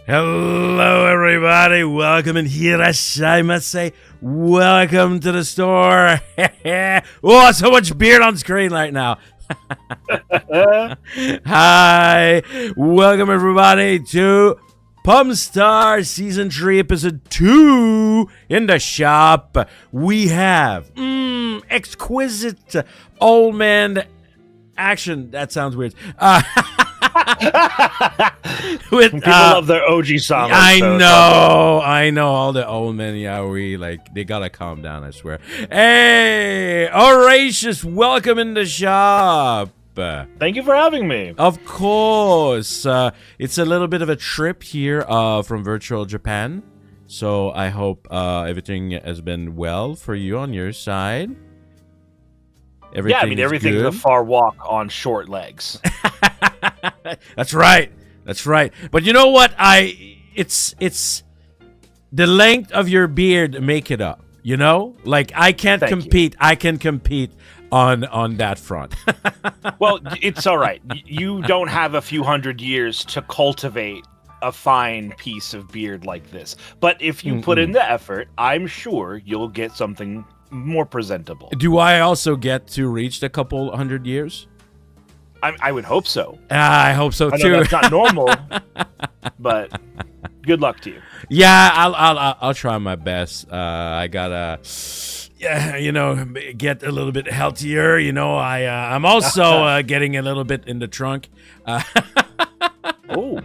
Hello, everybody. Welcome and hirashaimase. Welcome to the store. Oh, so much beard on screen right now. Hi. Welcome, everybody, to Pomme Stars Season 3, Episode 2 in the shop. We have exquisite old man action. That sounds weird. With, people love their OG song. I know. All the old men, they gotta calm down, I swear. Hey, Horatius, welcome in the shop. Thank you for having me. Of course. It's a little bit of a trip here from virtual Japan. So I hope everything has been well for you on your side. Everything's a far walk on short legs. That's right. But you know what? It's the length of your beard make it up. You know, like I can't compete. I can compete on that front. Well, it's all right. You don't have a few hundred years to cultivate a fine piece of beard like this. But if you put in the effort, I'm sure you'll get something more presentable. Do I also get to reach the couple hundred years? I would hope so. I hope so too. I know that's not normal, but good luck to you. Yeah, I'll try my best. I gotta, get a little bit healthier. I'm also getting a little bit in the trunk. Oh.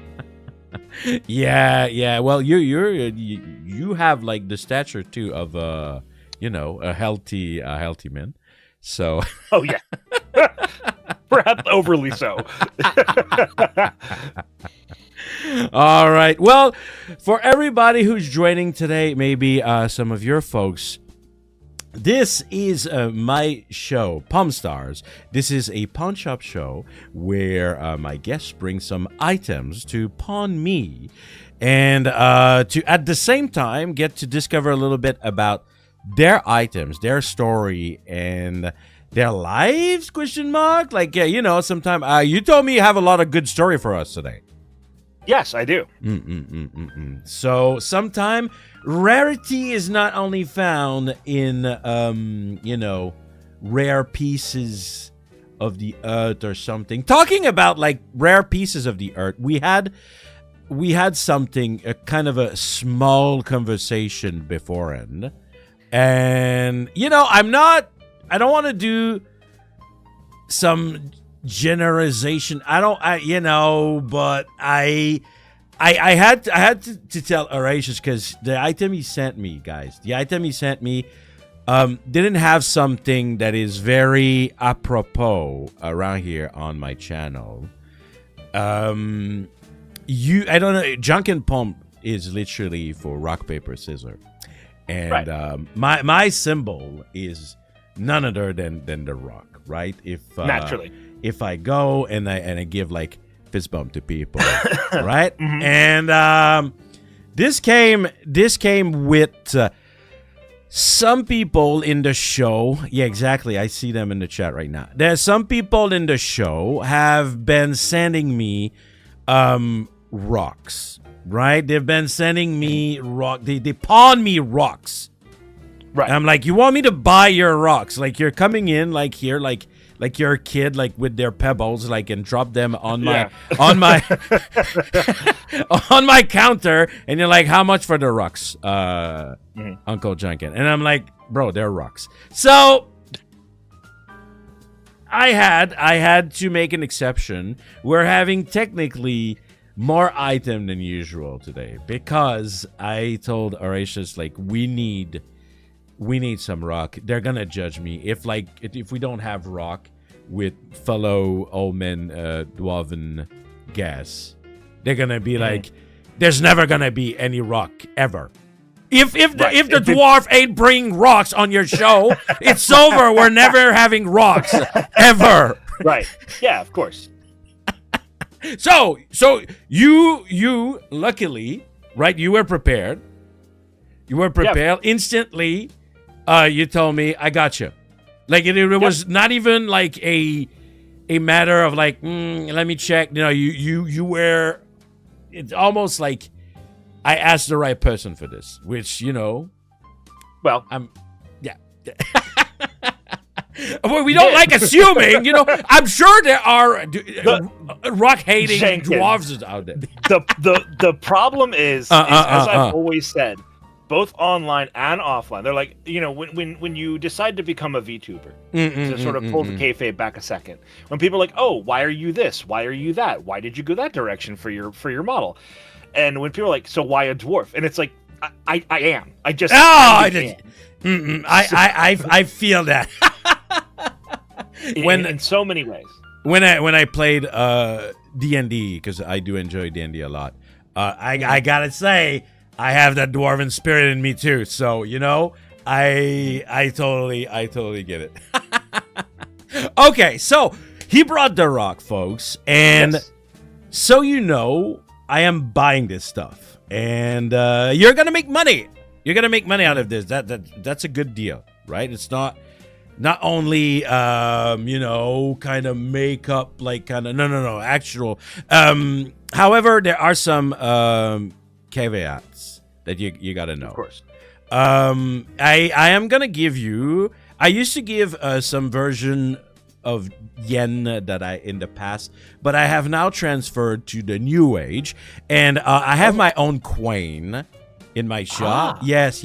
Yeah. Well, you have like the stature too of a healthy man. So. Oh yeah. Perhaps overly so. All right. Well, for everybody who's joining today, maybe some of your folks, this is my show, Pomme Stars. This is a pawn shop show where my guests bring some items to pawn me, and to at the same time get to discover a little bit about their items, their story, and their lives, ? Sometime you told me you have a lot of good story for us today. Yes, I do. So sometime rarity is not only found in rare pieces of the earth or something. Talking about like rare pieces of the earth, we had something, a kind of a small conversation beforehand. And I don't want to do some generalization. But I had to tell Horatius because the item he sent me, guys, didn't have something that is very apropos around here on my channel. I don't know. Janken Pomme is literally for rock, paper, scissors. And right. My symbol is none other than the rock, right? Naturally, if I go and I give like fist bump to people, right? Mm-hmm. And this came with some people in the show. Yeah, exactly. I see them in the chat right now. There's some people in the show have been sending me rocks. Right? They've been sending me rock. They pawn me rocks. Right. And I'm like, you want me to buy your rocks? Like you're coming in like here, like you're a kid, like with their pebbles, like and drop them on my on my on my counter, and you're like, how much for the rocks, Uncle Janken? And I'm like, bro, they're rocks. So I had to make an exception. We're having technically more item than usual today because I told Horatius like we need some rock. They're gonna judge me if we don't have rock with fellow old men dwarven gas. They're gonna be like, there's never gonna be any rock ever. If the dwarf ain't bringing rocks on your show, it's over. We're never having rocks ever. Right? Yeah, of course. So you luckily, right? You were prepared. Yep. Instantly. You told me I got you. Like it was not even like a matter of like let me check. You were. It's almost like I asked the right person for this, which, Well, yeah. Well, we don't like assuming, I'm sure there are rock-hating Janken. dwarves out there. The problem is as I've always said, both online and offline, they're like, when you decide to become a VTuber, to sort of pull the kayfabe back a second, when people are like, oh, why are you this? Why are you that? Why did you go that direction for your model? And when people are like, so why a dwarf? And it's like, I am. I just. I feel that. in so many ways. When I played D&D, because I do enjoy D&D a lot, I gotta say I have that dwarven spirit in me too. So I totally get it. Okay, so he brought the rock, folks, and so I am buying this stuff, and you're gonna make money. You're gonna make money out of this. That's a good deal, right? It's not only kind of makeup, like kind of no actual. However, there are some caveats that you gotta know. Of course. I am gonna give you. I used to give some version of yen that I in the past, but I have now transferred to the new age, and I have my own coin in my shop. Yes.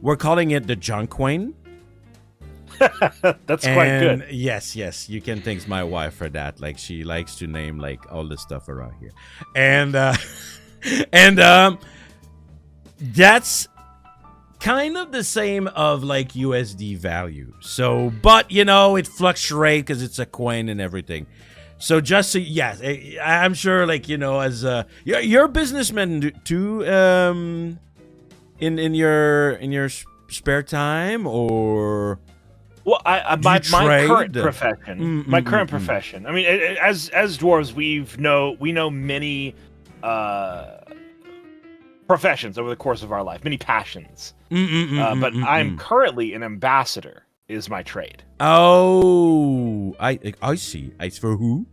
We're calling it the Janken. That's quite good. Yes. You can thank my wife for that. Like, she likes to name like all the stuff around here, and that's kind of the same of like USD value. So, but it fluctuates because it's a coin and everything. So just so, yes, I'm sure like as you're a businessman too, in your spare time, or well, my current profession, profession. I mean, as dwarves, we know many professions over the course of our life, many passions. But I'm currently an ambassador. Is my trade. Oh, I see. For who?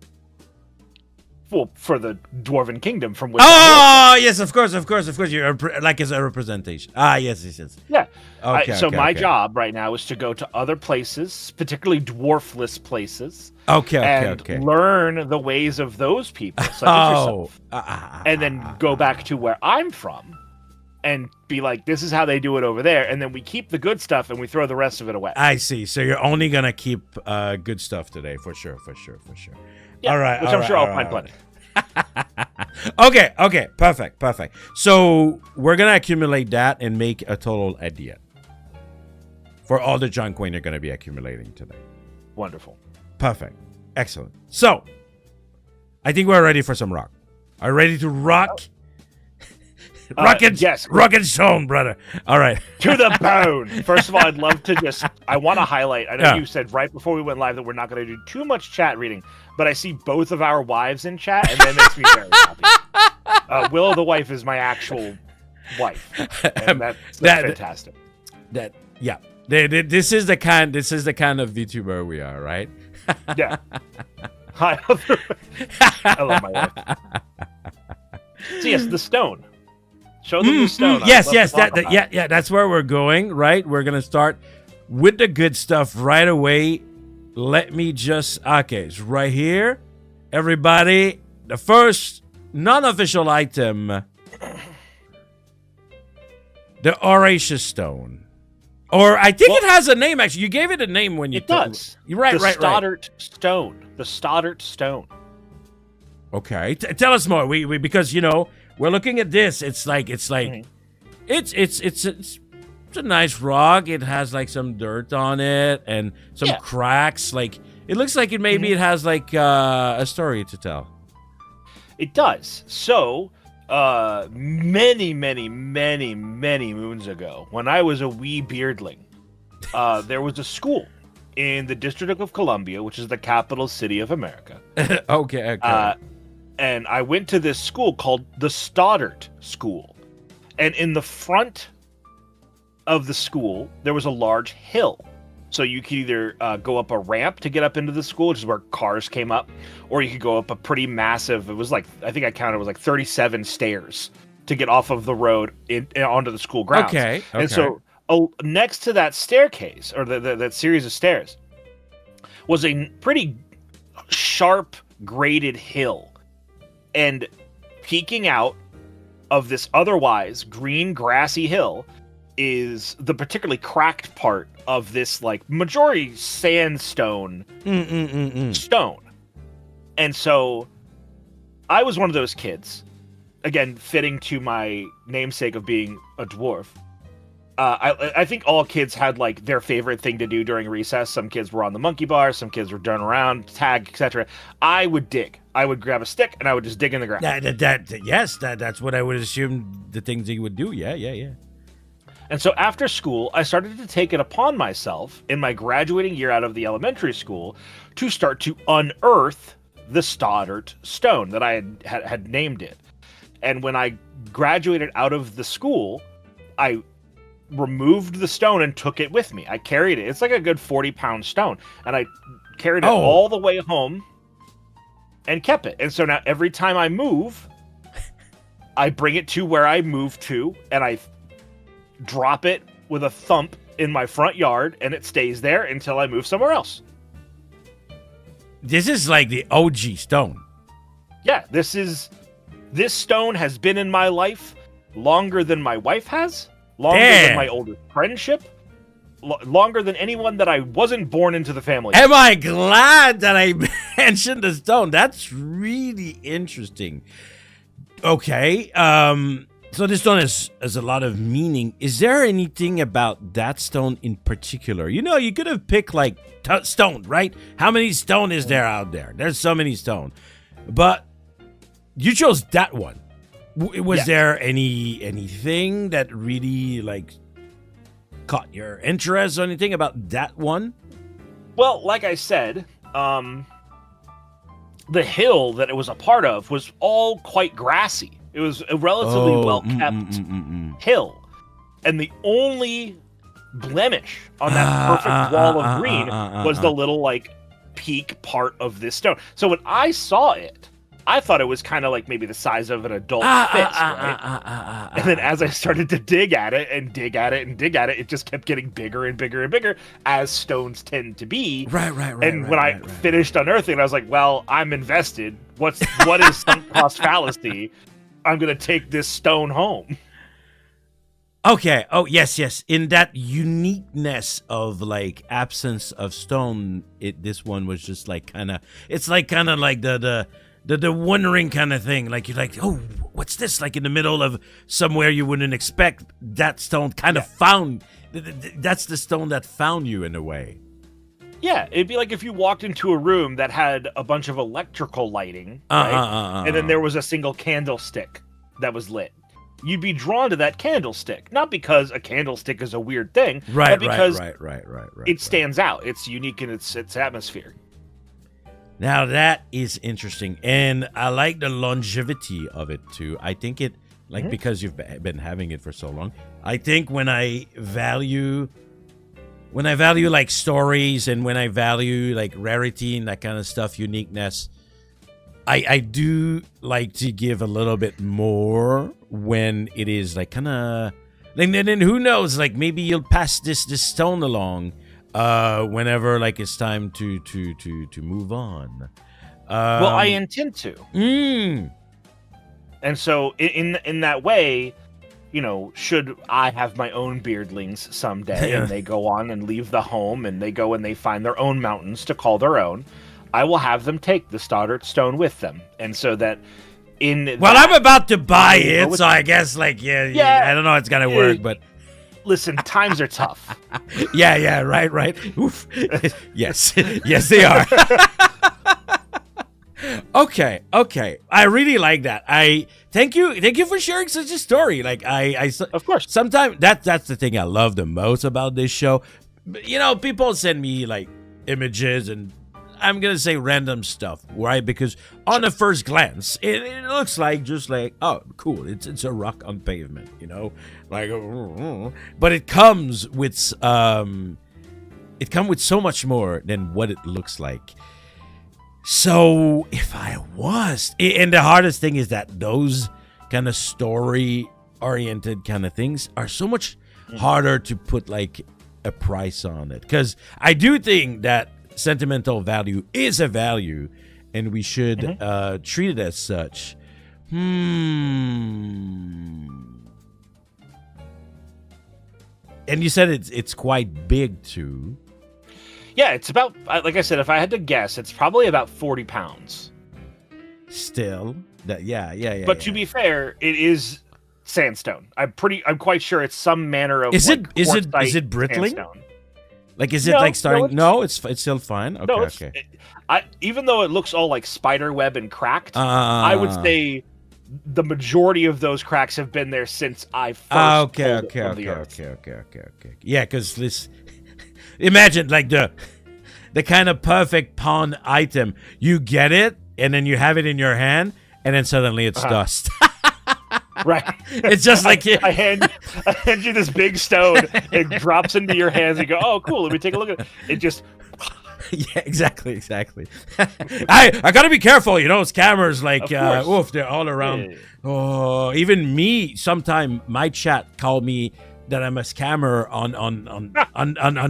Well, for the Dwarven Kingdom from which. Oh, yes, of course. You're like as a representation. Yes. Yeah. Okay. So my job right now is to go to other places, particularly dwarfless places. Okay. Learn the ways of those people, such as yourself, and then go back to where I'm from, and be like, this is how they do it over there, and then we keep the good stuff and we throw the rest of it away. I see. So you're only gonna keep good stuff today, for sure. Yeah, all right, which I'm sure I'll find plenty. Okay, perfect. So we're gonna accumulate that and make a total at the end for all the junk coin you're gonna be accumulating today. Wonderful. Perfect. Excellent. So I think we're ready for some rock. Are you ready to rock? Yes. Rock and stone, brother. All right. To the bone. First of all, I'd love to I want to highlight, I know you said right before we went live that we're not going to do too much chat reading, but I see both of our wives in chat, and that makes me very happy. Willow the wife is my actual wife. And that's fantastic. This is the kind of VTuber we are, right? Yeah. Hi. I love my wife. So yes, the stone. Show them the stone. Yes. That's where we're going, right? We're gonna start with the good stuff right away. Let me just it's right here, everybody. The first non-official item, the Audacious Stone, or I think it has a name. Actually, you gave it a name when you. It does. You're right. The Stoddart Stone. The Stoddart Stone. Okay, tell us more. We because we're looking at this. It's a nice rock. It has like some dirt on it and some cracks. Like it looks like it it has like a story to tell. It does. So many moons ago, when I was a wee beardling, there was a school in the District of Columbia, which is the capital city of America. Okay. And I went to this school called the Stoddart School. And in the front of the school, there was a large hill. So you could either go up a ramp to get up into the school, which is where cars came up, or you could go up a pretty massive, it was like, I think I counted, it was like 37 stairs to get off of the road onto the school grounds. Okay. And so next to that staircase, or that series of stairs, was a pretty sharp graded hill. And peeking out of this otherwise green grassy hill is the particularly cracked part of this like majority sandstone stone. And so I was one of those kids, again, fitting to my namesake of being a dwarf. I think all kids had like their favorite thing to do during recess. Some kids were on the monkey bar, some kids were running around, tag, etc. I would dig. I would grab a stick and I would just dig in the ground. That's what I would assume the things he would do. Yeah. And so after school, I started to take it upon myself in my graduating year out of the elementary school to start to unearth the Stoddart stone that I had named it. And when I graduated out of the school, I removed the stone and took it with me. I carried it. It's like a good 40-pound stone. And I carried it all the way home and kept it. And so now every time I move, I bring it to where I moved to, and I drop it with a thump in my front yard, and it stays there until I move somewhere else. This is like the OG stone. Yeah, this stone has been in my life longer than my wife has, longer than my oldest friendship, longer than anyone that I wasn't born into the family. Am I glad that I mentioned the stone? That's really interesting. Okay, so this stone has a lot of meaning. Is there anything about that stone in particular? You know, you could have picked like stone, right? How many stone is there out there? There's so many stone. But you chose that one. Was there anything that really like caught your interest or anything about that one? Well, like I said, the hill that it was a part of was all quite grassy. It was a relatively well-kept hill. And the only blemish on that perfect wall of green was the little, like, peak part of this stone. So when I saw it, I thought it was kind of like maybe the size of an adult fist, right? And then as I started to dig at it, it just kept getting bigger and bigger and bigger, as stones tend to be. Right. And when I finished unearthing, I was like, well, I'm invested. What is sunk cost fallacy? I'm going to take this stone home. Okay. Oh, yes. In that uniqueness of like absence of stone, this one was just like it's like the wondering kind of thing. Like you're like, oh, what's this? Like in the middle of somewhere you wouldn't expect. That stone kind of found. That's the stone that found you in a way. Yeah, it'd be like if you walked into a room that had a bunch of electrical lighting, right? And then there was a single candlestick that was lit. You'd be drawn to that candlestick, not because a candlestick is a weird thing, but because it stands out. It's unique in its atmosphere. Now that is interesting, and I like the longevity of it too. I think it, like because you've been having it for so long. I think when I value like stories and when I value like rarity and that kind of stuff, uniqueness, I do like to give a little bit more when it is like kind of like, then who knows, like maybe you'll pass this stone along whenever like it's time to move on. Well, I intend to. And so in that way, you know, should I have my own beardlings someday and they go on and leave the home and they go and they find their own mountains to call their own, I will have them take the Stoddart stone with them. And so that I'm about to buy it, so I guess like yeah, I don't know how it's gonna work, but listen, times are tough. Yeah, right. Oof. Yes, they are. Okay. I really like that. I thank you for sharing such a story. Like I of course. Sometimes that's the thing I love the most about this show. You know, people send me like images and I'm gonna say random stuff, right? Because on the first glance, it looks like just like, oh, cool. It's a rock on pavement, you know, like. But it comes with so much more than what it looks like. So if I was, and the hardest thing is that those kind of story-oriented kind of things are so much harder to put like a price on it. Because I do think that sentimental value is a value, and we should treat it as such. And you said it's quite big too. Yeah, it's about, like I said, if I had to guess, it's probably about 40 pounds. Still, yeah. But to be fair, it is sandstone. I'm quite sure it's some manner of. Is it brittling? Sandstone. Like, is it like starting? No, it's still fine. Okay, no, okay. Even though it looks all like spider web and cracked, I would say the majority of those cracks have been there since I first pulled it from the earth. Okay. Yeah, because this. Imagine like the kind of perfect pawn item. You get it, and then you have it in your hand, and then suddenly it's dust. Right. It's just like I hand you this big stone. It drops into your hands. And you go, oh, cool. Let me take a look at it. It just. Yeah, exactly. I gotta be careful, scammers like they're all around. Yeah. Oh, even me. Sometime my chat called me that I'm a scammer on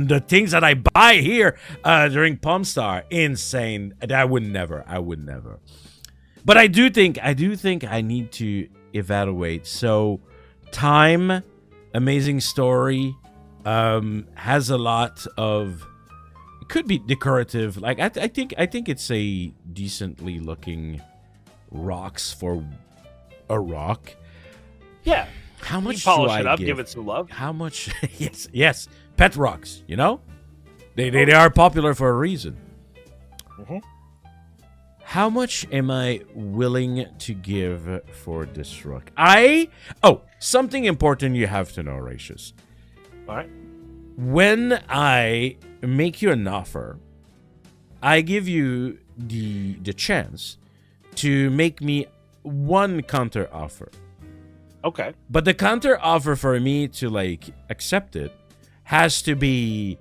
the things that I buy here during Pomme Star. Insane. I would never. But I do think I need to evaluate. So, time, amazing story, has a lot of. It could be decorative. Like I think it's a decently looking rocks for a rock. Yeah. How much polish do I it up, give? give it some love. How much? Yes. Pet rocks. They are popular for a reason. How much am I willing to give for this rock? Something important you have to know, Racious. All right. When I make you an offer, I give you the chance to make me one counter offer. Okay. But the counter offer for me to accept it has to be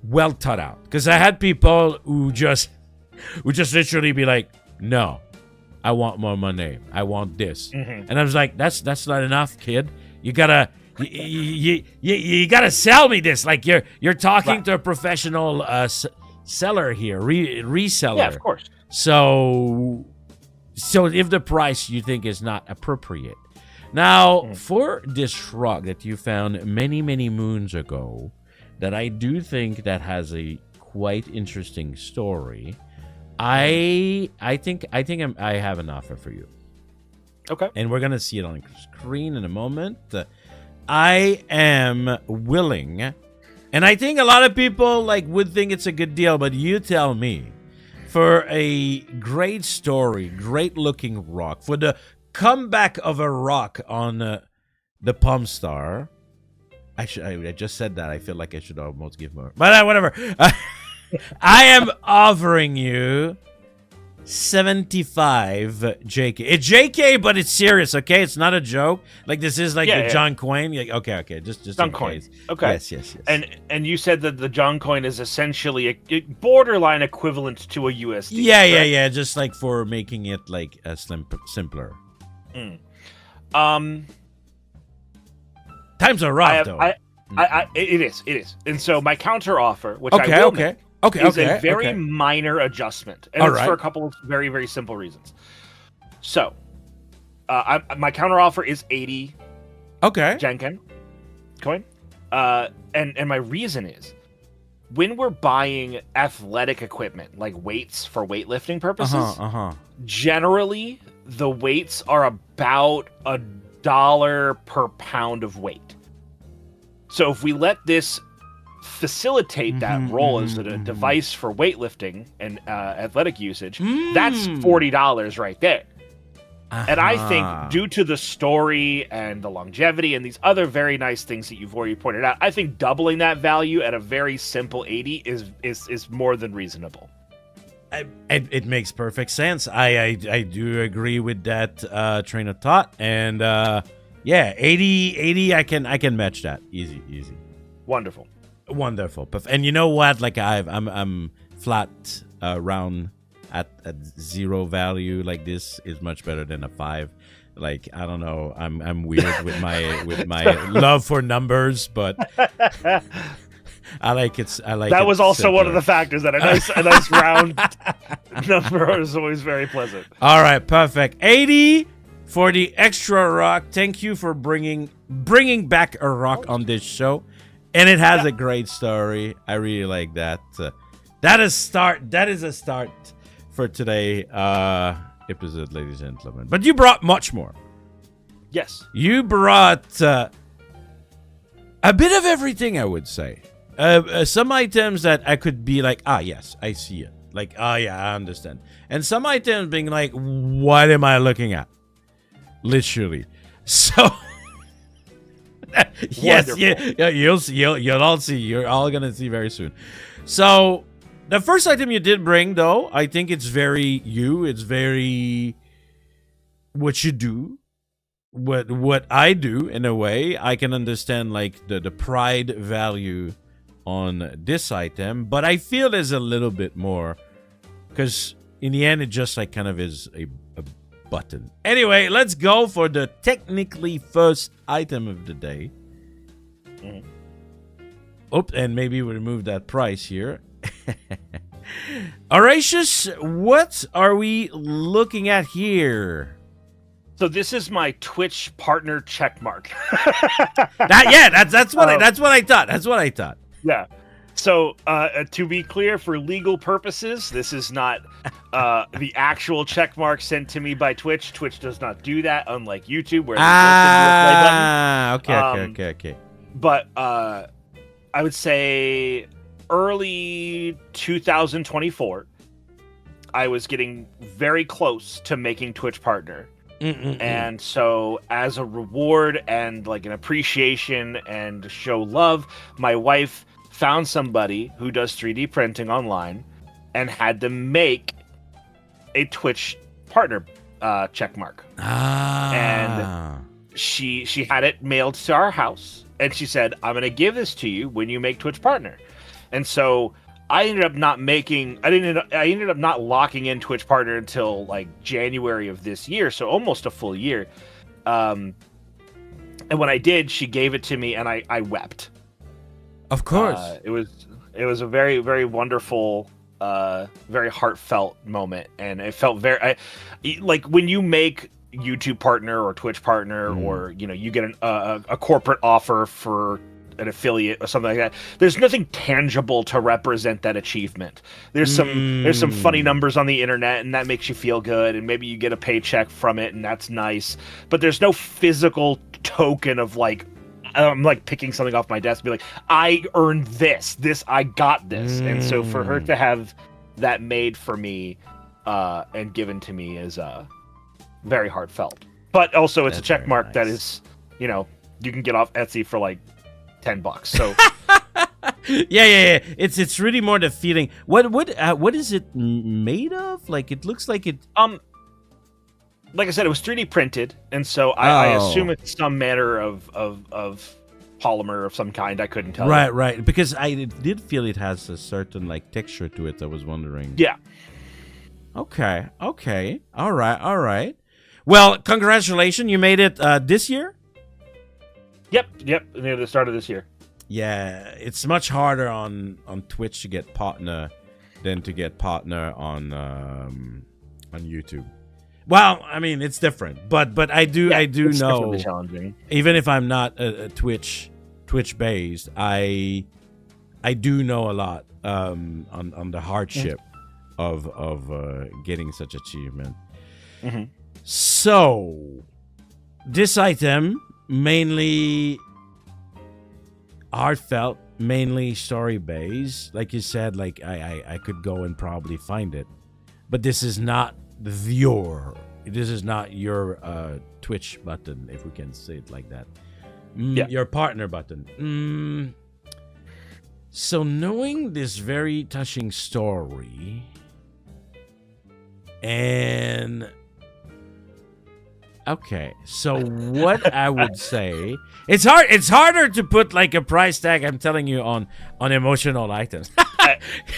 well thought out. Because I had people who just literally be like, no, I want more money. I want this. And I was like, that's not enough, kid. You gotta you gotta sell me this. Like you're talking to a professional seller here, reseller. Yeah, of course. So if the price you think is not appropriate. Now, for this rock that you found many, many moons ago, that I do think that has a quite interesting story, I think I have an offer for you. Okay. And we're gonna see it on the screen in a moment. I am willing, and I think a lot of people would think it's a good deal, but you tell me. For a great story, great looking rock, for the comeback of a rock on the Pomme Star. I just said that. I feel like I should almost give more, but whatever. I am offering you 75 JK. It's JK, but it's serious, okay? It's not a joke. Like this is the John coin. Okay. Just John coin. Case. Okay. Yes. And you said that the John coin is essentially a borderline equivalent to a USD. Yeah. Just for making it simpler. Times are rough, though. It is. And so my counter offer, which I will make, is a very minor adjustment, and it's for a couple of very, very simple reasons. So, my counter offer is 80. Janken coin, and my reason is when we're buying athletic equipment like weights for weightlifting purposes, generally the weights are about $1 per pound of weight. So if we let this facilitate that role as a device for weightlifting and athletic usage, that's $40 right there. And I think due to the story and the longevity and these other very nice things that you've already pointed out, I think doubling that value at a very simple 80 is more than reasonable. It makes perfect sense. I do agree with that train of thought, and 80 I can match that easy. Wonderful. And you know what? I'm flat round at 0 value. Like this is much better than a 5. Like, I don't know, I'm weird with my love for numbers, but I like it. That was also one of the factors that a nice round number is always very pleasant. All right, perfect. 80 for the extra rock. Thank you for bringing back a rock on this show, and it has a great story. I really like that. That is a start for today episode, ladies and gentlemen. But you brought much more. Yes, you brought a bit of everything, I would say. Some items that I could be like, yes, I see it. Like, yeah, I understand. And some items being like, what am I looking at? Literally. So, yes, you'll see. You'll all see. You're all gonna see very soon. So, the first item you did bring, though, I think it's very you. It's very what you do. What I do, in a way. I can understand, like, the pride value on this item, but I feel there's a little bit more, because in the end it just like kind of is a button. Anyway, let's go for the technically first item of the day. And maybe we remove that price here. Horatius, what are we looking at here? So this is my Twitch partner check mark. That's what I thought. That's what I thought. Yeah. So, to be clear, for legal purposes, this is not the actual check mark sent to me by Twitch. Twitch does not do that, unlike YouTube, where they play button. Okay. But I would say early 2024, I was getting very close to making Twitch partner. And so, as a reward and like an appreciation and to show love, my wife found somebody who does 3D printing online and had them make a Twitch partner checkmark. And she had it mailed to our house, and she said, "I'm going to give this to you when you make Twitch partner." And so I ended up not making. I ended up not locking in Twitch partner until like January of this year, so almost a full year. And when I did, she gave it to me, and I wept. Of course, it was a very, very wonderful, very heartfelt moment, and it felt very like when you make YouTube partner or Twitch partner, or you get a corporate offer for an affiliate or something like that. There's nothing tangible to represent that achievement. There's some funny numbers on the internet, and that makes you feel good, and maybe you get a paycheck from it, and that's nice. But there's no physical token of like, I'm like picking something off my desk and be like, I earned this, I got this. And so for her to have that made for me and given to me is very heartfelt. But also it's a check mark that is, you can get off Etsy for like $10. So yeah. It's really more the feeling. What is it made of? Like, it looks like it. Like I said, it was 3D printed, and so I assume it's some manner of polymer of some kind. I couldn't tell. Right. Because I did feel it has a certain like texture to it. I was wondering. Yeah. Okay. All right. Well, congratulations. You made it this year? Yep. Near the start of this year. Yeah, it's much harder on Twitch to get partner than to get partner on YouTube. Well, I mean, it's different, but I do know, challenging. Even if I'm not a Twitch based, I do know a lot on the hardship of getting such achievement. So this item, mainly heartfelt, mainly story based, like you said, like I could go and probably find it, but this is not your Twitch button, if we can say it like that. Your partner button. So knowing this very touching story, and Okay, so what I would say, it's hard. It's harder to put like a price tag. I'm telling you on emotional items.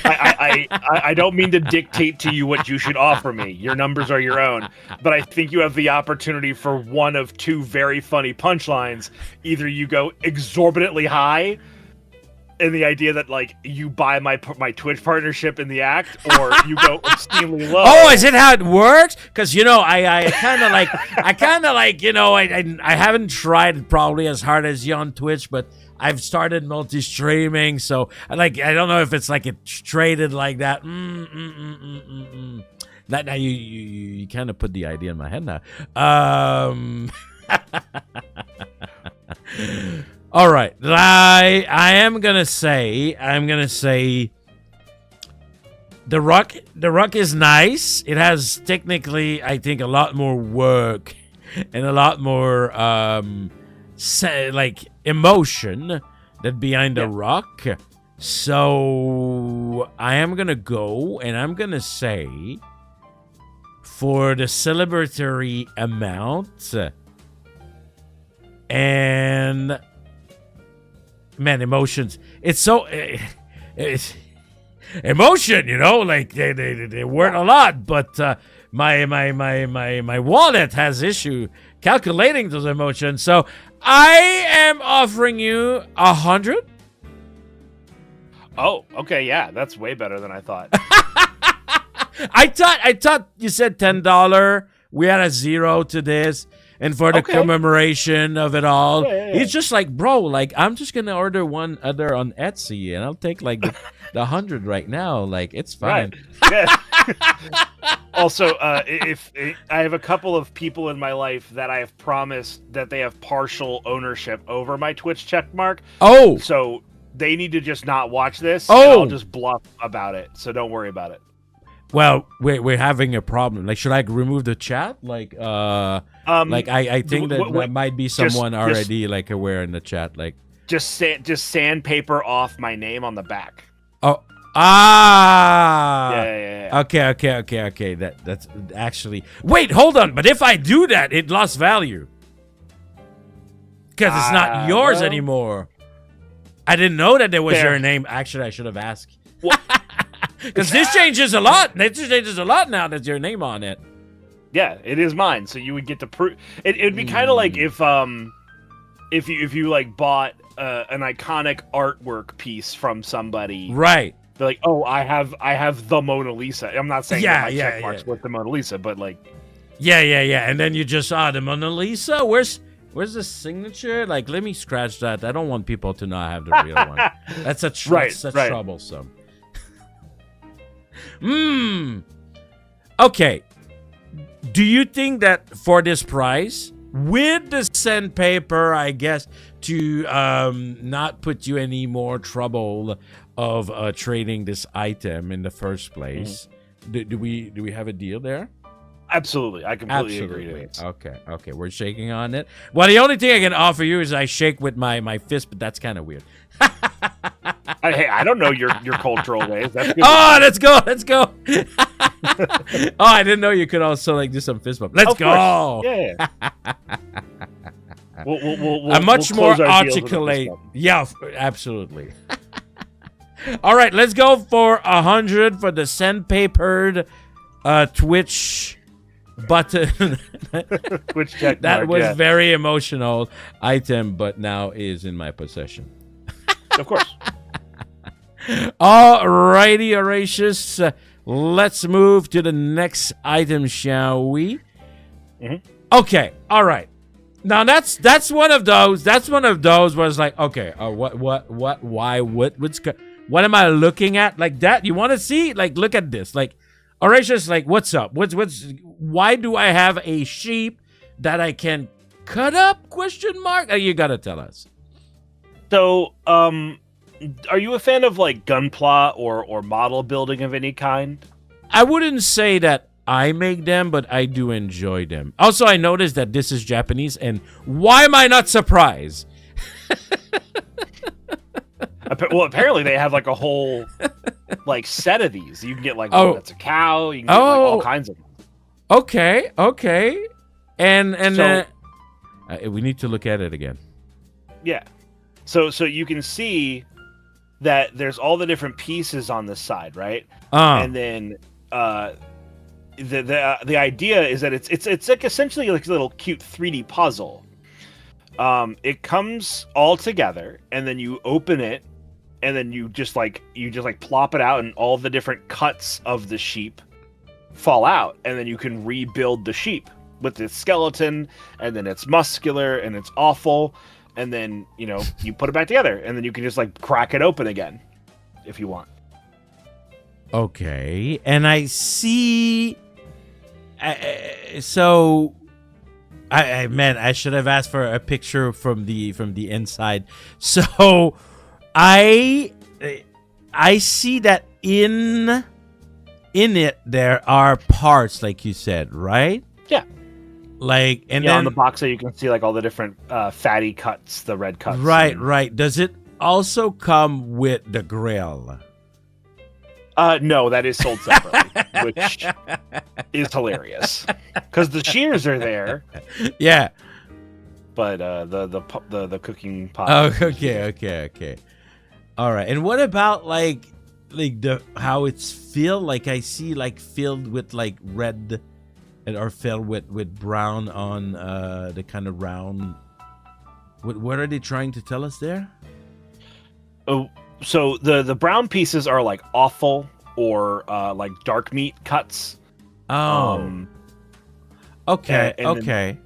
I don't mean to dictate to you what you should offer me. Your numbers are your own, but I think you have the opportunity for one of two very funny punchlines. Either you go exorbitantly high, in the idea that like you buy my Twitch partnership in the act, or you go obscenely low. Oh, is it how it works? Because I kind of like I haven't tried probably as hard as you on Twitch, but I've started multi-streaming, so I don't know if it's like it's traded like that. That now you kind of put the idea in my head now. All right, I'm gonna say the ruck is nice. It has technically, I think, a lot more work and a lot more like emotion that behind the ruck. So I am gonna go and I'm gonna say for the celebratory amount and. Man, emotions. It's so it's emotion, like they weren't a lot, but my wallet has issue calculating those emotions. So I am offering you 100. Oh, okay, yeah, that's way better than I thought. I thought you said $10. We had a 0 to this. And for the commemoration of it all, he's just like, bro, like, I'm just going to order one other on Etsy, and I'll take, like, the 100 right now. Like, it's fine. Right. Yeah. Also, if I have a couple of people in my life that I have promised that they have partial ownership over my Twitch checkmark. Oh. So they need to just not watch this. Oh. And I'll just bluff about it. So don't worry about it. Well, we're having a problem. Like, should I remove the chat? Like, I think that might be someone already like aware in the chat. Like, just sandpaper off my name on the back. Oh, Yeah. Okay. That's actually. Wait, hold on. But if I do that, it lost value because it's not yours anymore. I didn't know that there was your name. Actually, I should have asked. Because this changes a lot. This changes a lot now that your name on it. Yeah, it is mine. So you would get to prove. It'd be kind of like if you like bought an iconic artwork piece from somebody. Right. They're like, oh, I have the Mona Lisa. I'm not saying that my check mark's with the Mona Lisa, but like. Yeah. And then you just the Mona Lisa. Where's the signature? Like, let me scratch that. I don't want people to not have the real one. That's that's troublesome. Okay. Do you think that for this price, with the sandpaper, I guess, to not put you any more trouble of trading this item in the first place, do we have a deal there? Absolutely. I completely agree to it. Okay. We're shaking on it. Well, the only thing I can offer you is I shake with my fist, but that's kind of weird. Hey, I don't know your cultural ways. That's good. Oh, let's go. Oh, I didn't know you could also like do some fist bump. Let's go. Yeah. We'll a much more articulate. Yeah, absolutely. All right, let's go for 100 for the sandpapered Twitch button. Which check that was very emotional item, but now is in my possession. Of course. Alrighty, Horatius. Let's move to the next item, shall we? Okay. All right. Now that's one of those. That's one of those where it's like, okay, what am I looking at? Like that? You want to see? Like, look at this. Like, Horatius, like, what's up? Why do I have a sheep that I can cut up? Question mark. You gotta tell us. So, are you a fan of like gunpla or model building of any kind? I wouldn't say that I make them, but I do enjoy them. Also, I noticed that this is Japanese, and why am I not surprised? Well, apparently they have like a whole like set of these. You can get like one that's a cow. You can get like all kinds of them. Okay. And So- we need to look at it again. Yeah. So you can see that there's all the different pieces on this side, right? And then the idea is that it's like essentially like a little cute 3D puzzle. It comes all together, and then you open it, and then you just plop it out, and all the different cuts of the sheep fall out, and then you can rebuild the sheep with its skeleton, and then it's muscular and it's awful, and then you put it back together, and then you can just like crack it open again if you want. Okay, and I see. So, I should have asked for a picture from the inside. So, I see that in it there are parts, like you said, right? Yeah. Like, and yeah, then on the box, so you can see like all the different fatty cuts, the red cuts. Right. Does it also come with the grill? No, that is sold separately, which is hilarious because the shears are there. Yeah, but the cooking pot. Oh, okay. All right. And what about like the how it's filled? Like I see like filled with like red, or filled with brown on the kind of round. What are they trying to tell us there? Oh. So the brown pieces are like offal or like dark meat cuts. Oh. Okay. Okay.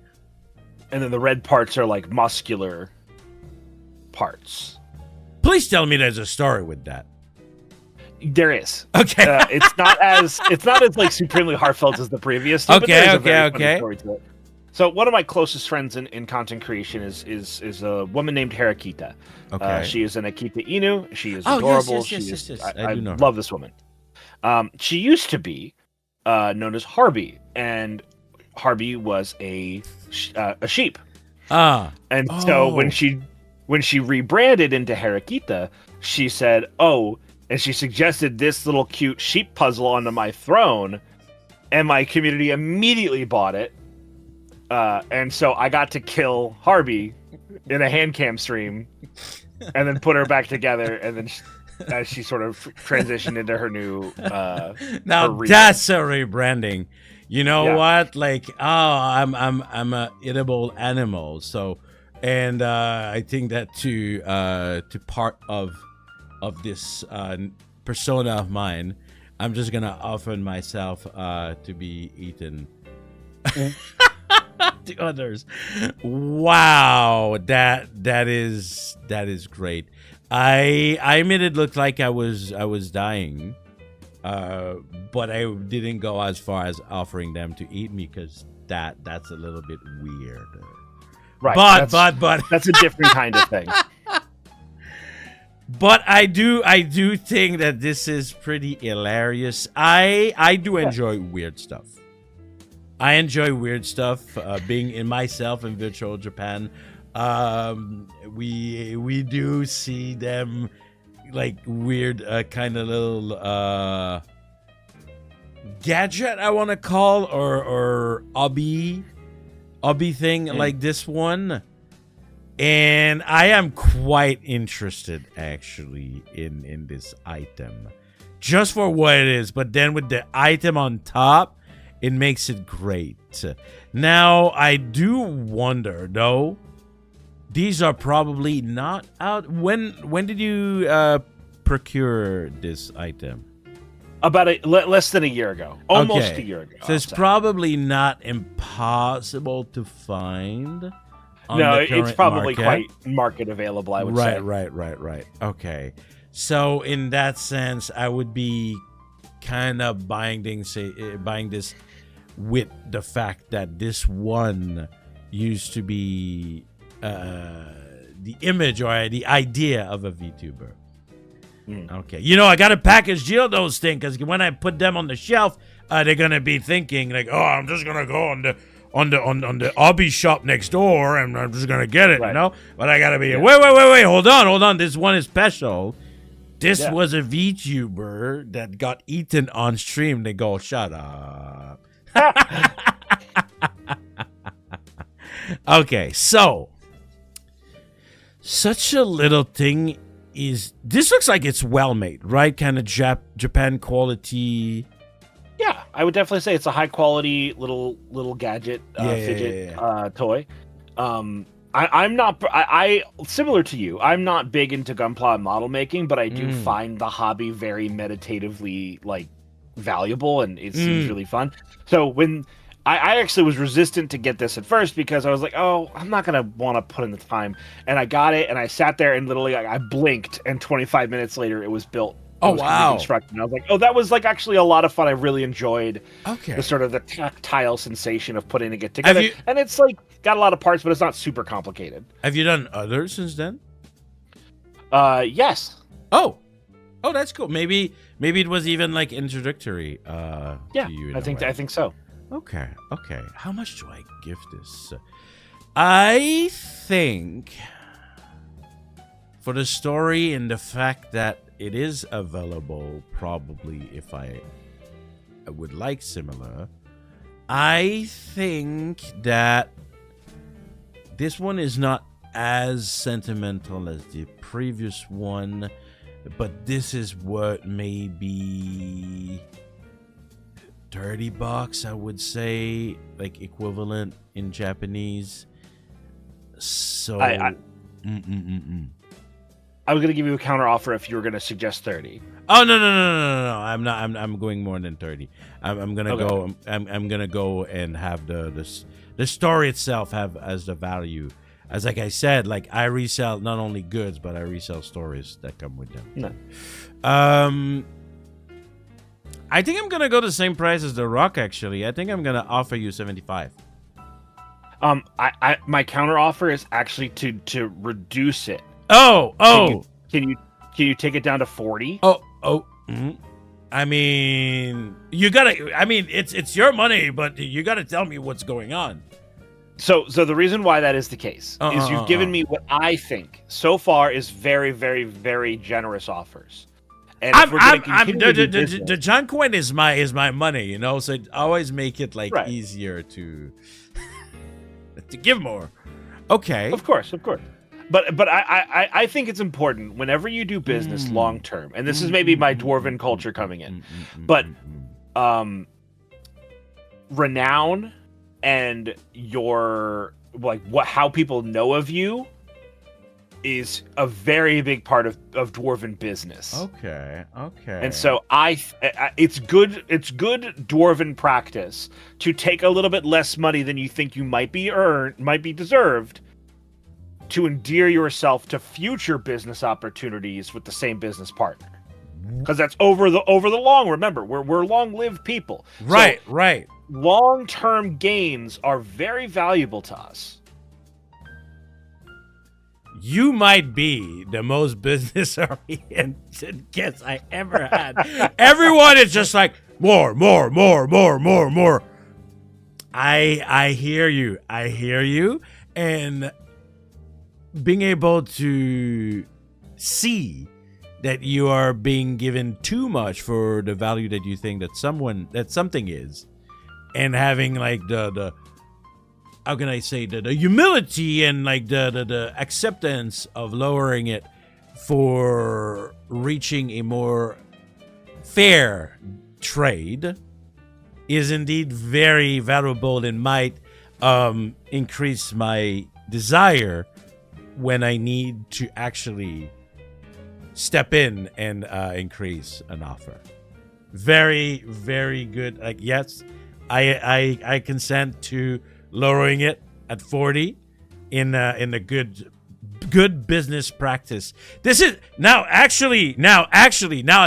And then the red parts are like muscular parts. Please tell me there's a story with that. There is. Okay. It's not as like supremely heartfelt as the previous. Two, Okay. Story to it. So one of my closest friends in content creation is a woman named Harakita. Okay. She is an Akita Inu. She is adorable. Yes. I do know. love this woman. She used to be known as Harvey, and Harvey was a sheep. And so when she rebranded into Harakita, she said, "Oh," and she suggested this little cute sheep puzzle onto my throne, and my community immediately bought it. And so I got to kill Harvey in a hand cam stream, and then put her back together, and then as she sort of transitioned into her new. Now that's a rebranding. You know what? Like, I'm a eatable animal. So, and I think that to part of this persona of mine, I'm just gonna offer myself to be eaten. To others. Wow, that is great. I made it look like I was dying, but I didn't go as far as offering them to eat me, because that's a little bit weird. Right, but that's a different kind of thing. But I do think that this is pretty hilarious. I do enjoy weird stuff. I enjoy weird stuff. Being in myself in virtual Japan, we do see them like weird kind of little gadget, I want to call, or hobby thing like this one. And I am quite interested actually in this item, just for what it is. But then with the item on top, it makes it great. Now, I do wonder, though, these are probably not out. When did you procure this item? About less than a year ago. Almost a year ago. So it's probably not impossible to find. No, it's probably quite market available, I would say. Right. Okay. So in that sense, I would be kind of buying this with the fact that this one used to be the image or the idea of a VTuber. Okay. I got to package deal those things, because when I put them on the shelf, they're going to be thinking like, oh, I'm just going to go on the hobby shop next door and I'm just going to get it, But I got to be, wait, hold on. This one is special. This was a VTuber that got eaten on stream. They go, shut up. Okay, so such a little thing is. This looks like it's well made, right? Kind of Japan quality. Yeah, I would definitely say it's a high quality little gadget fidget toy. I'm not. I similar to you. I'm not big into Gunpla model making, but I do find the hobby very meditatively valuable, and it seems really fun. So when I actually was resistant to get this at first because I was like, oh, I'm not gonna want to put in the time, and I got it, and I sat there and literally I blinked, and 25 minutes later it was built. Oh, wow. Constructed. And I was like, oh, that was actually a lot of fun. I really enjoyed the sort of the tactile sensation of putting it together. And it's got a lot of parts, but it's not super complicated. Have you done others since then? Yes. Oh, that's cool. Maybe it was even introductory. To you I think so. Okay. How much do I give this? I think for the story and the fact that it is available, probably if I would like similar, I think that this one is not as sentimental as the previous one, but this is what maybe $30, I would say, equivalent in Japanese. So I was gonna give you a counter offer if you were gonna suggest 30. Oh no! I'm not. I'm going more than 30. I'm gonna go. I'm gonna go and have the story itself have as the value. As I said, I resell not only goods, but I resell stories that come with them. No. I think I'm gonna go the same price as the Rock. Actually, I think I'm gonna offer you 75. My counter offer is actually to reduce it. Oh! Can you take it down to 40? I mean, you gotta. I mean, it's your money, but you gotta tell me what's going on. So the reason why that is the case is you've given me what I think so far is very, very, very generous offers. And the Janken is my money, so it always make it easier to give more. Okay. Of course. But I think it's important whenever you do business long term, and this is maybe my dwarven culture coming in, but renown and your how people know of you is a very big part of dwarven business. Okay. And so it's good dwarven practice to take a little bit less money than you think you might be deserved, to endear yourself to future business opportunities with the same business partner, because that's over the long. Remember, we're long-lived people. Right. Long-term gains are very valuable to us. You might be the most business-oriented guest I ever had. Everyone is just more. I hear you, and being able to see that you are being given too much for the value that you think that something is, and having the how can I say the humility and the acceptance of lowering it for reaching a more fair trade is indeed very valuable and might increase my desire when I need to actually step in and increase an offer. Very, very good. Yes, I consent to lowering it at 40 in a good business practice. This is now I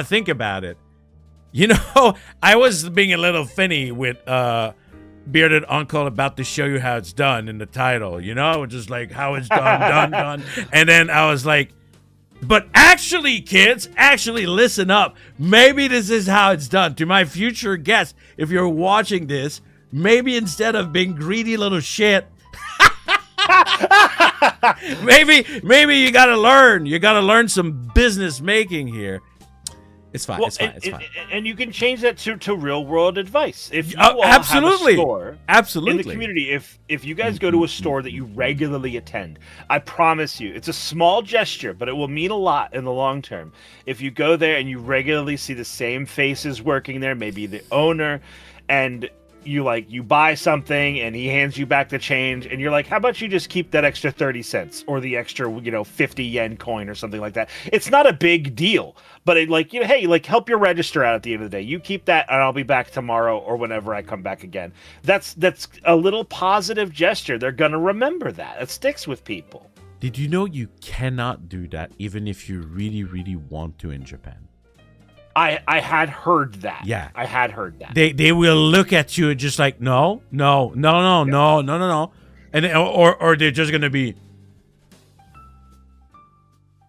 think about it. I was being a little finny with Bearded Uncle about to show you how it's done in the title, just how it's done. And then I was like, but actually, kids, listen up. Maybe this is how it's done. To my future guests, if you're watching this, maybe instead of being greedy little shit, maybe you gotta learn some business making here. It's fine. Well, it's fine. It's fine. And you can change that to real world advice. If you all have a store in the community, if you guys go to a store that you regularly attend, I promise you, it's a small gesture, but it will mean a lot in the long term. If you go there and you regularly see the same faces working there, maybe the owner, and you buy something and he hands you back the change and you're like, how about you just keep that extra 30 cents or the extra 50 yen coin or something like that. It's not a big deal, but hey, help your register out at the end of the day. You keep that and I'll be back tomorrow or whenever I come back again. That's a little positive gesture. They're gonna remember that. It sticks with people. Did you know you cannot do that even if you really, really want to in Japan? I had heard that. Yeah. I had heard that. They will look at you just like, no. And or they're just gonna be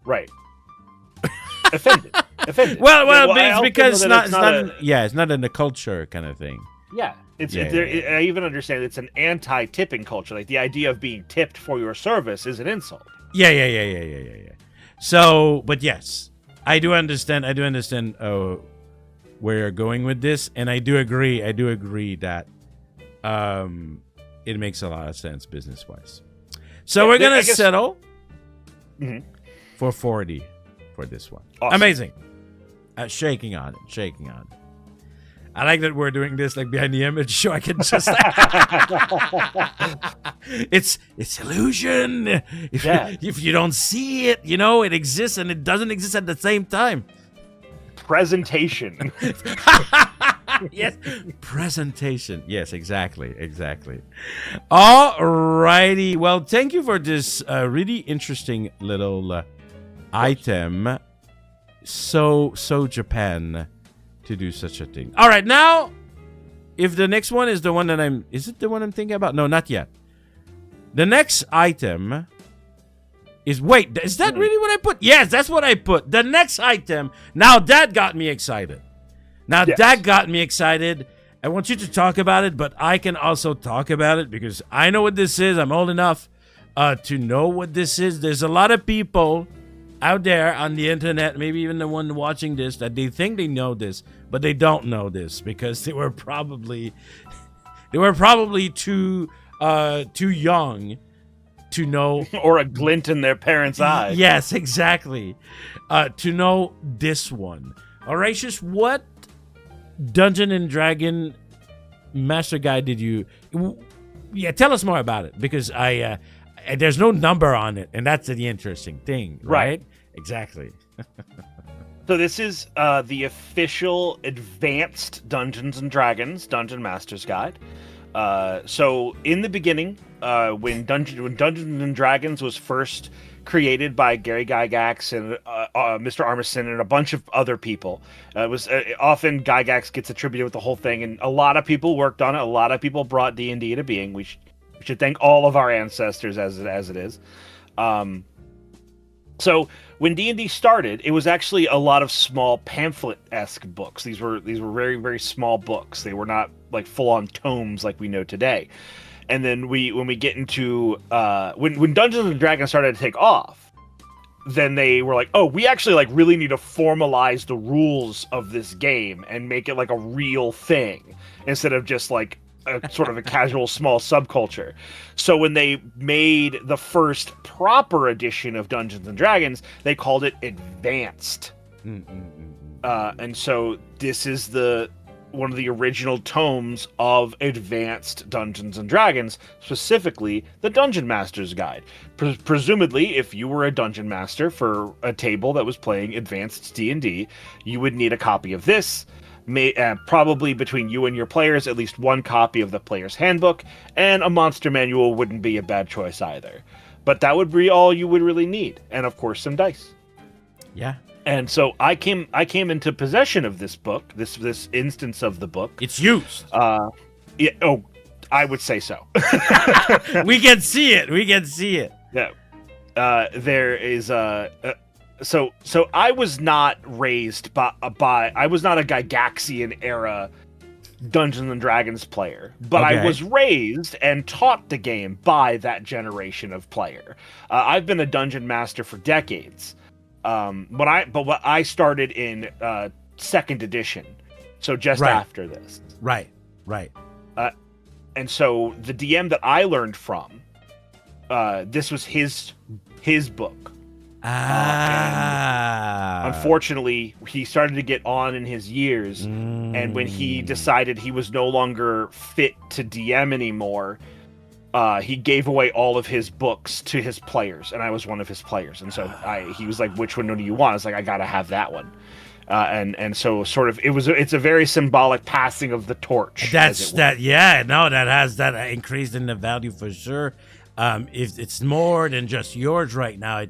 right. Offended. Well, it's because it's not in the culture kind of thing. Yeah. I even understand it's an anti-tipping culture. Like the idea of being tipped for your service is an insult. Yeah. So, but yes. I do understand where you're going with this, and I do agree that it makes a lot of sense business-wise. So we're going to settle for 40 for this one. Awesome. Amazing. Shaking on it. I like that we're doing this like behind the image, so I can just it's illusion. If you don't see it, it exists and it doesn't exist at the same time. Presentation. Yes, presentation. Yes, exactly. All righty. Well, thank you for this really interesting little item. So Japan to do such a thing. All right, now, if the next one is the one that is it the one I'm thinking about? No, not yet. The next item is, wait, is that really what I put? Yes, that's what I put. The next item, now that got me excited. I want you to talk about it, but I can also talk about it because I know what this is. I'm old enough to know what this is. There's a lot of people out there on the internet, maybe even the one watching this, that they think they know this, but they don't know this because they were probably too young to know, or a glint in their parents' eye. Yes, exactly. To know this one. Horatius, what Dungeon and Dragon Master Guide did you? Yeah, tell us more about it because there's no number on it, and that's the interesting thing, right? Exactly. So this is the official advanced Dungeons and Dragons Dungeon Master's Guide. So in the beginning, when Dungeons and Dragons was first created by Gary Gygax and Mr. Armisen and a bunch of other people, it was often Gygax gets attributed with the whole thing, and a lot of people worked on it. A lot of people brought D&D into being. We should thank all of our ancestors as it is. So when D&D started, it was actually a lot of small pamphlet-esque books. These were very, very small books. They were not like full-on tomes like we know today. And then when we get into when Dungeons and Dragons started to take off, then they were like, oh, we actually like really need to formalize the rules of this game and make it like a real thing instead of just like a sort of a casual small subculture. So when they made the first proper edition of Dungeons and Dragons, they called it Advanced. And so this is one of the original tomes of Advanced Dungeons and Dragons, specifically the Dungeon Master's Guide. Presumably, if you were a dungeon master for a table that was playing Advanced D&D, you would need a copy of this. Probably between you and your players, at least one copy of the player's handbook, and a monster manual wouldn't be a bad choice either. But that would be all you would really need, and of course some dice. Yeah. And so I came into possession of this book, this instance of the book. It's used. Yeah. Oh, I would say so. We can see it. Yeah. There is So I was not raised by I was not a Gygaxian era Dungeons and Dragons player, but I was raised and taught the game by that generation of player. I've been a dungeon master for decades. What I started in second edition, so just Right. after this. Right. And so the DM that I learned from, this was his book. Unfortunately, he started to get on in his years, and when he decided he was no longer fit to DM anymore, he gave away all of his books to his players, and I was one of his players. And so he was like, "Which one do you want?" I was like, "I gotta have that one." And so sort of it's a very symbolic passing of the torch. That's that. Yeah, no, that increased in the value for sure. If it's more than just yours right now,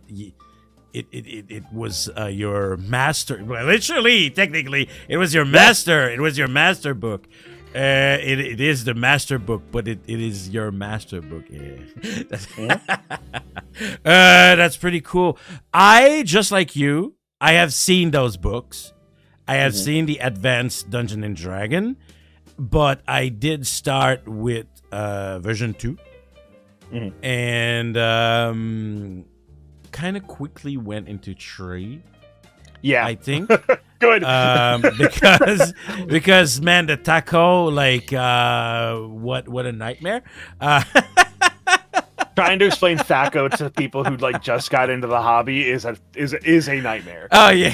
it was your master. Well, literally, technically, it was your master. It was your master book. It is the master book, but it is your master book. Yeah. That's pretty cool. I, just like you, I have seen those books. I have seen the Advanced Dungeon and Dragon, but I did start with version 2. And kind of quickly went into 3. Yeah, I think. Good. Because man, the taco, like what a nightmare. Trying to explain Thaco to people who like just got into the hobby is a nightmare. Oh yeah.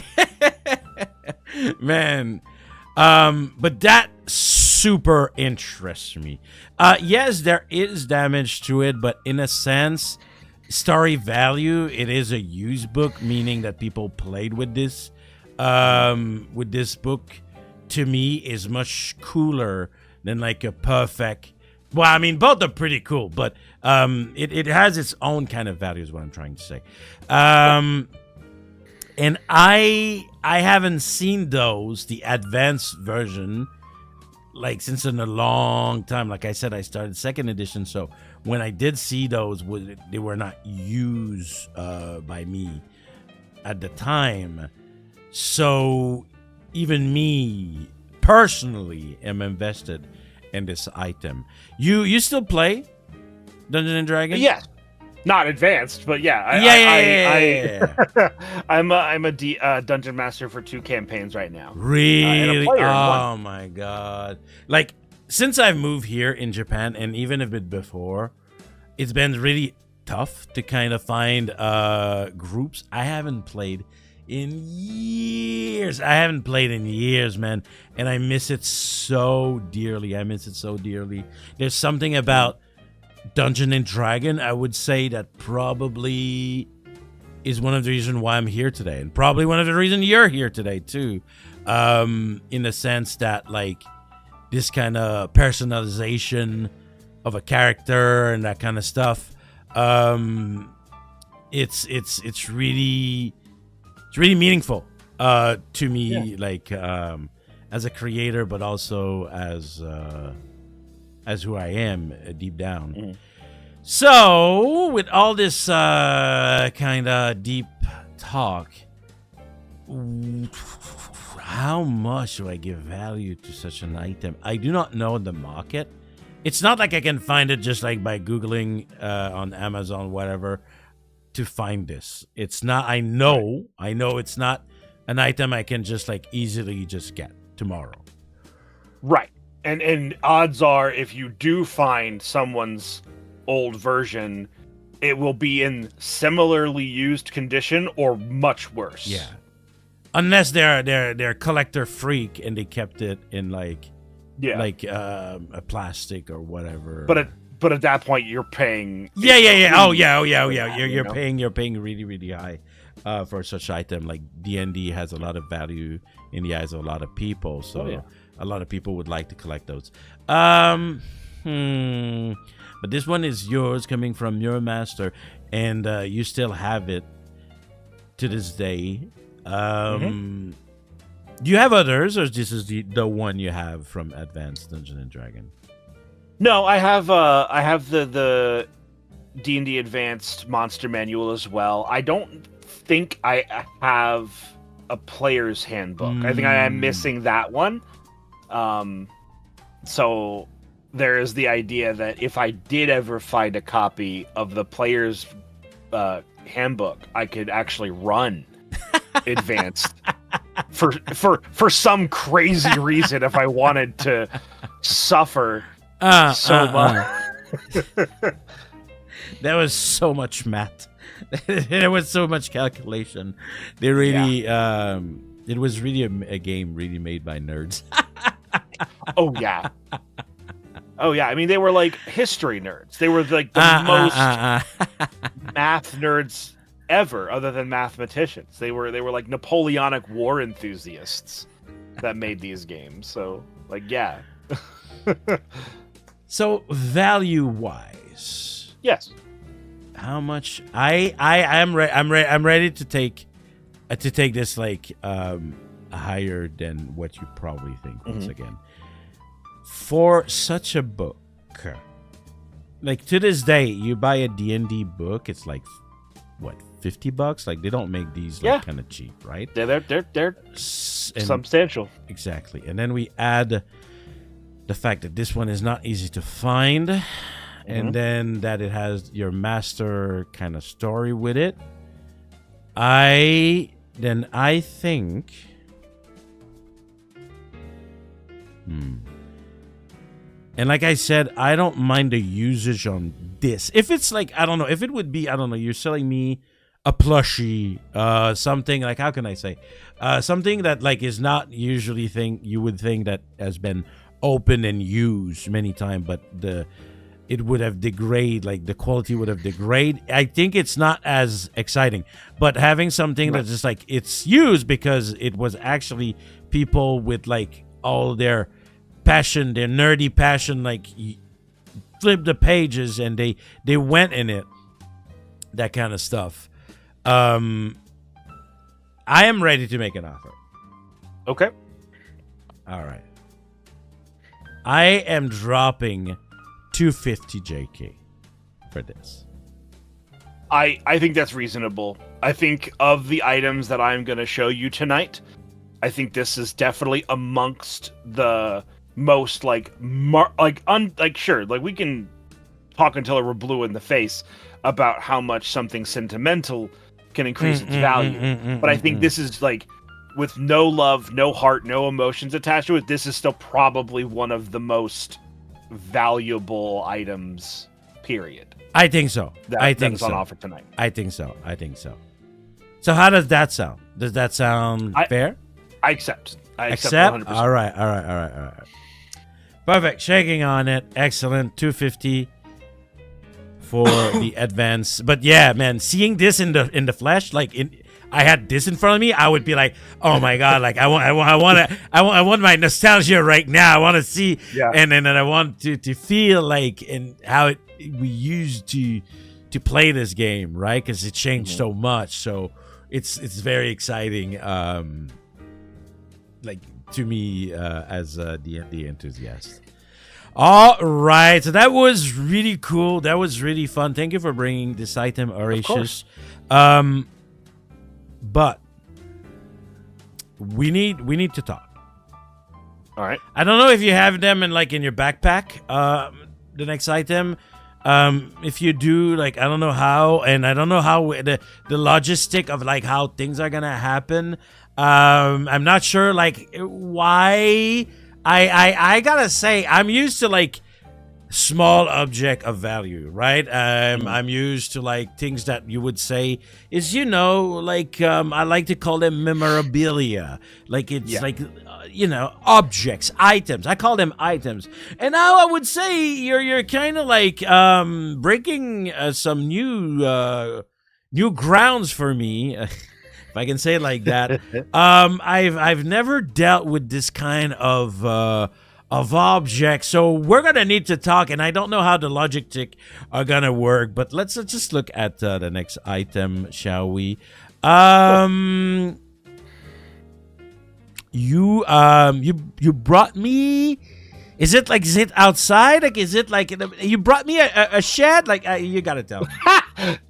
Man. But that super interests me. Yes, there is damage to it, but in a sense, story value, it is a used book, meaning that people played with this book. To me, is much cooler than like a perfect. Well, I mean, both are pretty cool, but it has its own kind of value, is what I'm trying to say. And I haven't seen those, the advanced version, like since in a long time. Like I said, I started second edition, so when I did see those, they were not used by me at the time. So even me personally am invested in this item. You still play Dungeon and Dragons? Yes. Not advanced, but yeah. Yeah. I'm a dungeon master for 2 campaigns right now. Really? And a player in Oh one. my god! Like since I've moved here in Japan, and even a bit before, it's been really tough to kind of find groups. I haven't played in years. Man, and I miss it so dearly. There's something about Dungeon and Dragon, I would say, that probably is one of the reasons why I'm here today, and probably one of the reasons you're here today too. In the sense that like this kind of personalization of a character and that kind of stuff. It's really meaningful to me, like as a creator, but also as who I am deep down. So, with all this kind of deep talk, how much do I give value to such an item? I do not know the market. It's not like I can find it just like by Googling on Amazon, whatever, to find this. It's not, I know it's not an item I can just like easily just get tomorrow. Right. And odds are, if you do find someone's old version, it will be in similarly used condition or much worse. Yeah. Unless they're collector freak and they kept it in like a plastic or whatever. But at that point you're paying. Yeah. Oh yeah. You're paying really, really high for such item. Like D&D has a lot of value in the eyes of a lot of people, so a lot of people would like to collect those. But this one is yours, coming from your master, and you still have it to this day. Do you have others, or this is the one you have from Advanced Dungeon and Dragon? No, I have the D&D Advanced Monster Manual as well. I don't think I have a player's handbook. I think I am missing that one. So there is the idea that if I did ever find a copy of the player's handbook, I could actually run Advanced for some crazy reason if I wanted to suffer so much. There was so much math. There was so much calculation. They really, it was really a game really made by nerds. Oh yeah. Oh yeah. I mean, they were like history nerds. They were like the most math nerds ever, other than mathematicians. They were like Napoleonic war enthusiasts that made these games. So like, yeah. So value wise, yes. How much? I'm ready to take this like higher than what you probably think. Once again, for such a book, like to this day, you buy a D&D book, it's like what, $50? Like they don't make these like kind of cheap, right? They're substantial. Exactly. And then we add the fact that this one is not easy to find, and then that it has your master kind of story with it. I think and like I said, I don't mind the usage on this. If it's like, I don't know, if it would be, I don't know, you're selling me a plushie, something like, how can I say, something that like is not usually you would think that has been opened and used many times, but it would have degraded, like the quality would have degraded. I think it's not as exciting, but having something that's just like it's used because it was actually people with like all their passion, their nerdy passion, like flip the pages and they went in it, that kind of stuff. I am ready to make an offer. Okay. All right. I am dropping 250 JK for this. I think that's reasonable. I think of the items that I'm going to show you tonight, I think this is definitely amongst the most like sure, like we can talk until we're blue in the face about how much something sentimental can increase its value. But I think this is like, with no love, no heart, no emotions attached to it, this is still probably one of the most valuable items, period. I think so. I think that's on offer tonight. I think so. So how does that sound? Does that sound fair? I accept. I accept 100%. All right. Perfect. Shaking on it. Excellent. 250 for the advance. But yeah, man, seeing this in the flesh, like I had this in front of me, I would be like, oh my god, like I want my nostalgia right now. I want to see, and then I want to feel like and how we used to play this game, right? Because it changed so much. So it's very exciting, like to me as a D&D enthusiast. All right, so that was really cool. That was really fun. Thank you for bringing this item, Horatius. But we need to talk. All right. I don't know if you have them in your backpack. The next item. If you do, like, I don't know how, and I don't know how the logistic of like how things are gonna happen. I'm not sure like why. I gotta say, I'm used to like small object of value, right? I'm used to like things that you would say is, like I like to call them memorabilia. Like it's like objects, items. I call them items. And now I would say you're kind of like breaking some new grounds for me. If I can say it like that. I've never dealt with this kind of objects, so we're gonna need to talk, and I don't know how the logistic are gonna work, but let's just look at the next item, shall we? You brought me. Is it outside? Like, is it like you brought me a shed? Like, you gotta tell me.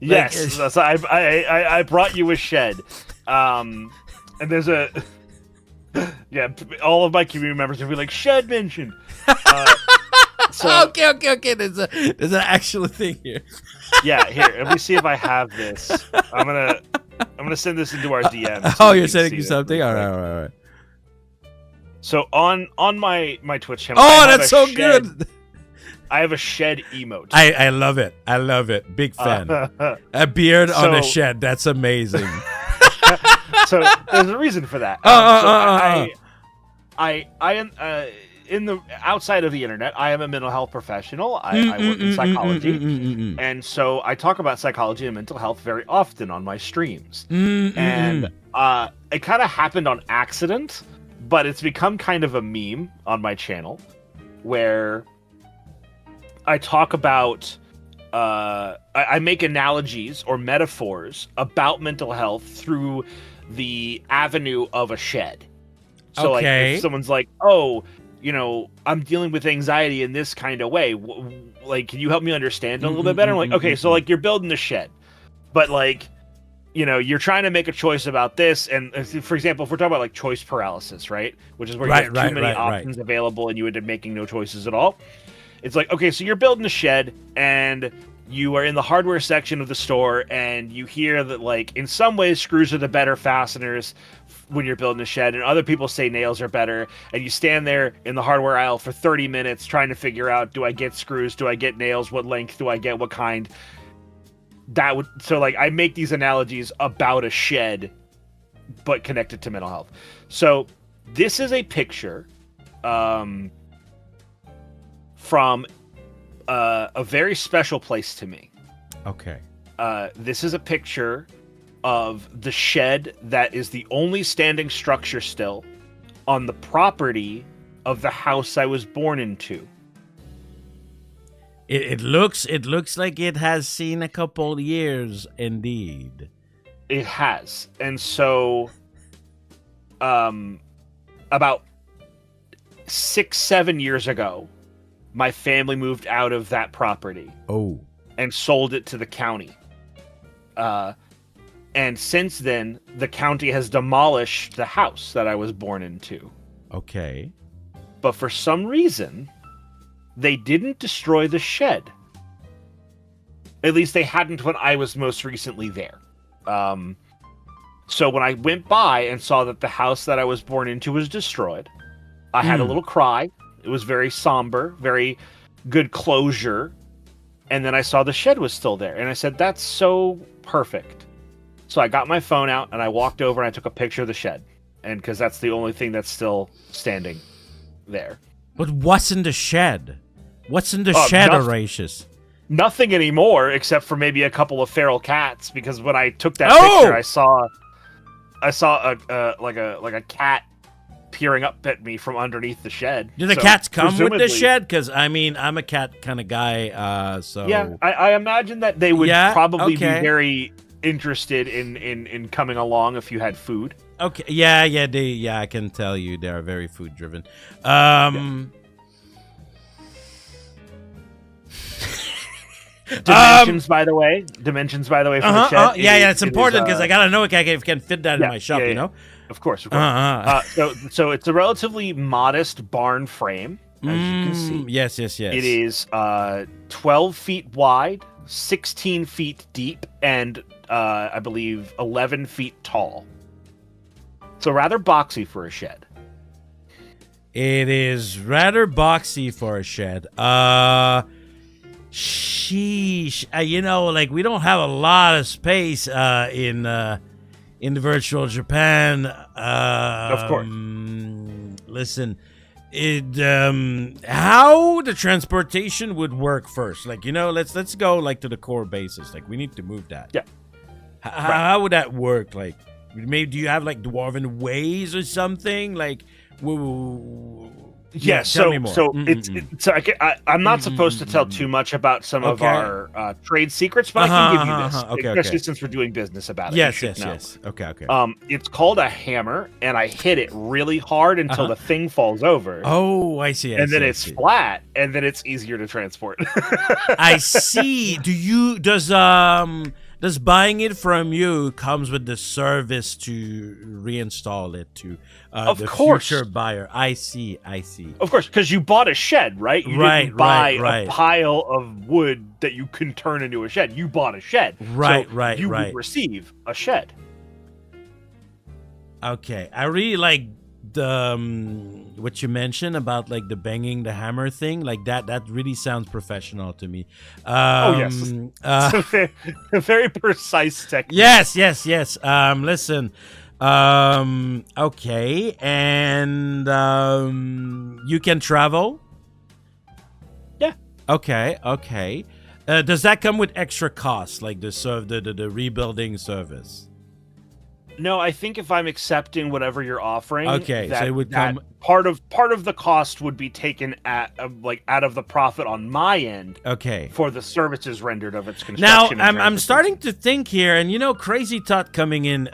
Yes, so I brought you a shed, and there's a all of my community members will be like, shed mentioned. So okay. There's an actual thing here. Yeah, here. Let me see if I have this. I'm gonna I'm gonna send this into our DM. Oh, you're sending me something? All right. So on my Twitch channel. Oh, that's so good. I have a shed emote. I love it. I love it. Big fan. A beard on a shed. That's amazing. So there's a reason for that. I am in the outside of the internet. I am a mental health professional. I work in psychology, and so I talk about psychology and mental health very often on my streams. And it kind of happened on accident, but it's become kind of a meme on my channel, where I talk about. I make analogies or metaphors about mental health through the avenue of a shed. So like if someone's like, oh, I'm dealing with anxiety in this kind of way. Like, can you help me understand a little bit better? I'm like, okay, so like you're building a shed, but like, you're trying to make a choice about this. And for example, if we're talking about like choice paralysis, right? Which is where you have too many options available and you end up making no choices at all. It's like, okay, so you're building a shed and you are in the hardware section of the store and you hear that like in some ways screws are the better fasteners when you're building a shed, and other people say nails are better, and you stand there in the hardware aisle for 30 minutes trying to figure out, do I get screws, do I get nails, what length do I get, what kind. So like I make these analogies about a shed but connected to mental health. So this is a picture from a very special place to me. Okay. This is a picture of the shed that is the only standing structure still on the property of the house I was born into. It looks like it has seen a couple years, indeed. It has. And so about 6-7 years ago, my family moved out of that property. Oh. And sold it to the county. And since then, the county has demolished the house that I was born into. Okay. But for some reason, they didn't destroy the shed. At least they hadn't when I was most recently there. So when I went by and saw that the house that I was born into was destroyed, I had a little cry. It was very somber, very good closure. And then I saw the shed was still there. And I said, that's so perfect. So I got my phone out and I walked over and I took a picture of the shed. And because that's the only thing that's still standing there. But what's in the shed? What's in the shed, Horatius? Nothing anymore, except for maybe a couple of feral cats. Because when I took that picture, I saw a cat peering up at me from underneath the shed. Do the cats come with the shed? Because I mean, I'm a cat kind of guy. So yeah, I imagine that they would probably be very interested in coming along if you had food. Okay, yeah, I can tell you they are very food driven. Dimensions, by the way, for the shed. Yeah, it's important because I gotta know if I can fit that in my shop. You know, of course. So it's a relatively modest barn frame, as you can see. Yes. It is 12 feet wide, 16 feet deep, and I believe 11 feet tall. So rather boxy for a shed. It is rather boxy for a shed. Sheesh. Like we don't have a lot of space in the virtual Japan. Of course. Listen, how the transportation would work first? Like, let's go like to the core basis. Like we need to move that. Yeah. How would that work? Like, maybe do you have like dwarven ways or something? Like, yeah. So I'm not supposed to tell too much about some of our trade secrets, but I can give you this, especially since we're doing business about it. Yes. Okay. It's called a hammer, and I hit it really hard until the thing falls over. Oh, I see. And then it's flat, and then it's easier to transport. I see. Does does buying it from you comes with the service to reinstall it to the future buyer? I see. Of course, because you bought a shed, right? You didn't buy a pile of wood that you can turn into a shed. You bought a shed. You would receive a shed. Okay, I really like the what you mentioned about like the banging the hammer thing. Like that really sounds professional to me. Yes, it's a very precise technique. Yes. Listen. Okay, and you can travel. Yeah. Okay. Does that come with extra costs, like the rebuilding service? No, I think if I'm accepting whatever you're offering, okay, so it would come. Part of the cost would be taken out of the profit on my end. Okay. For the services rendered of its construction. Now I'm starting to think here, and crazy thought coming in.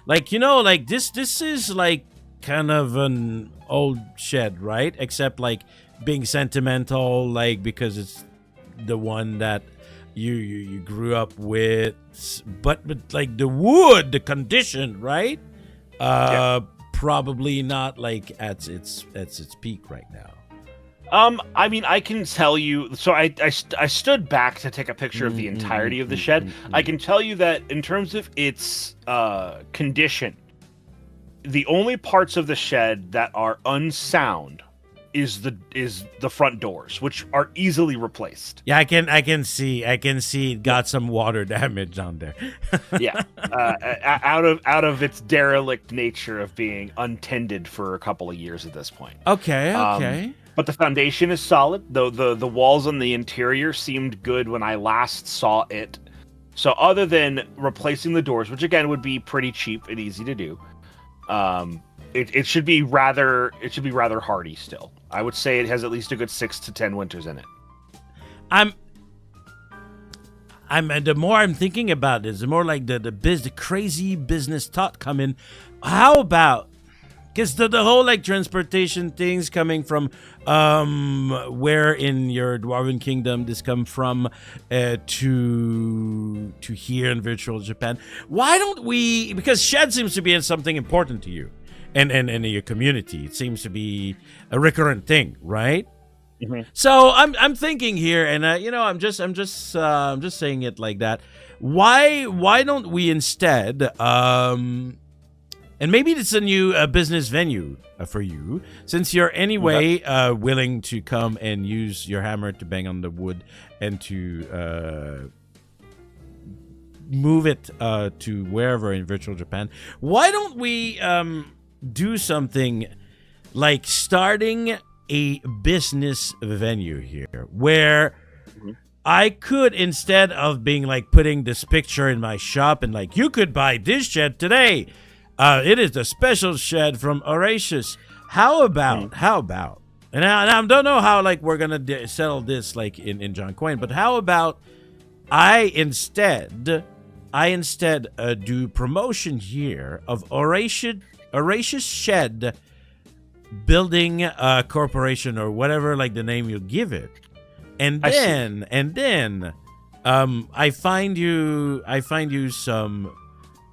This is like kind of an old shed, right? Except like being sentimental, like because it's the one that you grew up with, but like the wood, the condition, right? Probably not like at its peak right now. I mean, I can tell you. So I stood back to take a picture of the entirety of the shed. I can tell you that in terms of its condition, the only parts of the shed that are unsound is the front doors, which are easily replaced. Yeah, I can see it got some water damage on there. Yeah, out of its derelict nature of being untended for a couple of years at this point. Okay. But the foundation is solid, though the walls on the interior seemed good when I last saw it. So other than replacing the doors, which again would be pretty cheap and easy to do, it should be rather hardy still. I would say it has at least a good 6 to 10 winters in it. The more I'm thinking about this, the more like the crazy business thought come in. How about, because the whole like transportation things coming from where in your Dwarven Kingdom this come from to here in virtual Japan. Why don't we, because shed seems to be something important to you and in your community. It seems to be a recurrent thing, right? Mm-hmm. So I'm thinking here, and I'm just saying it like that. Why don't we instead and maybe it's a new business venue for you, since you're anyway willing to come and use your hammer to bang on the wood and to move it to wherever in virtual Japan. Why don't we do something like starting a business venue here where I could, instead of being like putting this picture in my shop and like, you could buy this shed today. It is the special shed from Horatius. How about, and I don't know how like we're going to settle this like in John Coin, but how about I instead do promotion here of Horatius Shed Building Corporation, or whatever like the name you give it, and then I find you some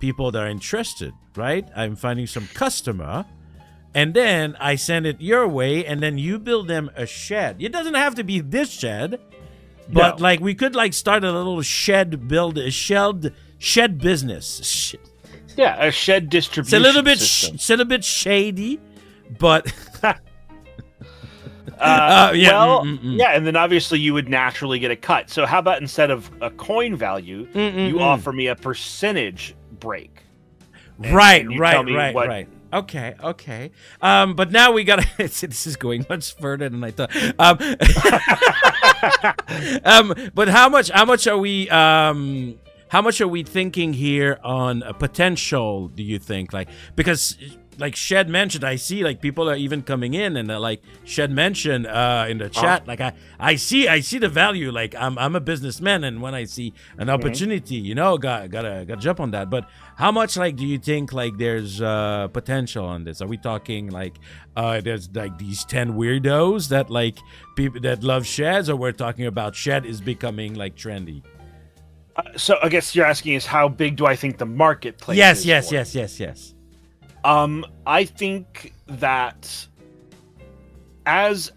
people that are interested, right? I'm finding some customer, and then I send it your way, and then you build them a shed. It doesn't have to be this shed, but like we could like start a little shed business. Yeah, a shed distribution. It's a little bit shady, but yeah, and then obviously you would naturally get a cut. So how about instead of a coin value, you offer me a percentage break? Right. Okay. But now we gotta. This is going much further than I thought. But how much are we? How much are we thinking here on a potential? Do you think, like, because like Shed mentioned, I see like people are even coming in and like Shed mentioned in the chat, like I see the value. Like I'm a businessman, and when I see an opportunity, gotta jump on that. But how much like do you think like there's potential on this? Are we talking like there's like these 10 weirdos that like people that love sheds, or we're talking about shed is becoming like trendy? So I guess you're asking is how big do I think the marketplace Yes, is yes, for yes, it? yes, yes. I think that as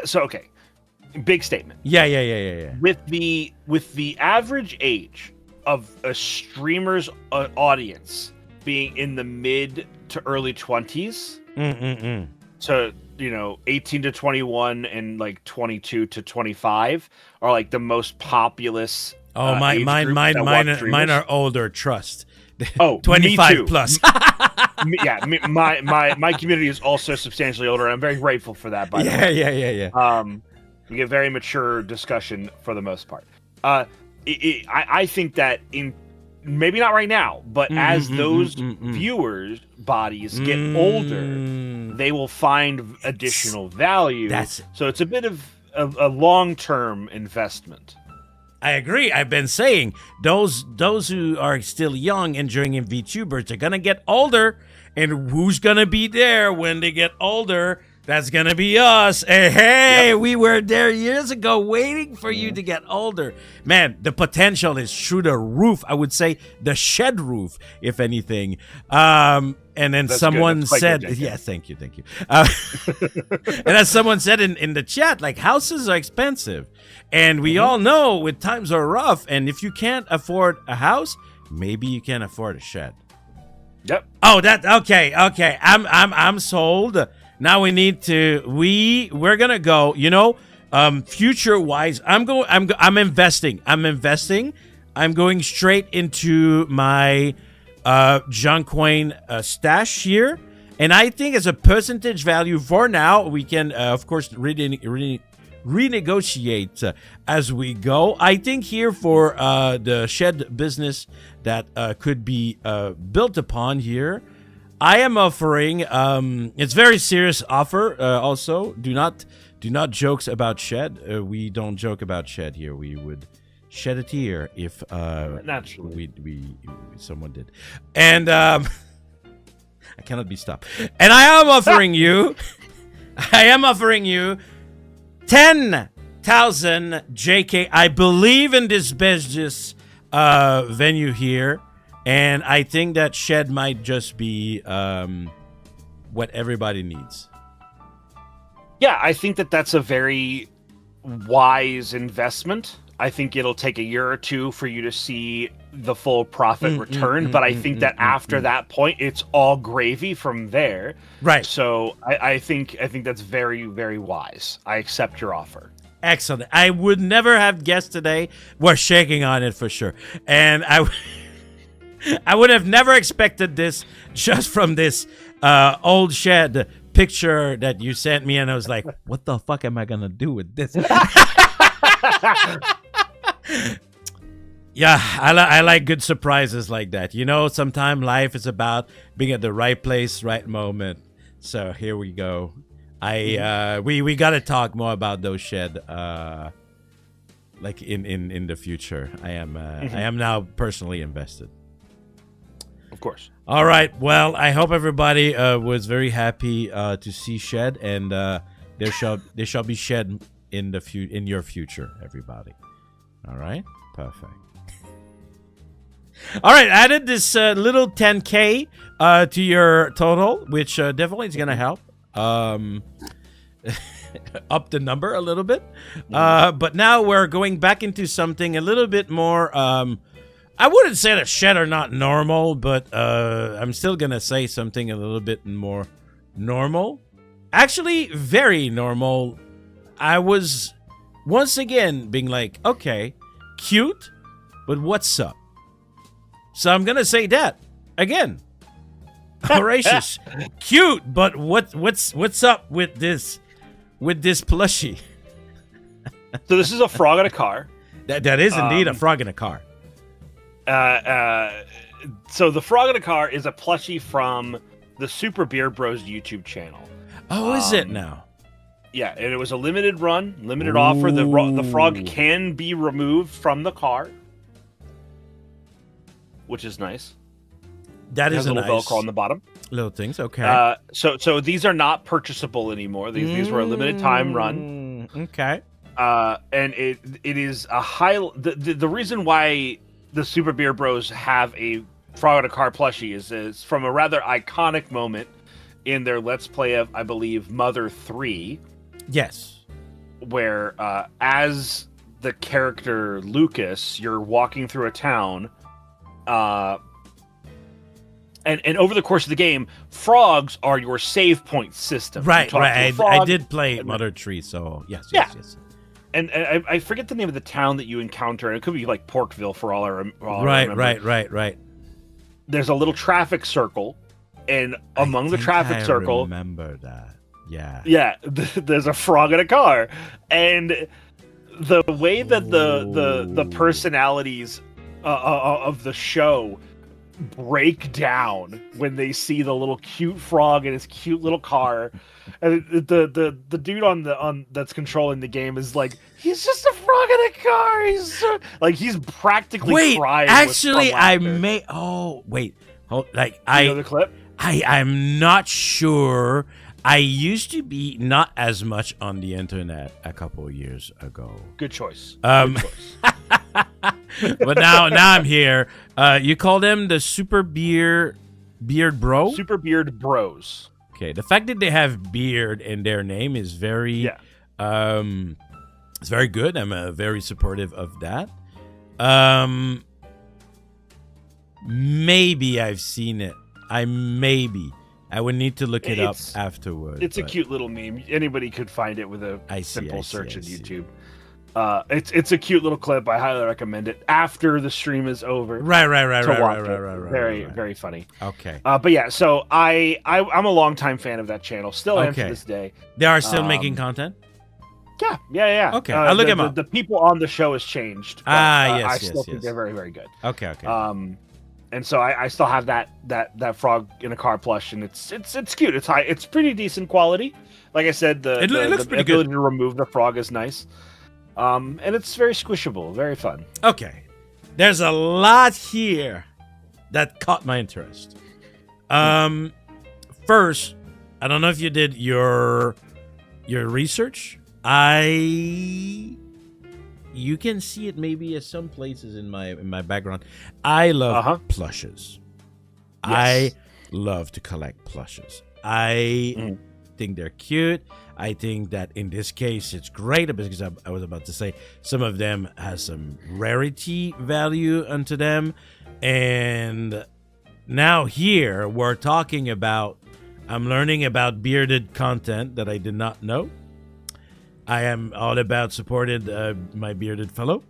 so okay, big statement. Yeah. With the average age of a streamer's audience being in the mid to early 20s, so 18 to 21 and like 22 to 25 are like the most populous. Oh, age groups that watch mine streamers. are older. Trust. Oh, 25 me too. plus. My community is also substantially older. And I'm very grateful for that. By the way, yeah. We get very mature discussion for the most part. I think that in maybe not right now, but as those viewers' bodies get older, they will find additional value. So it's a bit of a long-term investment. I agree. I've been saying those who are still young enjoying VTubers are gonna get older, and who's gonna be there when they get older? That's gonna be us. Hey, we were there years ago waiting for you to get older. Man, the potential is through the roof. I would say the shed roof, if anything. And then someone said, thank you. And as someone said in the chat, like, houses are expensive. And we all know when times are rough, and if you can't afford a house, maybe you can afford a shed. Yep. Oh, okay. I'm sold. Now we need to. We're gonna go. Future wise, I'm investing. I'm going straight into my Janken stash here, and I think as a percentage value for now, we can of course renegotiate as we go. I think here for the shed business that could be built upon here, I am offering it's very serious offer. Also, do not jokes about shed. We don't joke about shed here. We would shed a tear if naturally we someone did, and I cannot be stopped. And I am offering you 10,000 JK. I believe in this business venue here. And I think that shed might just be what everybody needs. Yeah, I think that's a very wise investment. I think it'll take a year or two for you to see the full profit return, but I think that after that point, it's all gravy from there. Right. So I think that's very, very wise. I accept your offer. Excellent. I would never have guessed today. We're shaking on it for sure. And I would have never expected this just from this old shed picture that you sent me, and I was like, what the fuck am I gonna do with this? Yeah, I like good surprises like that. Sometimes life is about being at the right place, right moment. So here we go. We gotta talk more about those shed like in the future. I am now personally invested. Of course. All right. Well, I hope everybody was very happy to see shed, and there shall be shed in your future, everybody. All right. Perfect. All right. Added this little 10K to your total, which definitely is gonna help up the number a little bit. But now we're going back into something a little bit more. I wouldn't say the shed are not normal, but I'm still going to say something a little bit more normal. Actually, very normal. I was, once again, being like, okay, cute, but what's up? So I'm going to say that again. Horacious. Cute, but what's up with this plushie? So this is a frog in a car. That is indeed a frog in a car. So the frog in a car is a plushie from the Super Beard Bros YouTube channel. Oh, is it now? Yeah, and it was a limited run, limited offer. The frog can be removed from the car, which is nice. That is a nice. little Velcro on the bottom. Little things, okay. So these are not purchasable anymore. These were a limited time run. Okay. And it is a high. The reason why the Super Beard Bros have a Frog in a Car plushie is from a rather iconic moment in their Let's Play of, I believe, Mother 3. Yes. Where as the character Lucas, you're walking through a town, and over the course of the game, frogs are your save point system. Right. I did play Mother 3, so yes. And I forget the name of the town that you encounter, and it could be like Porkville for all I remember. Right. There's a little traffic circle, and among the traffic circle, I remember that. Yeah. There's a frog in a car, and the way that the personalities of the show break down when they see the little cute frog in his cute little car, and the dude on that's controlling the game is like, he's just a frog in a car. He's practically crying. Actually, I may. You know the clip? I'm not sure. I used to be not as much on the internet a couple of years ago. Good choice. But now I'm here. You call them the Super Beard Bro? Super Beard Bros. Okay. The fact that they have beard in their name is very it's very good. I'm very supportive of that. Maybe I've seen it. I would need to look it up afterwards. It's a cute little meme. Anybody could find it with a simple search on YouTube. It's a cute little clip. I highly recommend it after the stream is over. Right. Very funny. Okay. But yeah, so I'm a longtime fan of that channel. Still am to this day. They are still making content? Yeah. Okay, I'll look them up. The people on the show has changed. But, I still think they're very, very good. Okay. And so I still have that frog in a car plush, and it's cute. It's high. It's pretty decent quality. Like I said, it looks pretty ability good. to remove the frog is nice. And it's very squishable, very fun. Okay, there's a lot here that caught my interest. First, I don't know if you did your research. You can see it maybe at some places in my background. I love plushes. Yes. I love to collect plushes. I think they're cute. I think that in this case it's great because I was about to say some of them has some rarity value unto them. And now here we're talking about, I'm learning about bearded content that I did not know. I am all about supported my bearded fellow.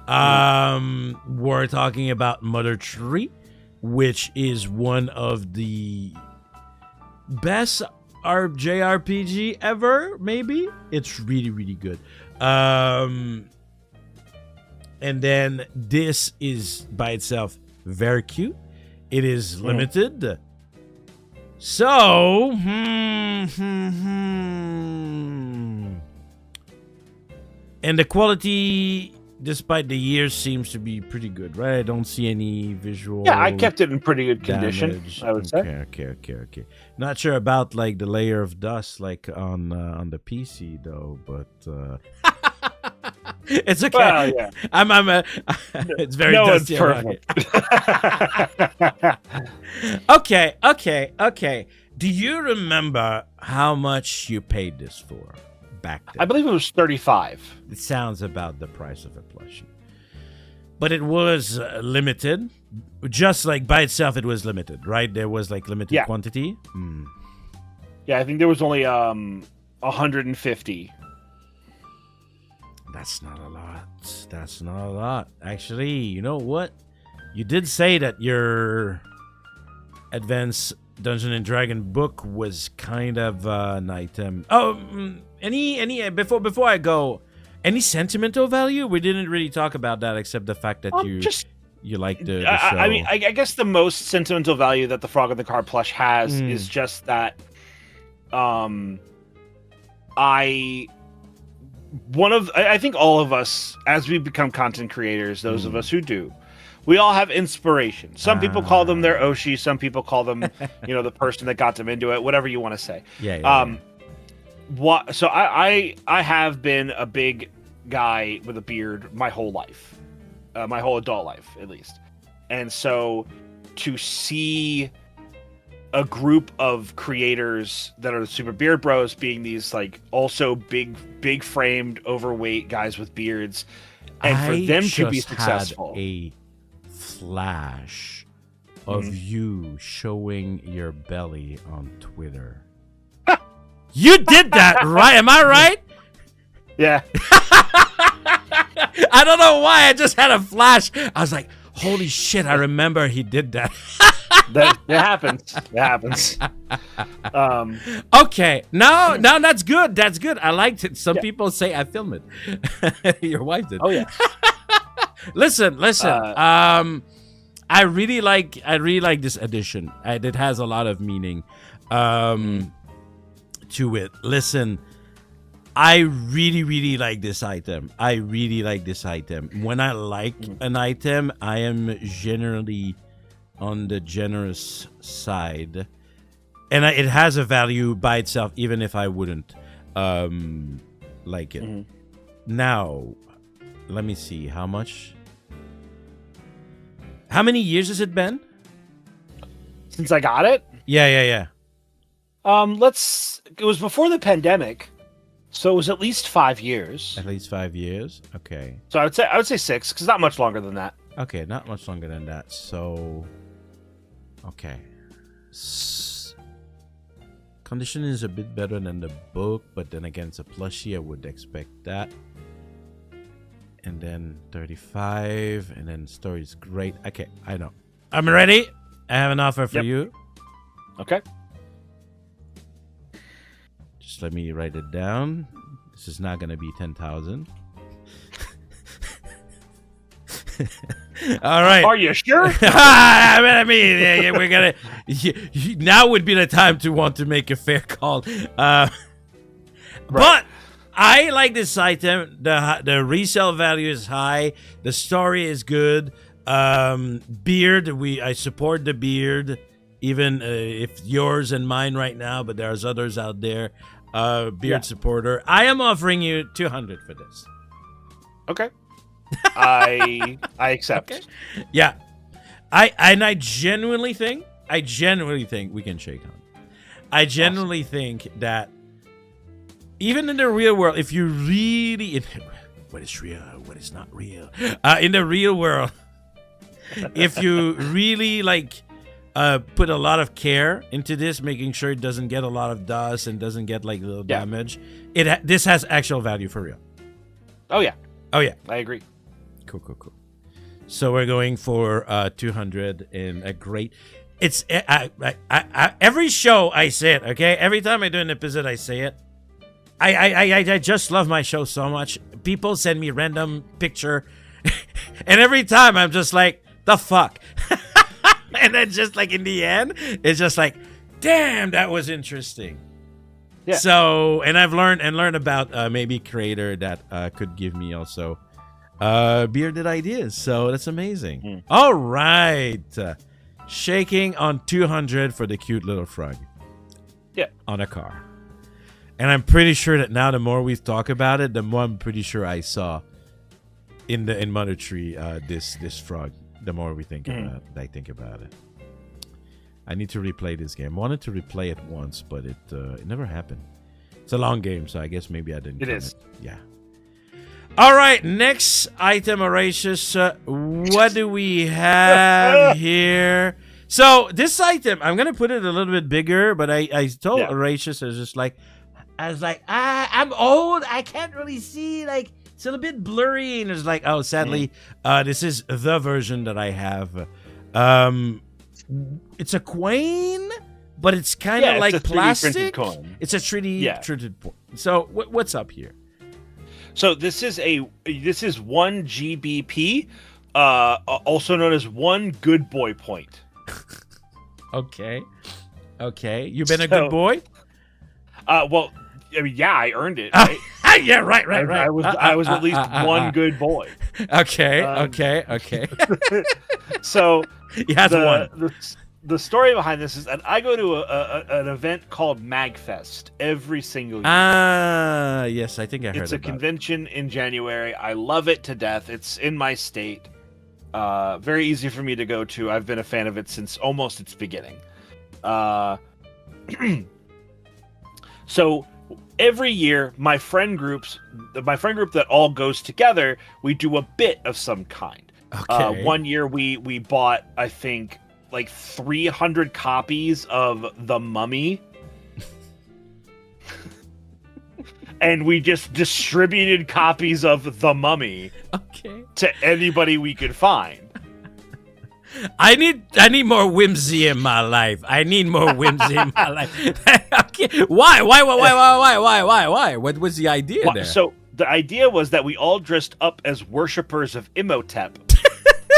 We're talking about Mother 3, which is one of the best JRPG ever, maybe. It's really, really good. And then this is by itself very cute. It is limited. So, and the quality, despite the years, seems to be pretty good, right? I don't see any visual. Yeah, I kept it in pretty good condition, damage. I would say. Okay. Not sure about like the layer of dust, like on the PC though, but it's okay. Well, yeah. It's very dusty. Okay. Do you remember how much you paid this for? Back then. I believe it was 35. It sounds about the price of a plushie, but it was limited. Just like by itself, it was limited, right? There was like limited quantity. Yeah, I think there was only 150. That's not a lot. Actually, you know what? You did say that your Advanced Dungeon and Dragon book was kind of an item. Any before I go, any sentimental value? We didn't really talk about that except the fact that you like the show. I mean, I guess the most sentimental value that the Frog in the Car plush has is just that I think all of us, as we become content creators, those of us who do, we all have inspiration. Some people call them their Oshi. Some people call them, the person that got them into it. Whatever you want to say. Yeah. So I have been a big guy with a beard my whole life. my whole adult life, at least. And so to see a group of creators that are the Super Beard Bros being these like also big framed, overweight guys with beards, and for them to be successful. Had a flash of you showing your belly on Twitter. You did that, right? Am I right? Yeah. I don't know why. I just had a flash. I was like, holy shit, I remember he did that. It happens. It happens. Okay. No, that's good. That's good. I liked it. Some people say I filmed it. Your wife did. Oh, yeah. Listen. I really like this edition. It has a lot of meaning to it. Listen, I really like this item. When I like an item, I am generally on the generous side, and it has a value by itself, even if I wouldn't like it. Now, let me see how much. How many years has it been since I got it? Yeah. It was before the pandemic, so it was at least 5 years. At least 5 years. Okay. So I would say 6, because not much longer than that. Okay, not much longer than that. So, okay. Condition is a bit better than the book, but then again, it's a plushie. I would expect that. And then 35, and then story is great. Okay, I know. I'm ready. I have an offer for you. Okay. Just let me write it down. This is not going to be 10,000. All right. Are you sure? I mean, we're going to... Now would be the time to want to make a fair call. Right. But... I like this item. The resale value is high. The story is good. Beard, I support the beard, even if yours and mine right now, but there's others out there. Beard supporter. I am offering you 200 for this. Okay. I accept. Okay. Yeah. I genuinely think we can shake on. I genuinely think that even in the real world, if you really... what is real, what is not real? In the real world, if you really, put a lot of care into this, making sure it doesn't get a lot of dust and doesn't get, little damage, this has actual value for real. Oh, yeah. I agree. Cool. So we're going for 200 in a great... It's... every show I say it, okay? Every time I do an episode, I say it. I just love my show so much. People send me random picture, and every time I'm just like, the fuck? And then just in the end, it's just like, damn, that was interesting. Yeah. So, and I've learned about maybe creator that could give me also bearded ideas. So that's amazing. All right. Shaking on 200 for the cute little frog. Yeah. On a car. And I'm pretty sure that now the more we talk about it, the more I'm pretty sure I saw in Mother Tree this frog. The more we think about it, I think about it. I need to replay this game. I wanted to replay it once, but it never happened. It's a long game, so I guess maybe I didn't. It is. Yeah. All right, next item, Horatius. What do we have here? So this item, I'm gonna put it a little bit bigger, but I told Horatius, I was like, I'm old. I can't really see. It's a little bit blurry. And it's like, oh, sadly, this is the version that I have. It's a coin, but it's kind of like plastic. It's a 3D printed coin. So what's up here? So this is 1 GBP, also known as 1 good boy point. Okay. You been a good boy? Well, I mean, yeah, I earned it. Right? Yeah, right. I was at least 1 good boy. Okay. So he has one. The story behind this is that I go to an event called MagFest every single year. Yes, I think I heard It's a convention in January. I love it to death. It's in my state. Very easy for me to go to. I've been a fan of it since almost its beginning. Uh, so every year, my friend group that all goes together, we do a bit of some kind. Okay. One year we bought, I think, like 300 copies of The Mummy. And we just distributed copies of The Mummy to anybody we could find. I need more whimsy in my life. I need more whimsy in my life. Okay. Why? What was the idea there? So the idea was that we all dressed up as worshippers of Imhotep,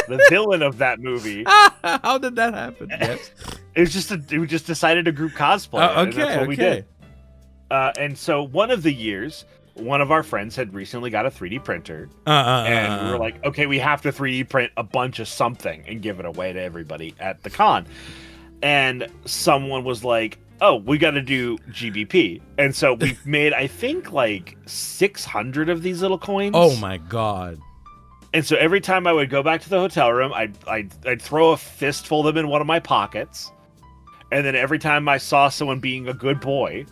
the villain of that movie. How did that happen? Yes. We just decided to group cosplay. And that's what we did. And so one of the years, one of our friends had recently got a 3D printer. And we were like, okay, we have to 3D print a bunch of something and give it away to everybody at the con. And someone was like, oh, we got to do GBP. And so we made, I think, like 600 of these little coins. Oh, my God. And so every time I would go back to the hotel room, I'd throw a fistful of them in one of my pockets. And then every time I saw someone being a good boy,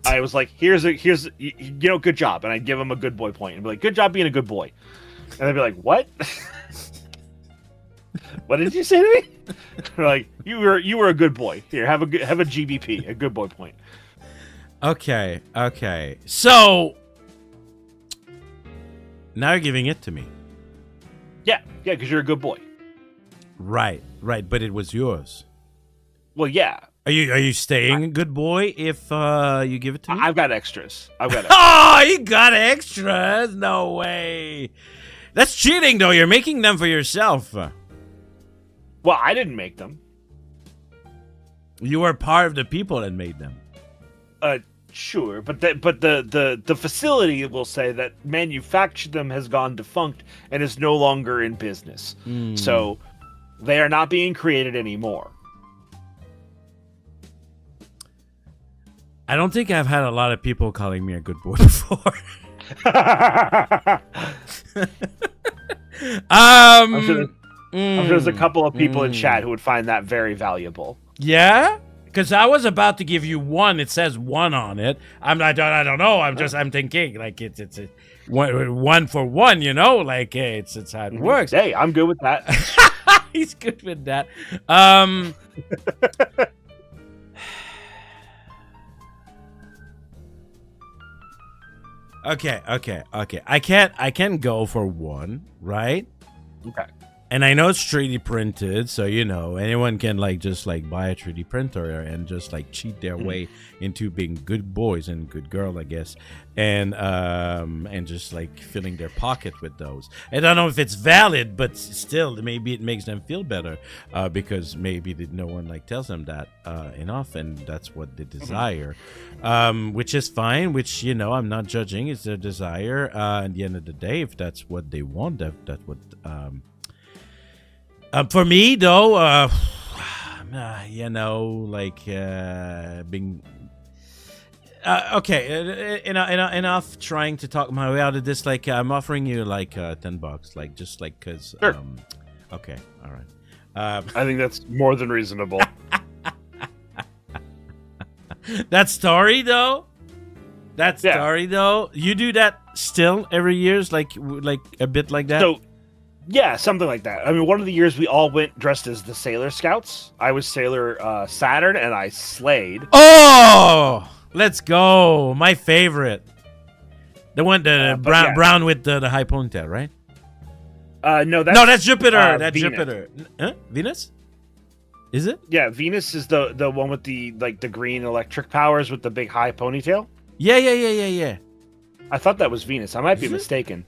I was like, here's good job. And I'd give them a good boy point and be like, good job being a good boy. And they'd be like, what? What did you say to me? They're like, you were a good boy. Here, have a GBP, a good boy point. Okay. So now you're giving it to me. Yeah, because you're a good boy. Right. But it was yours. Well, yeah. Are you staying a good boy if you give it to me? I've got extras. Oh, you got extras? No way. That's cheating, though. You're making them for yourself. Well, I didn't make them. You were part of the people that made them. Sure, but the facility will say that manufactured them has gone defunct and is no longer in business. So they are not being created anymore. I don't think I've had a lot of people calling me a good boy before. I'm sure there's a couple of people in chat who would find that very valuable. Yeah? Because I was about to give you one. It says one on it. I don't know. I'm thinking like it's a one for one, you know? Like, hey, it's how it works. Hey, I'm good with that. He's good with that. Okay. I can't go for one, right? Okay. And I know it's 3D printed, so you know anyone can just buy a 3D printer and just cheat their way into being good boys and good girl, I guess, and just filling their pocket with those. I don't know if it's valid, but still, maybe it makes them feel better because maybe no one tells them that enough, and that's what they desire, which is fine. Which I'm not judging; it's their desire. At the end of the day, if that's what they want, that's what. For me, though, being okay. Enough trying to talk my way out of this. I'm offering you $10, just because. Sure. Okay. All right. I think that's more than reasonable. That story, though. You do that still every year, like a bit like that. So. Yeah, something like that. I mean, one of the years we all went dressed as the Sailor Scouts. I was Sailor Saturn, and I slayed. Oh, let's go! My favorite, the one, the brown with the high ponytail, right? No, that's Jupiter. That's Venus. Jupiter. Huh? Venus? Is it? Yeah, Venus is the one with the the green electric powers with the big high ponytail. Yeah. I thought that was Venus. I might be mistaken.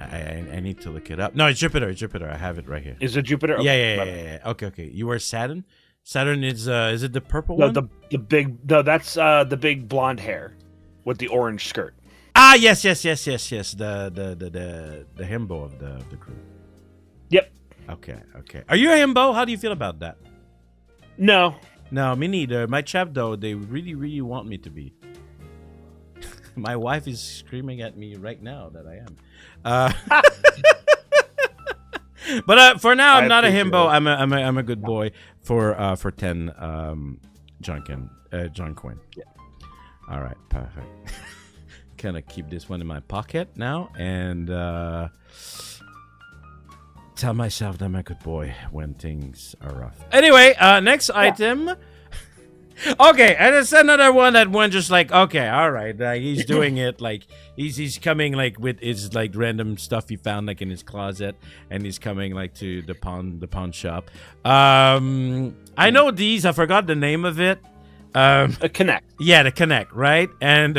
I need to look it up. No, it's Jupiter. I have it right here. Is it Jupiter? Okay. Yeah. Okay. You were Saturn. Saturn is it the purple one? The big. No, that's the big blonde hair with the orange skirt. Ah, yes. The himbo of the crew. Yep. Okay. Are you a himbo? How do you feel about that? No, me neither. My chap, though, they really want me to be. My wife is screaming at me right now that I am. But for now, I I'm not a appreciate himbo. it. I'm a good boy for 10 Janken John Quinn. Yeah. All right, perfect. Gonna keep this one in my pocket now and tell myself that I'm a good boy when things are rough. Anyway, next item. Okay, and it's another one that went just like, okay, all right, he's doing it like he's coming like with his like random stuff he found like in his closet, and he's coming like to the pawn shop. I know these. I forgot the name of it. A Connect. Yeah, the Connect, right? And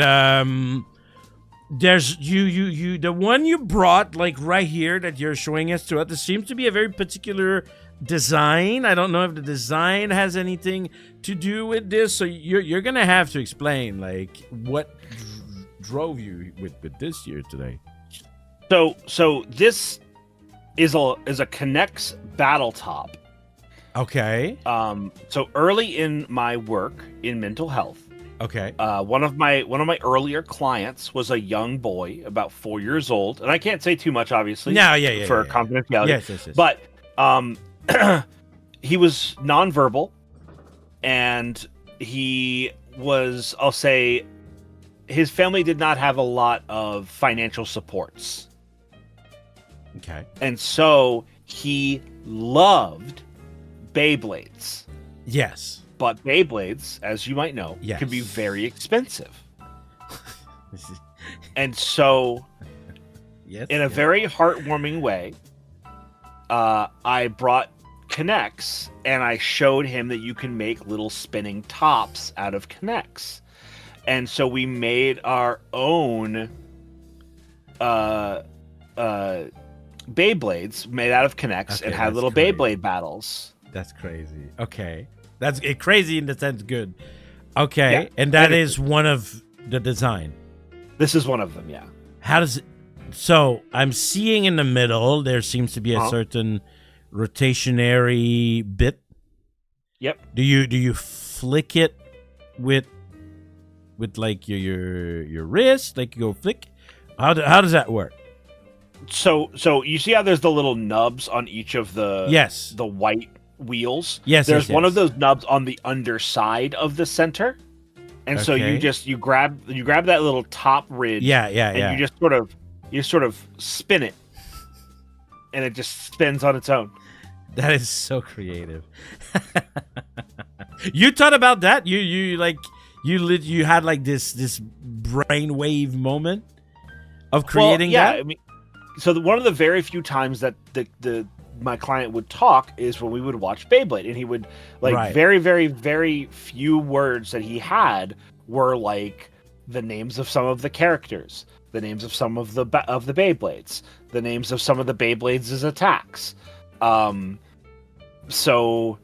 there's you the one you brought like right here that you're showing us to. This seems to be a very particular design. I don't know if the design has anything to do with this, so you're gonna have to explain like what drove you with this here today. So this is a Connect's battle top. Okay. So early in my work in mental health, okay, one of my earlier clients was a young boy about 4 years old, and I can't say too much, obviously. No, yeah, for confidentiality. Yes. But he was nonverbal, and he was, I'll say, his family did not have a lot of financial supports. Okay. And so he loved Beyblades. Yes. But Beyblades, as you might know, Yes. can be very expensive. And so, Yes. in a very heartwarming way, I brought Connects, and I showed him that you can make little spinning tops out of Connects. And so we made our own Beyblades made out of Connects, and had little crazy. Beyblade battles. That's crazy. Okay. That's crazy in the sense good. Okay. Yeah. And that is one of the design. This is one of them, yeah. How does it... So, I'm seeing in the middle, there seems to be a certain rotationary bit. Yep. Do you flick it with like your wrist? Like you go flick? How does that work? So you see how there's the little nubs on each of the the white wheels? Yes. There's one of those nubs on the underside of the center. And so you grab that little top ridge. Yeah. You just sort of spin it. And it just spins on its own. That is so creative. You thought about that? You had like this brainwave moment of creating that? I mean, so one of the very few times that my client would talk is when we would watch Beyblade, and he would very, very, very few words that he had were like the names of some of the characters, the names of some of the Beyblades, the names of some of the Beyblades' attacks. So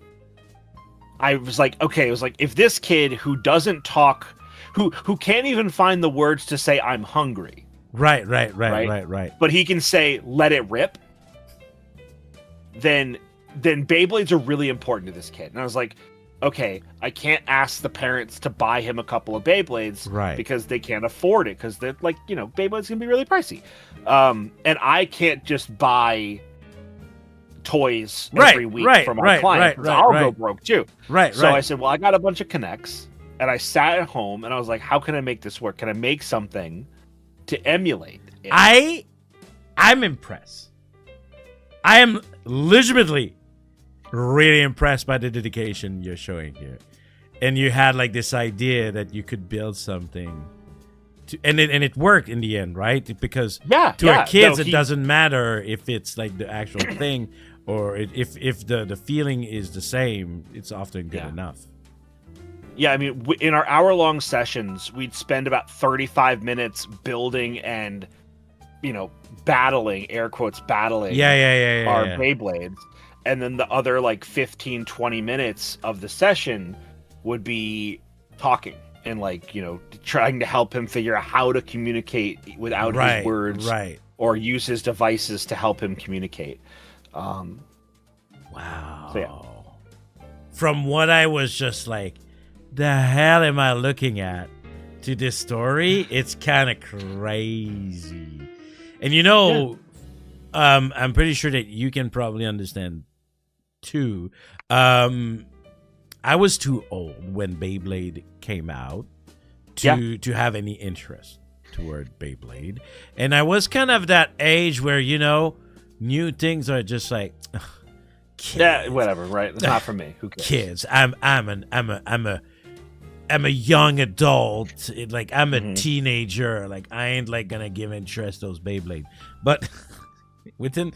I was like, okay, if this kid who doesn't talk, who can't even find the words to say I'm hungry. Right. But he can say let it rip. Then Beyblades are really important to this kid. And I was like, okay, I can't ask the parents to buy him a couple of Beyblades, right? Because they can't afford it, because they're Beyblades can be really pricey. And I can't just buy toys every week for my client. I'll go broke too. So I said, well, I got a bunch of Connects, and I sat at home and I was like, how can I make this work? Can I make something to emulate it? I'm impressed. I am legitimately really impressed by the dedication you're showing here. And you had like this idea that you could build something and it worked in the end, right? Because to our kids, it doesn't matter if it's like the actual thing or if the feeling is the same, it's often good enough. Yeah, I mean, in our hour-long sessions, we'd spend about 35 minutes building and, battling, air quotes, battling our Beyblades. And then the other, 15, 20 minutes of the session would be talking and, trying to help him figure out how to communicate without his words or use his devices to help him communicate. Wow. So, yeah. From what I was just like, the hell am I looking at, to this story, it's kind of crazy. And I'm pretty sure that you can probably understand too. I was too old when Beyblade came out to have any interest toward Beyblade, and I was kind of that age where new things are just like kids. Yeah, whatever, right? It's not for me. Who cares? Kids. I'm a young adult. I'm a teenager. Like I ain't like gonna give interest to those Beyblade. But within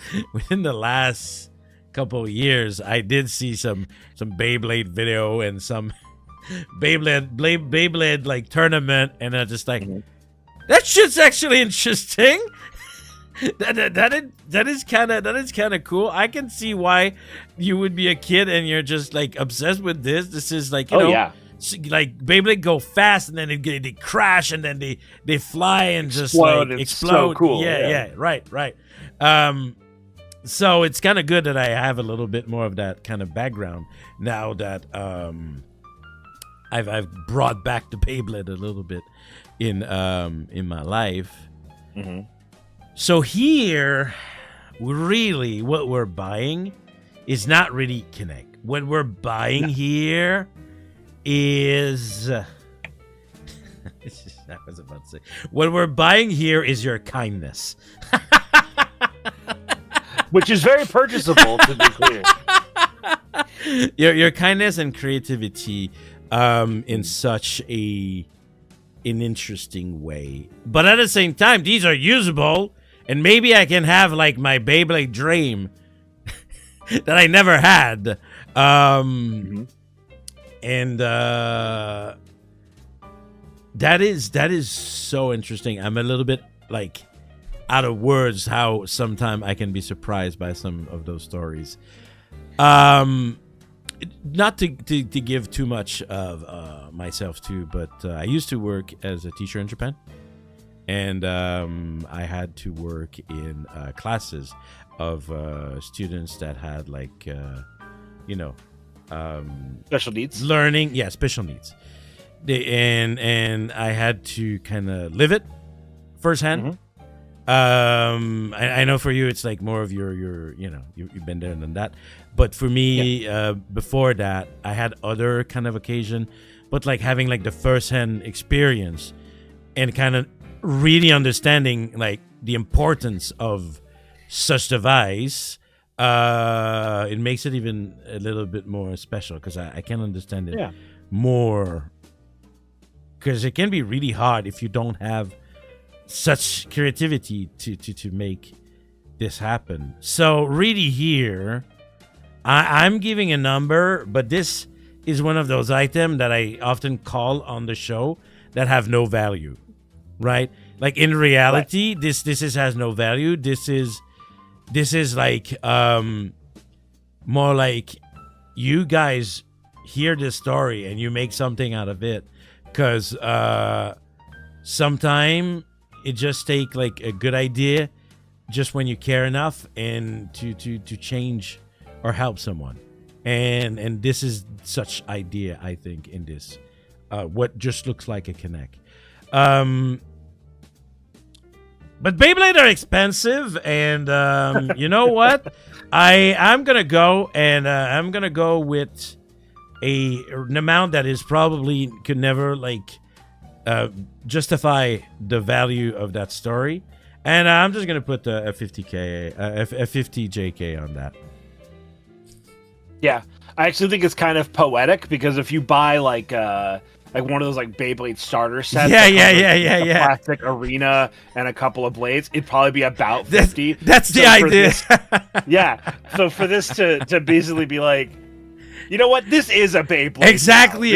the last couple of years, I did see some Beyblade video and some Beyblade like tournament, and I just like that shit's actually interesting. That is kind of cool. I can see why you would be a kid and you're just like obsessed with this. This is like like Beyblade go fast and then they crash and then they fly and just like explode. So cool. Yeah, right. So it's kind of good that I have a little bit more of that kind of background now that I've brought back the Beyblade a little bit in my life. Mm-hmm. So here, really, what we're buying is not really Connect. What we're buying here is I was about to say, what we're buying here is your kindness. Which is very purchasable, to be clear. Your kindness and creativity in such an interesting way. But at the same time, these are usable, and maybe I can have like my Beyblade dream that I never had. And that is so interesting. I'm a little bit like out of words how sometimes I can be surprised by some of those stories. Not to give too much of myself too, but I used to work as a teacher in Japan, and I had to work in classes of students that had like special needs learning, special needs. And I had to kind of live it firsthand. I know for you it's like more of your you've been there than that, but for me before that I had other kind of occasion, but like having like the firsthand experience and kind of really understanding like the importance of such device, it makes it even a little bit more special because I can understand it more, because it can be really hard if you don't have such creativity to make this happen. So really here, I'm giving a number, but this is one of those items that I often call on the show that have no value, right? Like in reality, this has no value. This is like more like you guys hear this story and you make something out of it, because sometime it just take like a good idea just when you care enough and to change or help someone, and this is such idea I think in this what just looks like a Connect. But Beyblade are expensive, and you know what? I'm gonna go and I'm gonna go with an amount that is probably could never like justify the value of that story, and I'm just gonna put a 50k, a 50 JK on that. Yeah, I actually think it's kind of poetic, because if you buy like one of those like Beyblade starter sets, plastic arena and a couple of blades, it'd probably be about 50. That's the idea. So for this to basically be like, you know what? This is a Beyblade. Exactly.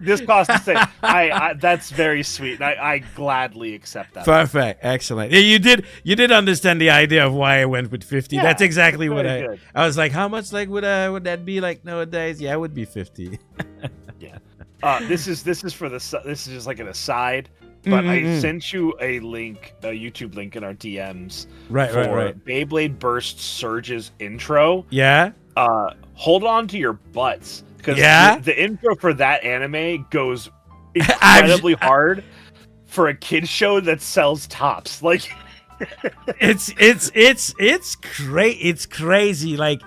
This costs the same. I that's very sweet. And I gladly accept that. Perfect. Excellent. Yeah, you did understand the idea of why I went with 50. Yeah, that's exactly what I was like. How much like would that be like nowadays? Yeah, it would be 50. Yeah. This is just like an aside, but I sent you a link, a YouTube link in our DMs. Right. Beyblade Burst Surge's intro. Yeah. Hold on to your butts, because the intro for that anime goes incredibly hard for a kid show that sells tops. Like, It's crazy. Like,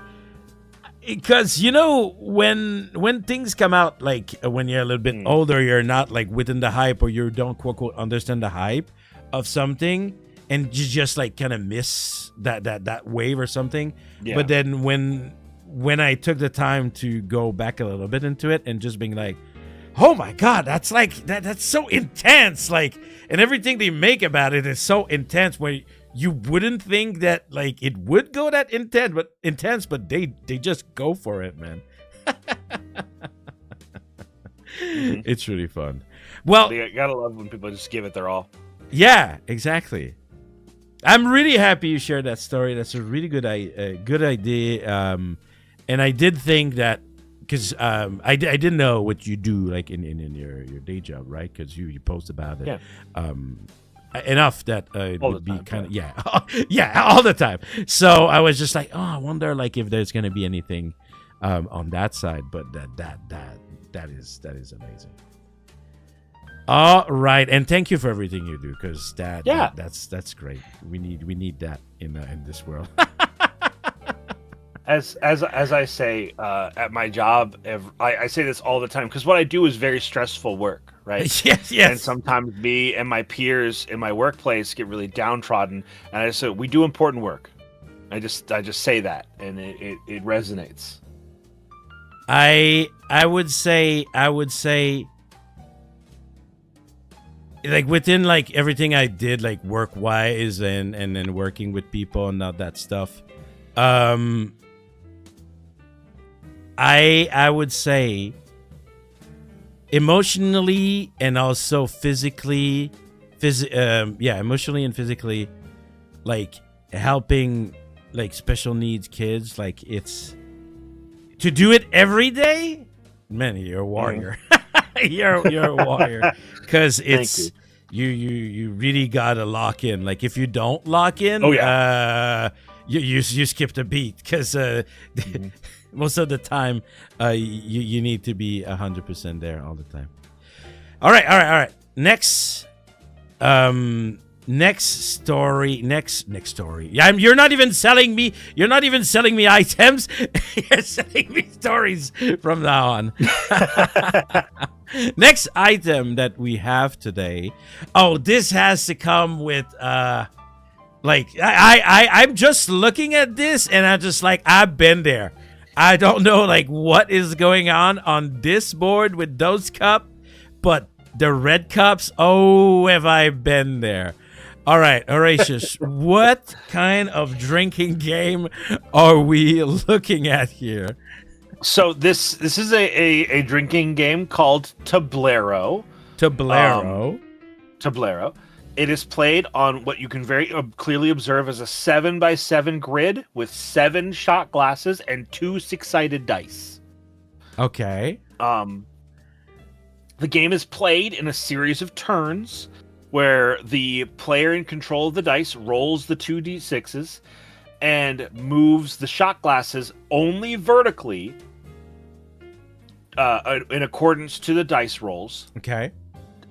because when things come out, like when you're a little bit older, you're not like within the hype, or you don't quote unquote understand the hype of something, and you just like kind of miss that wave or something. Yeah. But then when I took the time to go back a little bit into it and just being like, oh my god, that's like that's so intense, like, and everything they make about it is so intense, where you wouldn't think that like it would go that intense, but they just go for it, man. It's really fun. Well, you gotta love when people just give it their all. Yeah, exactly. I'm really happy you shared that story. That's a really good idea. And I did think that, because I didn't know what you do like in your day job, right? Because you post about it. Yeah. Enough that it all would be time, kind of yeah, all the time. So I was just like, oh, I wonder like if there's gonna be anything on that side. But that is amazing. All right, and thank you for everything you do, because that's great. We need that in this world. As I say at my job, I say this all the time, because what I do is very stressful work, right? yes. And sometimes me and my peers in my workplace get really downtrodden, and I say we do important work. I just say that, and it resonates. I would say like within like everything I did, like work wise and then working with people and all that stuff, I would say emotionally and also physically, emotionally and physically, like helping like special needs kids, like it's to do it every day, man, you're a warrior. you're a warrior, because it's you really gotta lock in. Like if you don't lock in, you skip the beat, because most of the time you need to be 100% there all the time. All right. Next story. Yeah, you're not even selling me items. You're selling me stories from now on. Next item that we have today. Oh, this has to come with like I'm just looking at this and I'm just like, I've been there. I don't know like what is going on this board with those cups, but the red cups, oh, have I been there. All right, Horatius, what kind of drinking game are we looking at here? So this is a drinking game called Tablero. Tablero. It is played on what you can very clearly observe as a 7x7 grid with 7 shot glasses and 2 six-sided dice. Okay. The game is played in a series of turns, where the player in control of the dice rolls the 2d6s and moves the shot glasses only vertically in accordance to the dice rolls. Okay.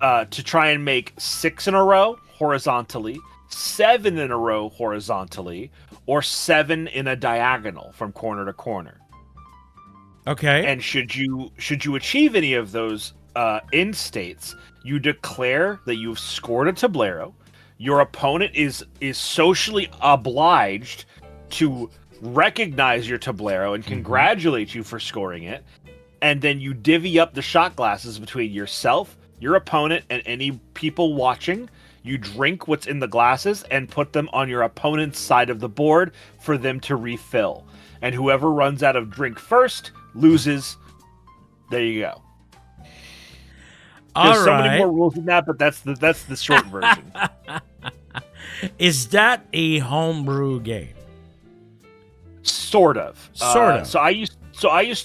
To try and make 6 in a row horizontally, 7 in a row horizontally, or 7 in a diagonal from corner to corner. Okay. And should you achieve any of those end states, you declare that you've scored a tablero. Your opponent is socially obliged to recognize your tablero and congratulate you for scoring it. And then you divvy up the shot glasses between yourself, your opponent, and any people watching. You drink what's in the glasses and put them on your opponent's side of the board for them to refill. And whoever runs out of drink first loses. There you go. There's so many more rules than that, but that's the short version. Is that a homebrew game? Sort of. Sort of. So I used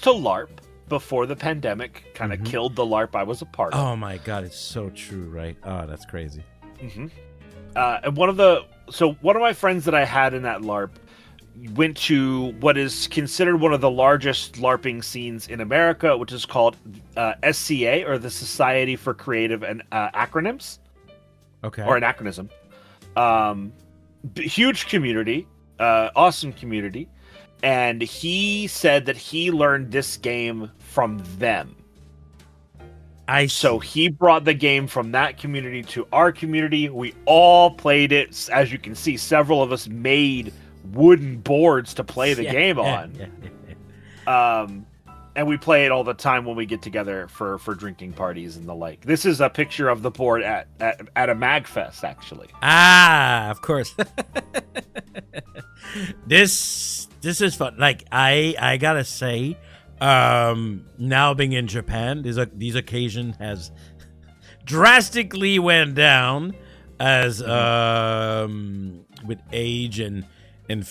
to LARP before the pandemic kind of killed the LARP I was a part of. Oh my god, it's so true, right? Oh, that's crazy. And one of my friends that I had in that LARP went to what is considered one of the largest LARPing scenes in America, which is called SCA, or the Society for Creative and Acronyms. Okay. Or an acronym. huge community, awesome community, and he said that he learned this game from them. So he brought the game from that community to our community. We all played it. As you can see, several of us made wooden boards to play the game on. And we play it all the time when we get together for drinking parties and the like. This is a picture of the board at a MagFest, actually. Ah, of course. This is fun. Like I gotta say, now being in Japan, these occasion has drastically went down as with age and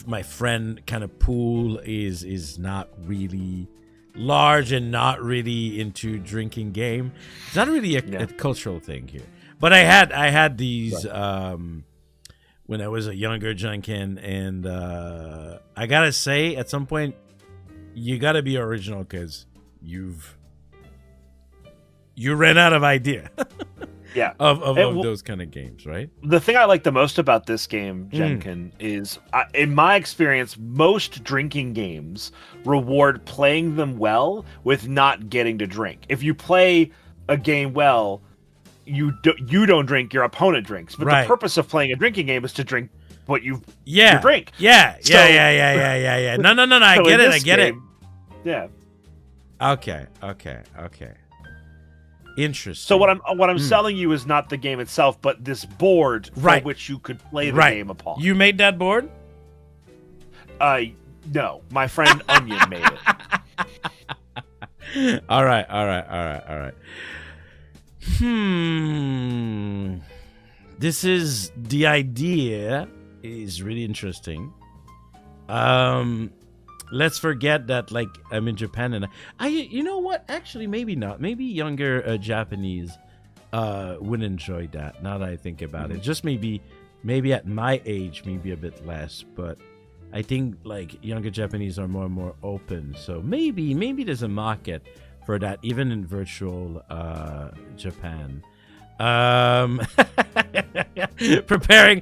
my friend kind of pool is not really large and not really into drinking game. It's not really a cultural thing here. But I had these when I was a younger Janken, and I gotta say, at some point, you gotta be original because you ran out of idea. of those kind of games, right? The thing I like the most about this game, Janken, is in my experience, most drinking games reward playing them well with not getting to drink. If you play a game well, you don't drink, your opponent drinks. But the purpose of playing a drinking game is to drink what you drink. Yeah. No. I get it. Yeah. Okay. Interesting. So what I'm selling you is not the game itself, but this board for which you could play the game upon. You made that board? No. My friend Onion made it. All right. The idea is really interesting. Let's forget that, like, I'm in Japan and you know what? Actually, maybe not. Maybe younger Japanese would enjoy that. Now that I think about it, just maybe at my age, maybe a bit less. But I think like younger Japanese are more and more open. So maybe there's a market for that, even in virtual Japan. Preparing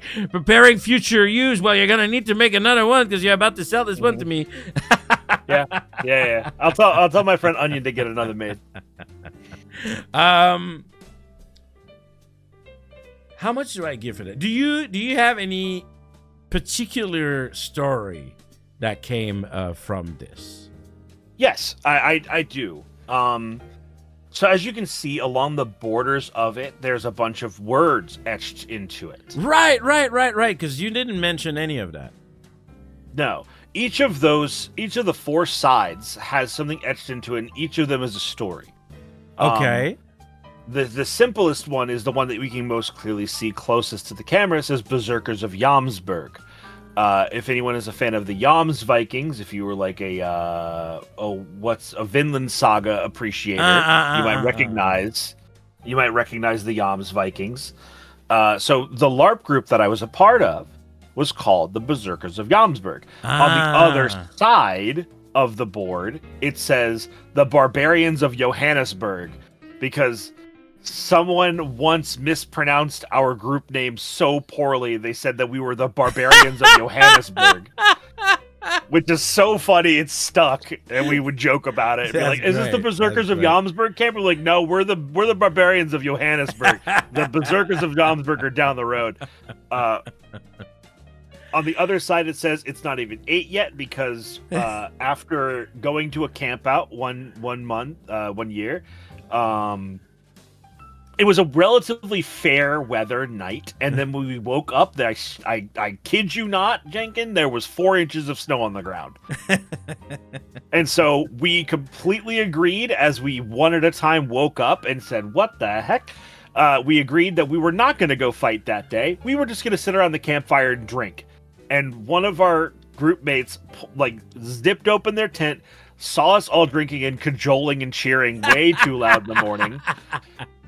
future use. Well, you're gonna need to make another one because you're about to sell this one to me. Yeah. I'll tell my friend Onion to get another made. How much do I give for that? Do you have any particular story that came from this? Yes, I do. So as you can see, along the borders of it, there's a bunch of words etched into it. Right, because you didn't mention any of that. No. Each of the four sides has something etched into it, and each of them is a story. Okay. The simplest one is the one that we can most clearly see closest to the camera. It says Berserkers of Jomsburg. If anyone is a fan of the Joms Vikings, if you were like a Vinland Saga appreciator, you might recognize the Joms Vikings. So the LARP group that I was a part of was called the Berserkers of Jomsburg. On the other side of the board, it says the Barbarians of Johannesburg, because someone once mispronounced our group name so poorly, they said that we were the Barbarians of Johannesburg. Which is so funny, it's stuck, and we would joke about it. Be like, "Is this the Berserkers of Jomsburg camp?" We're like, "No, we're the Barbarians of Johannesburg. The Berserkers of Jomsburg are down the road." On the other side, it says it's not even 8 yet because after going to a camp out one year, it was a relatively fair weather night, and then when we woke up, I kid you not, Janken, there was 4 inches of snow on the ground. And so we completely agreed as we one at a time woke up and said, "What the heck?" We agreed that we were not going to go fight that day. We were just going to sit around the campfire and drink. And one of our group mates zipped open their tent, saw us all drinking and cajoling and cheering way too loud in the morning.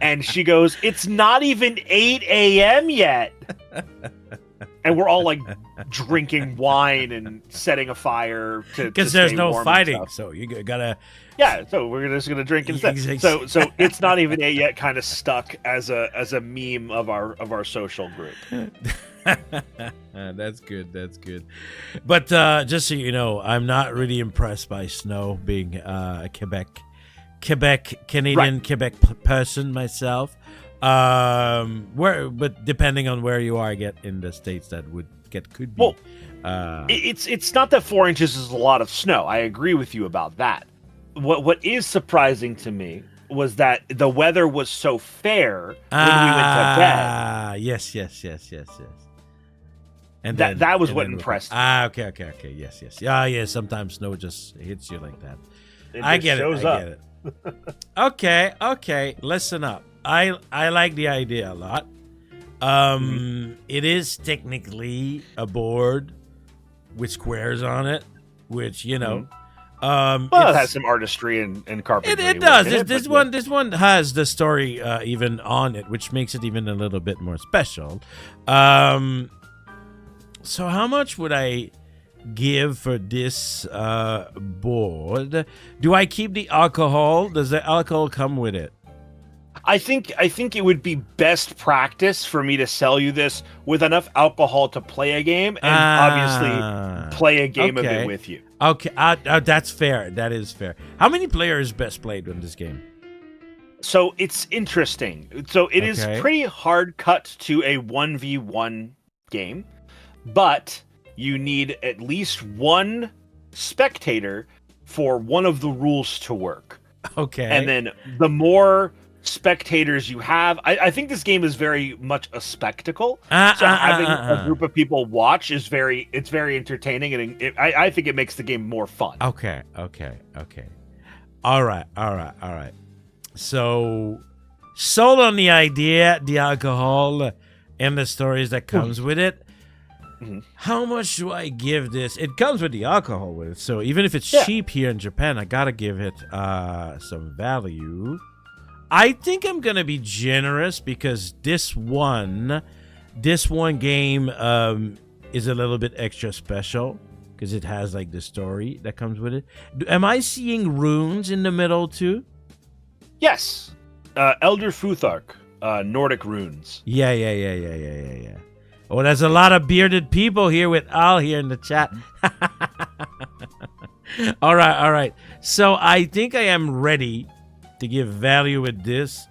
And she goes, "It's not even 8 a.m. yet." And we're all like drinking wine and setting a fire because there's no fighting, so you gotta. Yeah, so we're just gonna drink instead. So it's not even 8 yet kind of stuck as a meme of our social group. That's good. That's good. But just so you know, I'm not really impressed by snow, being a Canadian Right. Quebec person myself. But depending on where you are, get in the states, that could be. Well, it's not that 4 inches is a lot of snow. I agree with you about that. What is surprising to me was that the weather was so fair when we went to bed. Yes. And That was what impressed me. Okay. Yes. Yeah. Sometimes snow just hits you like that. It I just get shows it. I up. get it. Okay. Listen up. I like the idea a lot. It is technically a board with squares on it, which Well, it has some artistry and carpentry. It does. within it, This but one has the story even on it, which makes it even a little bit more special. So how much would I give for this board? Do I keep the alcohol? Does the alcohol come with it? I think it would be best practice for me to sell you this with enough alcohol to play a game, and obviously play a game of okay. it with you. Okay, that's fair. That is fair. How many players best played in this game? So it's interesting. So it is Okay. pretty hard cut to a 1v1 game, but you need at least one spectator for one of the rules to work. Okay. And then the more spectators you have, I think this game is very much a spectacle. So having a group of people watch is very entertaining, and I think it makes the game more fun. Okay. All right. So, sold on the idea, the alcohol, and the stories that comes with it. Mhm. How much do I give this? It comes with the alcohol with it, so even if it's Yeah. cheap here in Japan, I gotta give it some value. I think I'm gonna be generous because this one game is a little bit extra special because it has like the story that comes with it. Am I seeing runes in the middle too? Yes, Elder Futhark, Nordic runes. Yeah. Oh, there's a lot of bearded people here with Al here in the chat. All right. So I think I am ready to give value with this,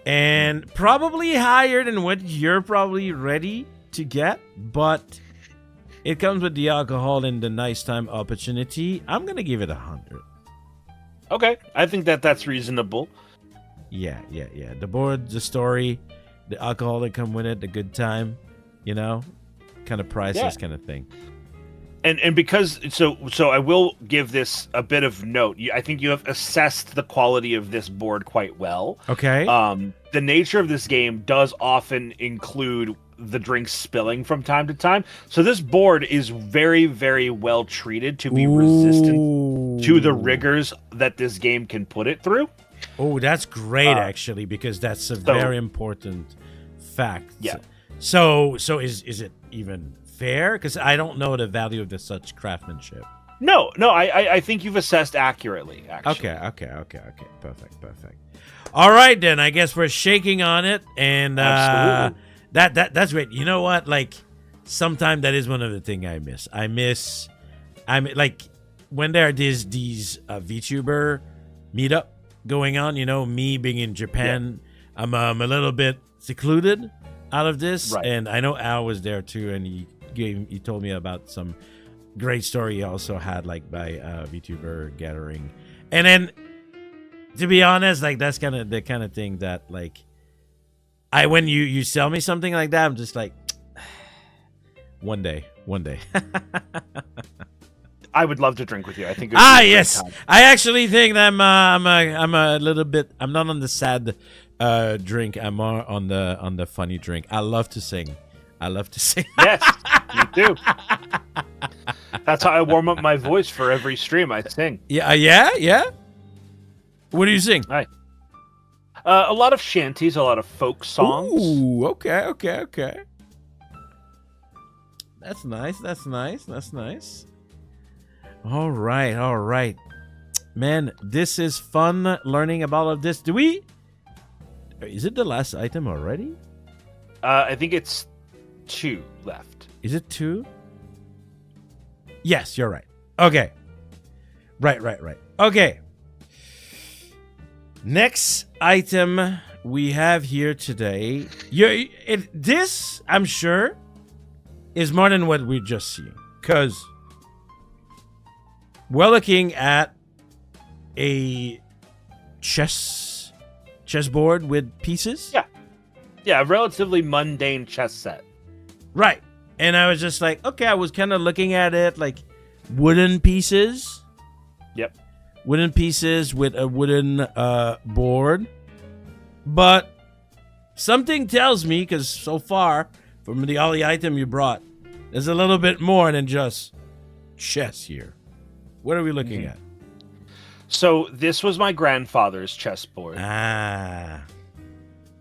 and probably higher than what you're probably ready to get, but it comes with the alcohol and the nice time opportunity. I'm gonna give it 100. Okay, I think that's reasonable. Yeah. The board, the story, the alcohol that come with it, the good time, kind of priceless kind of thing. And because so I will give this a bit of note. I think you have assessed the quality of this board quite well. Okay. The nature of this game does often include the drinks spilling from time to time. So this board is very, very well treated to be resistant to the rigors that this game can put it through. Oh, that's great actually, because that's a very important fact. Yeah. So is it even fair? Because I don't know the value of such craftsmanship. No, I think you've assessed accurately, actually. Okay. Perfect. All right, then. I guess we're shaking on it, and Absolutely. that's great. You know what? Like, sometimes that is one of the things I miss. I'm like when there are these VTuber meetup going on. Me being in Japan, I'm a little bit secluded out of this, Right. and I know Al was there too, and he told me about some great story he also had like by VTuber gathering. And then, to be honest, like that's kind of the kind of thing that like when you sell me something like that, I'm just like one day. I would love to drink with you. I think. It would be a great Yes, time. I actually think I'm a little bit. I'm not on the sad drink. I'm more on the funny drink. I love to sing. Yes, you do. That's how I warm up my voice for every stream. I sing. Yeah. What do you sing? A lot of shanties, a lot of folk songs. Ooh, okay. That's nice. All right. Man, this is fun learning about all of this. Is it the last item already? I think it's 2 left. Is it 2? Yes, you're right. Okay. Right. Okay. Next item we have here today. This, I'm sure, is more than what we're just seeing. Because we're looking at a chessboard with pieces. Yeah, a relatively mundane chess set. Right. And I was just like, okay, I was kind of looking at it like wooden pieces. Yep. Wooden pieces with a wooden board. But something tells me, because so far, from all the item you brought, there's a little bit more than just chess here. What are we looking at? So this was my grandfather's chessboard.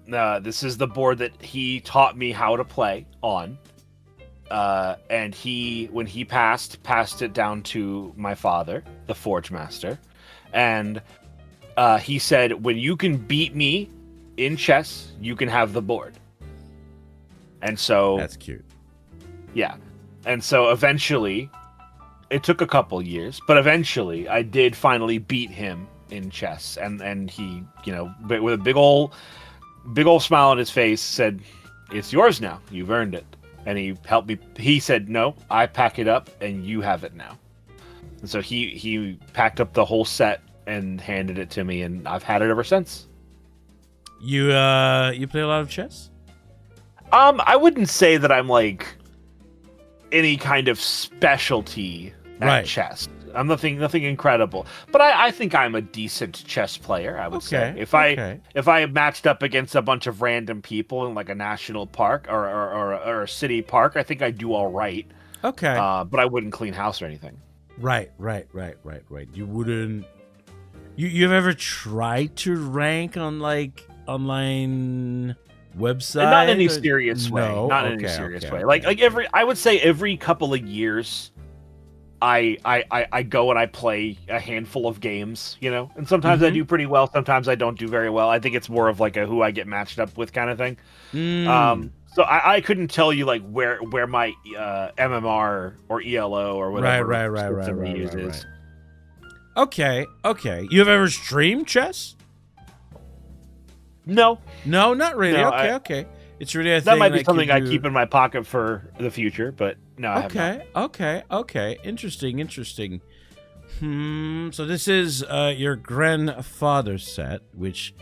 This is the board that he taught me how to play on. And when he passed it down to my father, the Forge Master. And he said, when you can beat me in chess, you can have the board. And so... That's cute. Yeah. And so eventually, it took a couple years, but eventually I did finally beat him in chess. And he, with a big old smile on his face, said, "It's yours now. You've earned it." And he helped me. He said, "No, I pack it up and you have it now." And so he packed up the whole set and handed it to me, and I've had it ever since. You play a lot of chess? I wouldn't say that I'm like any kind of specialty at chess. I'm nothing incredible, but I think I'm a decent chess player. I would say if I matched up against a bunch of random people in like a national park or a city park, I think I'd do all right. Okay, but I wouldn't clean house or anything. Right. You wouldn't. You've ever tried to rank on like online website? Not in any serious way. No? Not in any serious way. Like I would say every couple of years, I go and I play a handful of games, and sometimes I do pretty well, sometimes I don't do very well. I think it's more of like a who I get matched up with kind of thing. So I couldn't tell you like where my MMR or ELO or whatever right. is. Okay. You have ever streamed chess? No, not really. No, Okay. It's really a thing that might be something I keep in my pocket for the future, but no, I have not. Okay. Interesting. So this is your grandfather's set, which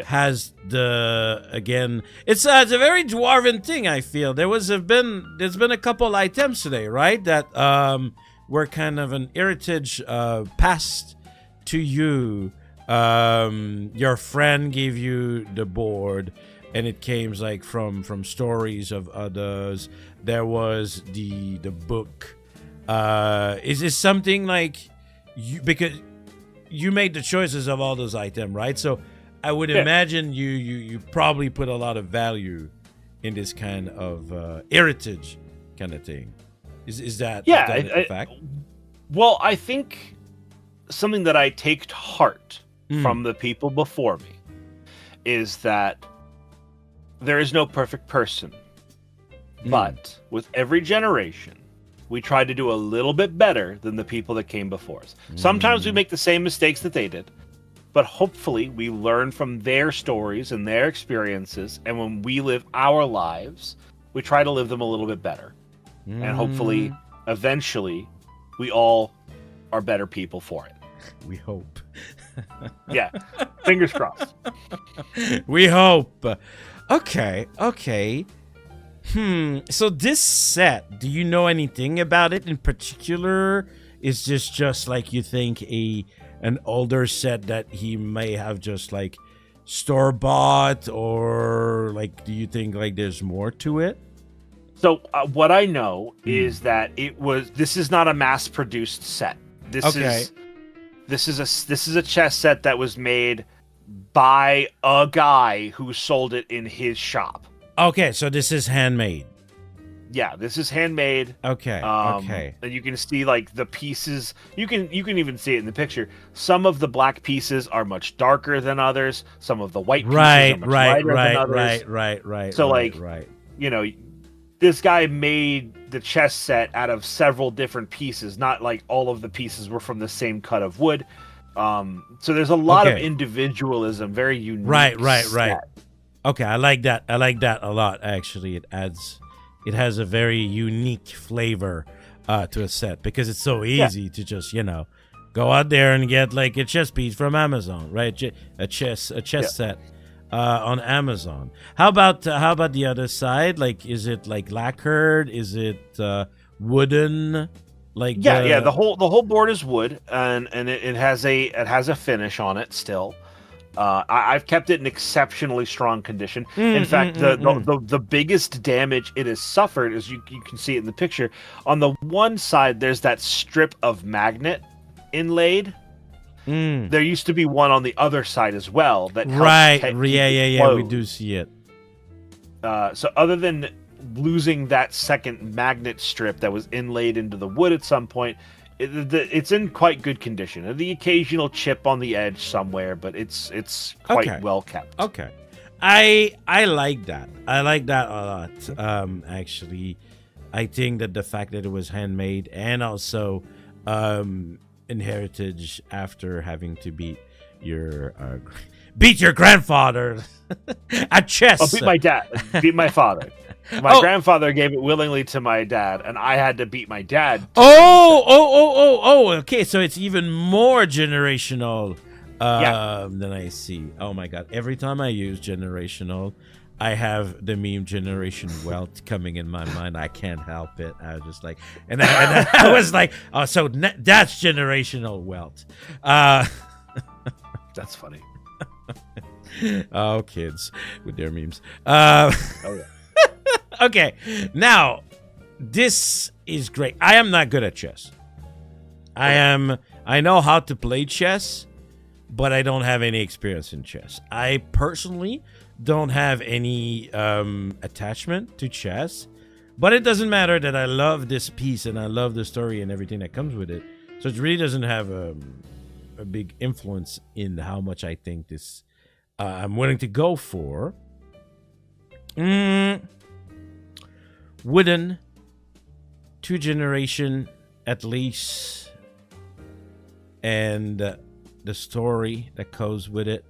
has it's a very dwarven thing. I feel there's been a couple items today, right? That were kind of an heritage passed to you. Your friend gave you the board. And it came like from stories of others. There was the book. Is this something like because you made the choices of all those items, right? So I would imagine you probably put a lot of value in this kind of heritage kind of thing. Is that a fact? Well, I think something that I take to heart from the people before me is that there is no perfect person, but with every generation, we try to do a little bit better than the people that came before us. Sometimes we make the same mistakes that they did, but hopefully we learn from their stories and their experiences, and when we live our lives, we try to live them a little bit better. And hopefully, eventually, we all are better people for it. We hope. Yeah. Fingers crossed. We hope. Okay. So this set, do you know anything about it in particular? Is this just like you think an older set that he may have just like store bought, or like do you think like there's more to it? So what I know is that this is not a mass produced set. This is a chess set that was made by a guy who sold it in his shop. Okay, so this is handmade. Yeah, this is handmade. Okay. And you can see like the pieces. You can even see it in the picture. Some of the black pieces are much darker than others. Some of the white pieces are much lighter than others. Right. So this guy made the chess set out of several different pieces, not like all of the pieces were from the same cut of wood. So there's a lot of individualism, very unique. Right. Okay, I like that. I like that a lot. Actually, it has a very unique flavor to a set because it's so easy to just go out there and get like a chess piece from Amazon, right? A chess set on Amazon. How about the other side? Like, is it like lacquered? Is it wooden? Like the whole board is wood, and it has a finish on it still. I've kept it in exceptionally strong condition. In fact, the biggest damage it has suffered, as you can see it in the picture, on the one side there's that strip of magnet inlaid. There used to be one on the other side as well that we do see it. So other than losing that second magnet strip that was inlaid into the wood at some point, it's in quite good condition. The occasional chip on the edge somewhere, but it's quite well kept. Okay, I like that. I like that a lot. Actually, I think that the fact that it was handmade and also in heritage after having to beat your grandfather at chess. Oh, beat my dad. Beat my father. My grandfather gave it willingly to my dad, and I had to beat my dad. Okay, so it's even more generational than I see. Oh my god! Every time I use generational, I have the meme generation wealth coming in my mind. I can't help it. I was just like, and I was like, oh, so that's generational wealth. That's funny. Oh, kids with their memes. Oh yeah. Okay, now this is great. I am not good at chess. I know how to play chess, but I don't have any experience in chess. I personally don't have any attachment to chess, but it doesn't matter that I love this piece and I love the story and everything that comes with it. So it really doesn't have a big influence in how much I think this I'm willing to go for. Wooden, 2 generation at least, and the story that goes with it.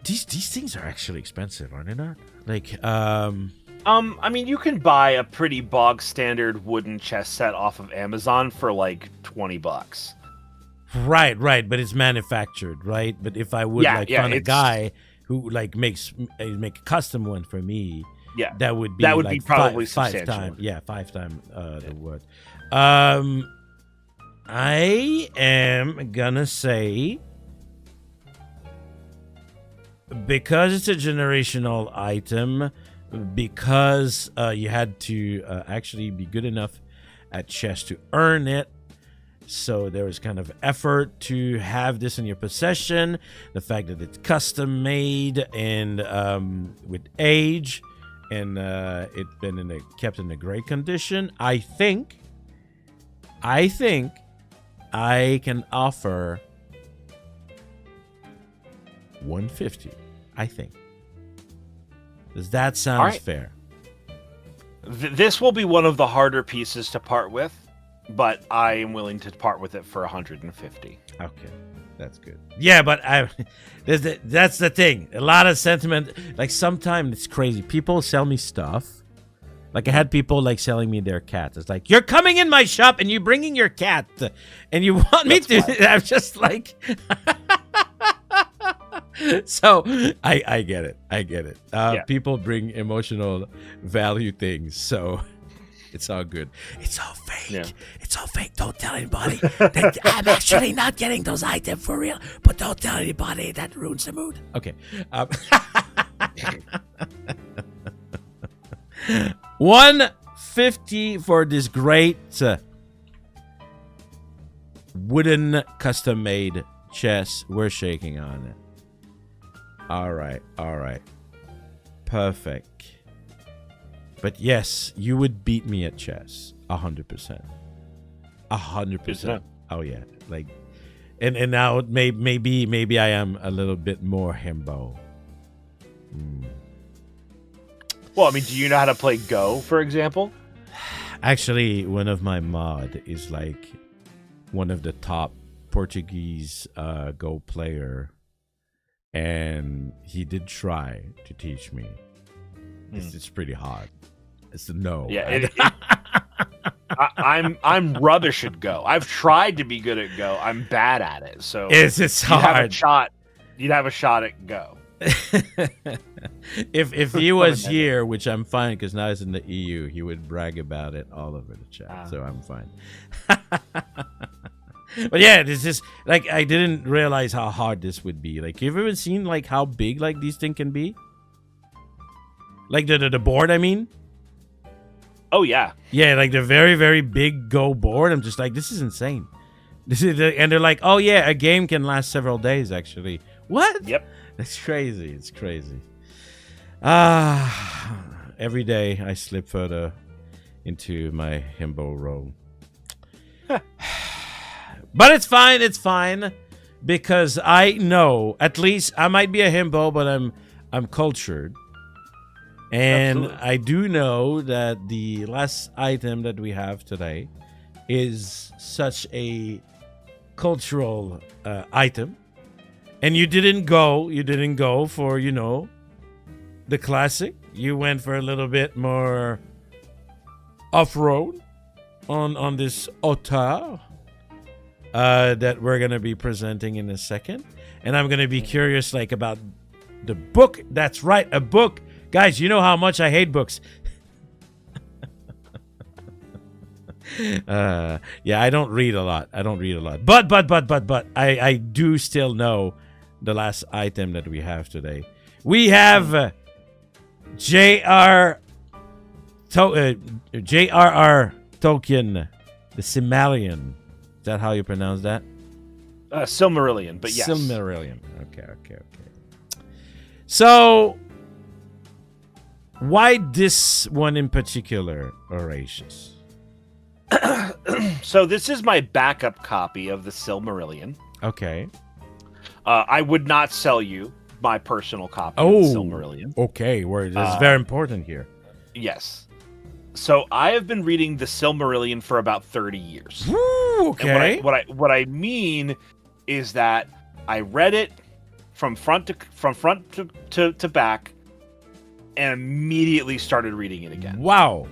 These things are actually expensive, aren't they not? Like, I mean, you can buy a pretty bog standard wooden chess set off of Amazon for like $20. Right, but it's manufactured, right? But if I would find a guy who like make a custom one for me, that would be probably five substantial. times 5 times the wood. I am gonna say, because it's a generational item, because you had to actually be good enough at chess to earn it. So there was kind of effort to have this in your possession. The fact that it's custom made and with age, and it's been kept in a great condition. I think I can offer $150. I think. Does that sound fair? This will be one of the harder pieces to part with, but I am willing to part with it for $150. Okay, that's good. Yeah, but that's the thing. A lot of sentiment. Like sometimes it's crazy. People sell me stuff. Like I had people like selling me their cat. It's like, you're coming in my shop and you're bringing your cat, and you want me to. I'm just like. So I get it. People bring emotional value things, so it's all good. It's all fake. Yeah. It's all fake. Don't tell anybody. I'm actually not getting those items for real, but don't tell anybody. That ruins the mood. Okay. $150 for this great wooden custom-made chess. We're shaking on it. All right. Perfect. But yes, you would beat me at chess 100%. 100%. Oh yeah, like, and now maybe I am a little bit more himbo. Well, I mean, do you know how to play Go, for example? Actually, one of my mod is like one of the top Portuguese Go player, and he did try to teach me. It's pretty hard. It's a no. Yeah, I'm rubbish at Go. I've tried to be good at Go. I'm bad at it. So it's hard. You'd have a shot at Go. if he was here, which I'm fine because now he's in the EU, he would brag about it all over the chat. So I'm fine. But yeah, this is like I didn't realize how hard this would be. Like, you've ever seen like how big like these things can be? Like the board, I mean. Oh yeah, yeah, like the very very big Go board. I'm just like, this is insane. This is, and they're like, oh yeah, a game can last several days. Actually, what? Yep, it's crazy. It's crazy. Every day I slip further into my himbo role. But it's fine. It's fine because I know at least I might be a himbo, but I'm cultured. And absolutely. I do know that the last item that we have today is such a cultural item. And you didn't go for, the classic. You went for a little bit more off-road on this auteur that we're going to be presenting in a second. And I'm going to be curious like about the book. That's right, a book. Guys, you know how much I hate books. Yeah, I don't read a lot. But I do still know the last item that we have today. We have J.R.R. Tolkien, the Silmarillion. Is that how you pronounce that? Silmarillion, but yes. Silmarillion. Okay. So, why this one in particular, Horatius? So this is my backup copy of the Silmarillion. Okay. I would not sell you my personal copy of the Silmarillion. Okay, that's very important here. Yes. So I have been reading the Silmarillion for about 30 years. Woo, okay. And what I mean is that I read it from front to back and immediately started reading it again. Wow.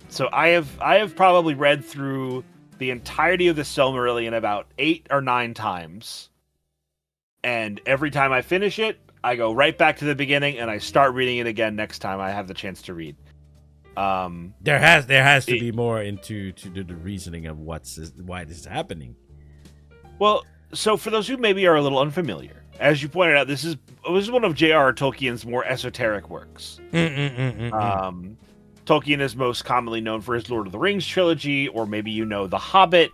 So I have probably read through the entirety of the Silmarillion about 8 or 9 times. And every time I finish it, I go right back to the beginning and I start reading it again next time I have the chance to read. There has to be more into the reasoning of why this is happening. Well, so for those who maybe are a little unfamiliar, as you pointed out, this is one of J.R.R. Tolkien's more esoteric works. Tolkien is most commonly known for his Lord of the Rings trilogy, or maybe The Hobbit.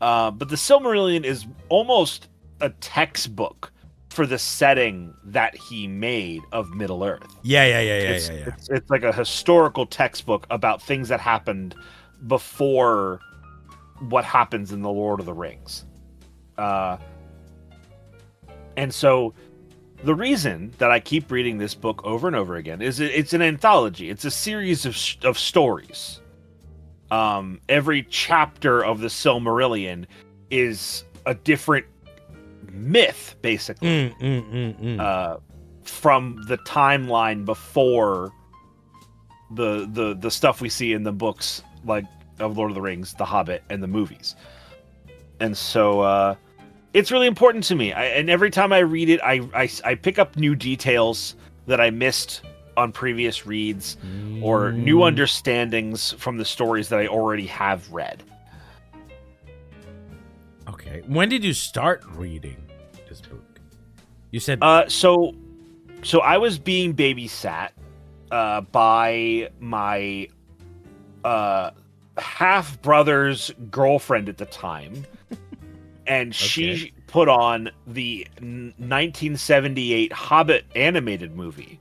But the Silmarillion is almost a textbook for the setting that he made of Middle-earth. Yeah. It's like a historical textbook about things that happened before what happens in the Lord of the Rings. And so the reason that I keep reading this book over and over again is it's an anthology. It's a series of stories. Every chapter of the Silmarillion is a different myth, basically, from the timeline before the stuff we see in the books, like of Lord of the Rings, The Hobbit, and the movies. And so it's really important to me. And every time I read it, I pick up new details that I missed on previous reads, or new understandings from the stories that I already have read. Okay. When did you start reading this book? You said so I was being babysat by my half brother's girlfriend at the time, and she put on the 1978 Hobbit animated movie.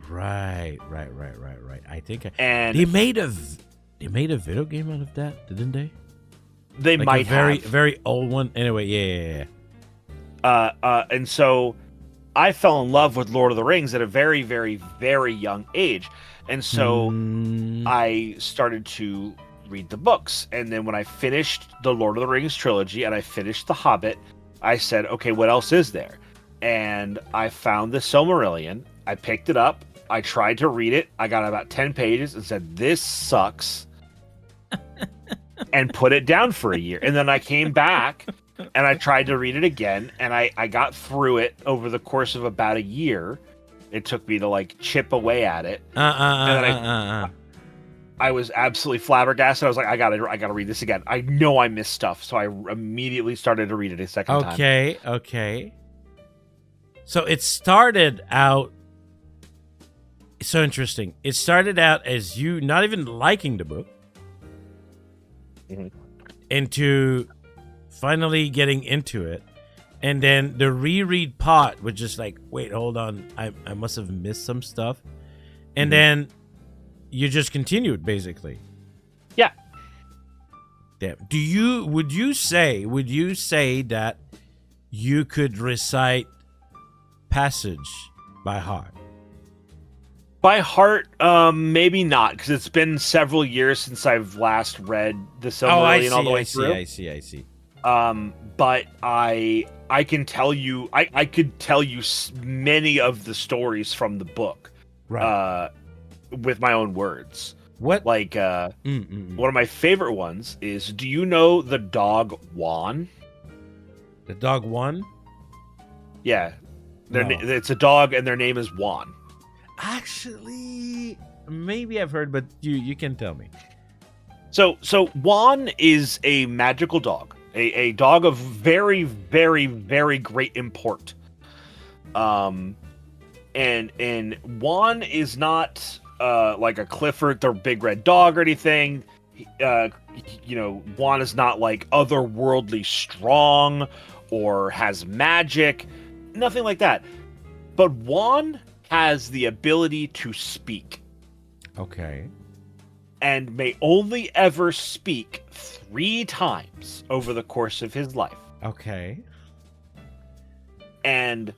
Right. I think and they made a video game out of that, didn't they? They might a have very old one. Anyway, yeah. And so I fell in love with Lord of the Rings at a very, very, very young age. And so I started to read the books. And then when I finished the Lord of the Rings trilogy and I finished The Hobbit, I said, okay, what else is there? And I found the Silmarillion. I picked it up. I tried to read it. I got about 10 pages and said, this sucks. And put it down for a year. And then I came back and I tried to read it again. And I got through it over the course of about a year. It took me to like chip away at it. And then I was absolutely flabbergasted. I was like, I gotta read this again. I know I missed stuff. So I immediately started to read it a second time. Okay. So it started out so interesting. It started out as you not even liking the book into finally getting into it. And then the reread part was just like, wait, hold on. I must have missed some stuff. And then you just continued, basically. Yeah. Damn. Would you say that you could recite passage by heart? By heart, maybe not, because it's been several years since I've last read the Silmarillion all the way through. I see. But I can tell you, I could tell you many of the stories from the book, right? With my own words. What? Like, one of my favorite ones is, do you know the dog Juan? The dog Juan? Yeah. No. It's a dog, and their name is Juan. Actually, maybe I've heard, but you can tell me. So Juan is a magical dog, a dog of very, very, very great import. And Juan is not like a Clifford, the big red dog or anything. Juan is not like otherworldly strong or has magic, nothing like that. But Juan has the ability to speak. Okay. And may only ever speak 3 times over the course of his life. Okay. And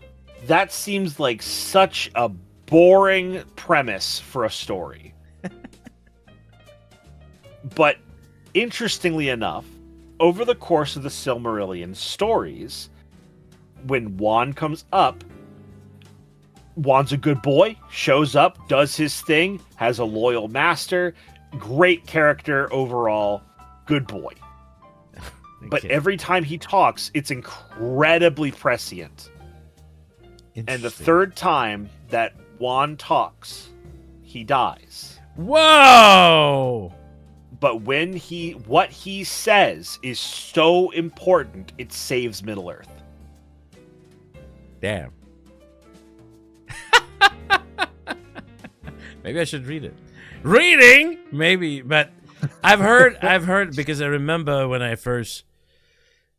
that seems like such a boring premise for a story. But interestingly enough, over the course of the Silmarillion stories, when Juan comes up, Juan's a good boy, shows up, does his thing, has a loyal master, great character overall, good boy. Okay. But every time he talks, it's incredibly prescient. And the 3rd time that Juan talks, he dies. Whoa! But what he says is so important, it saves Middle-earth. Damn. Maybe I should read it. Reading? Maybe, but I've heard because I remember when I first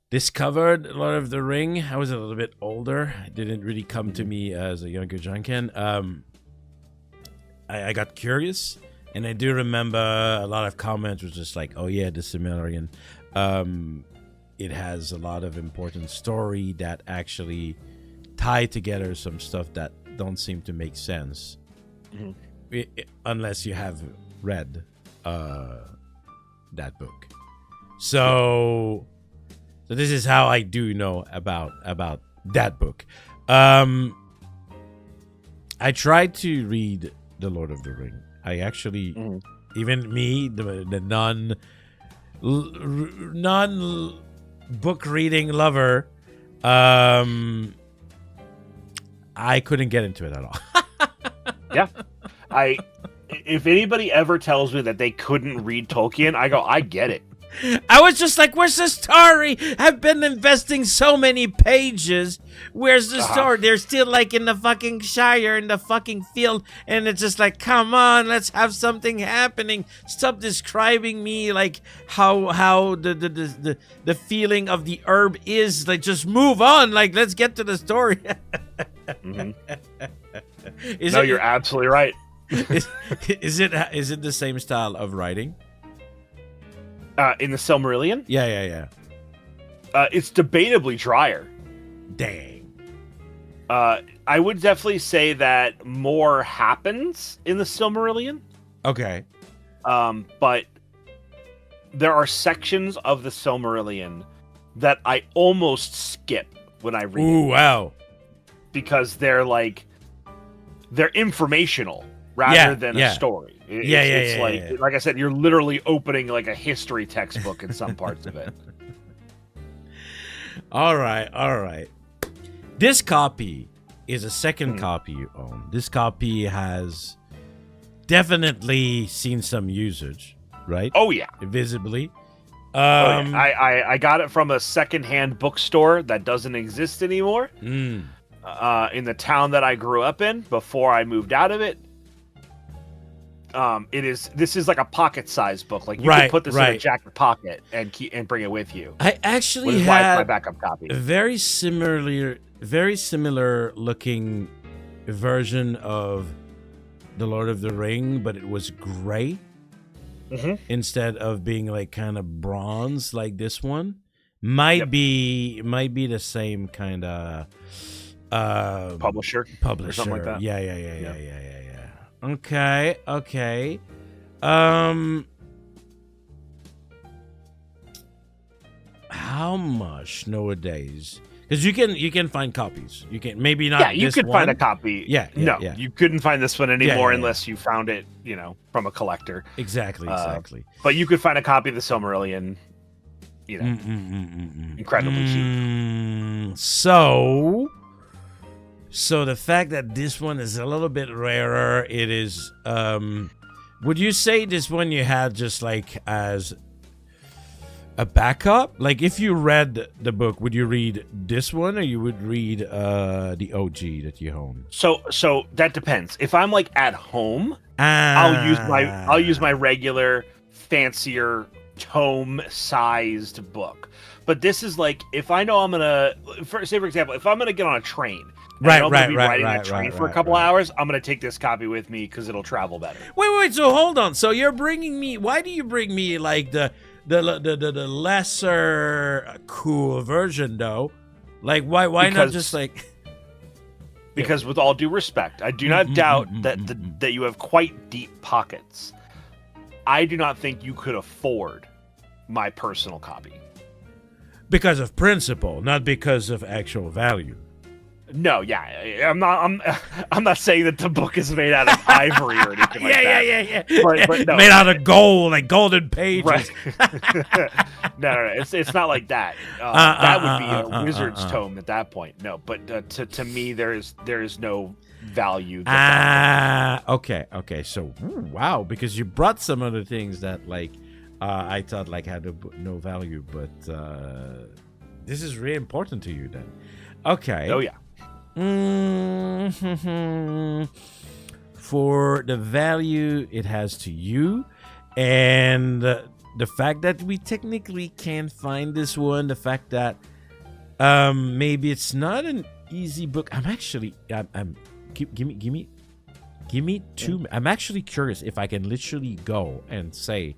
discovered Lord of the Ring, I was a little bit older. It didn't really come to me as a younger Janken. I got curious, and I do remember a lot of comments was just like, oh yeah, the Silmarillion. It has a lot of important story that actually tie together some stuff that don't seem to make sense. Unless you have read that book. So this is how I do know about that book. I tried to read The Lord of the Ring. I actually, even me, the non book reading lover, I couldn't get into it at all. Yeah. If anybody ever tells me that they couldn't read Tolkien, I go, I get it. I was just like, where's the story? I've been investing so many pages. Where's the story? They're still like in the fucking Shire, in the fucking field. And it's just like, come on, let's have something happening. Stop describing me like how the feeling of the herb is. Like, just move on. Like, let's get to the story. You're absolutely right. Is it the same style of writing? In the Silmarillion? Yeah. It's debatably drier. Dang. I would definitely say that more happens in the Silmarillion. Okay. But there are sections of the Silmarillion that I almost skip when I read Ooh, it. wow. Because they're informational rather than a story. It's like I said, you're literally opening like a history textbook in some parts of it. All right. This copy is a second copy you own. This copy has definitely seen some usage, right? Oh yeah, visibly. I got it from a secondhand bookstore that doesn't exist anymore. In the town that I grew up in before I moved out of it. This is like a pocket-sized book. Like you can put this in a jacket pocket and bring it with you. I actually had my backup copy. A very similar looking version of The Lord of the Ring, but it was gray instead of being like kind of bronze like this one. Might be the same kind of publisher or something like that. Yeah. Okay. How much nowadays? Because you can find copies. You can maybe not. Yeah, you could find a copy. Yeah. You couldn't find this one anymore unless you found it, from a collector. Exactly. But you could find a copy of the Silmarillion, incredibly cheap. So the fact that this one is a little bit rarer, it is. Would you say this one you had just like as a backup? Like if you read the book, would you read this one or you would read the OG that you own? So that depends. If I'm like at home, I'll use my regular fancier tome-sized book. But this is like if I know I'm gonna, for example, if I'm gonna get on a train. I'm gonna be riding a train for a couple hours. I'm gonna take this copy with me because it'll travel better. Wait. So hold on. So you're bringing me? Why do you bring me like the lesser cool version though? Like why not just like? Because with all due respect, I do not doubt that you have quite deep pockets. I do not think you could afford my personal copy. Because of principle, not because of actual value. No, I'm not saying that the book is made out of ivory or anything like that. Yeah. But no. Made out of gold, like golden pages. Right. No. It's not like that. That would be a wizard's tome at that point. No, but to me, there is no value. Okay. So, wow, because you brought some other things that like I thought like had no value, but this is really important to you then. Okay. Oh yeah. For the value it has to you, and the fact that we technically can't find this one, the fact that maybe it's not an easy book. I'm give me two. I'm actually curious if I can literally go and say,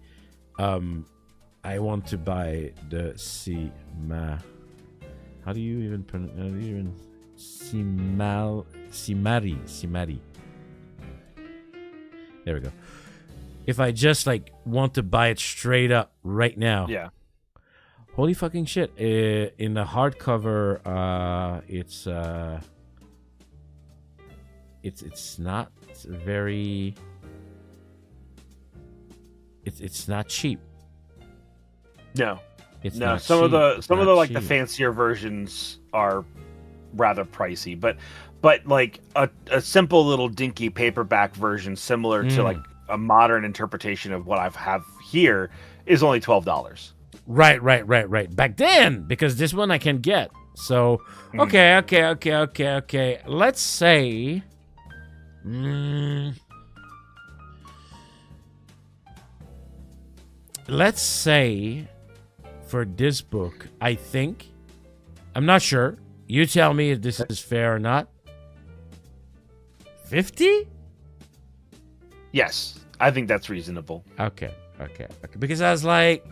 I want to buy the How do you even pronounce? Simari. There we go. If I just like want to buy it straight up right now. Yeah. Holy fucking shit. In the hardcover, it's not very it's not cheap. No. It's no. not Some cheap. of the like cheap. the fancier versions are rather pricey, but like a simple little dinky paperback version similar to like a modern interpretation of what I have here is only $12. Right. Back then, because this one I can get. So okay. Let's say let's say for this book, I think, I'm not sure. You tell me if this is fair or not. 50? Yes, I think that's reasonable. Okay. Because I was like,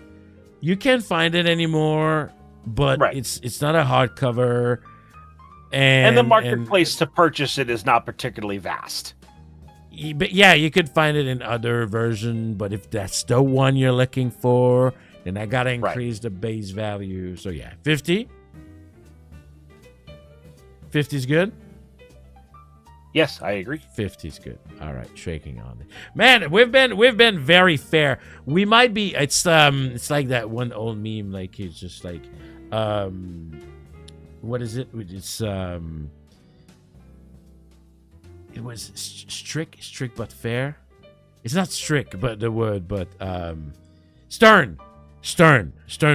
you can't find it anymore, but it's not a hardcover. And the marketplace to purchase it is not particularly vast. But yeah, you could find it in other version, but if that's the one you're looking for, then I gotta increase the base value. So yeah, 50. 50 is good. Yes, I agree. 50 is good. All right, shaking on it. Man, we've been very fair. We might be. It's like that one old meme. Like it's just like, what is it? It's It was strict but fair. It's not strict, but the word, but stern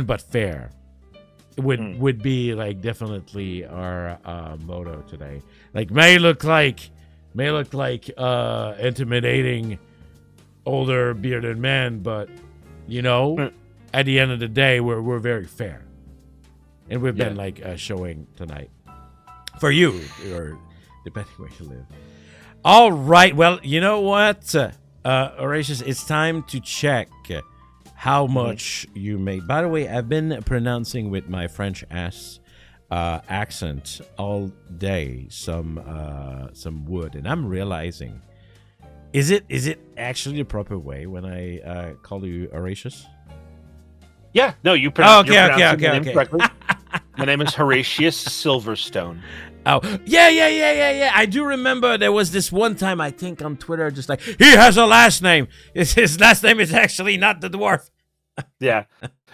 but fair. Would be like definitely our motto today. Like may look like intimidating older bearded men, but you know, at the end of the day, we're very fair, and we've been like showing tonight for you, or depending where you live. All right. Well, you know what, Horatius, it's time to check how much you made. By the way, I've been pronouncing with my French accent all day some wood, and I'm realizing, is it actually the proper way when I call you Horatius? Yeah. No, you're pronouncing my name okay. correctly. My name is Horatius Silverstone. Oh, yeah. I do remember there was this one time, I think, on Twitter, just like, he has a last name. His last name is actually not the dwarf. Yeah.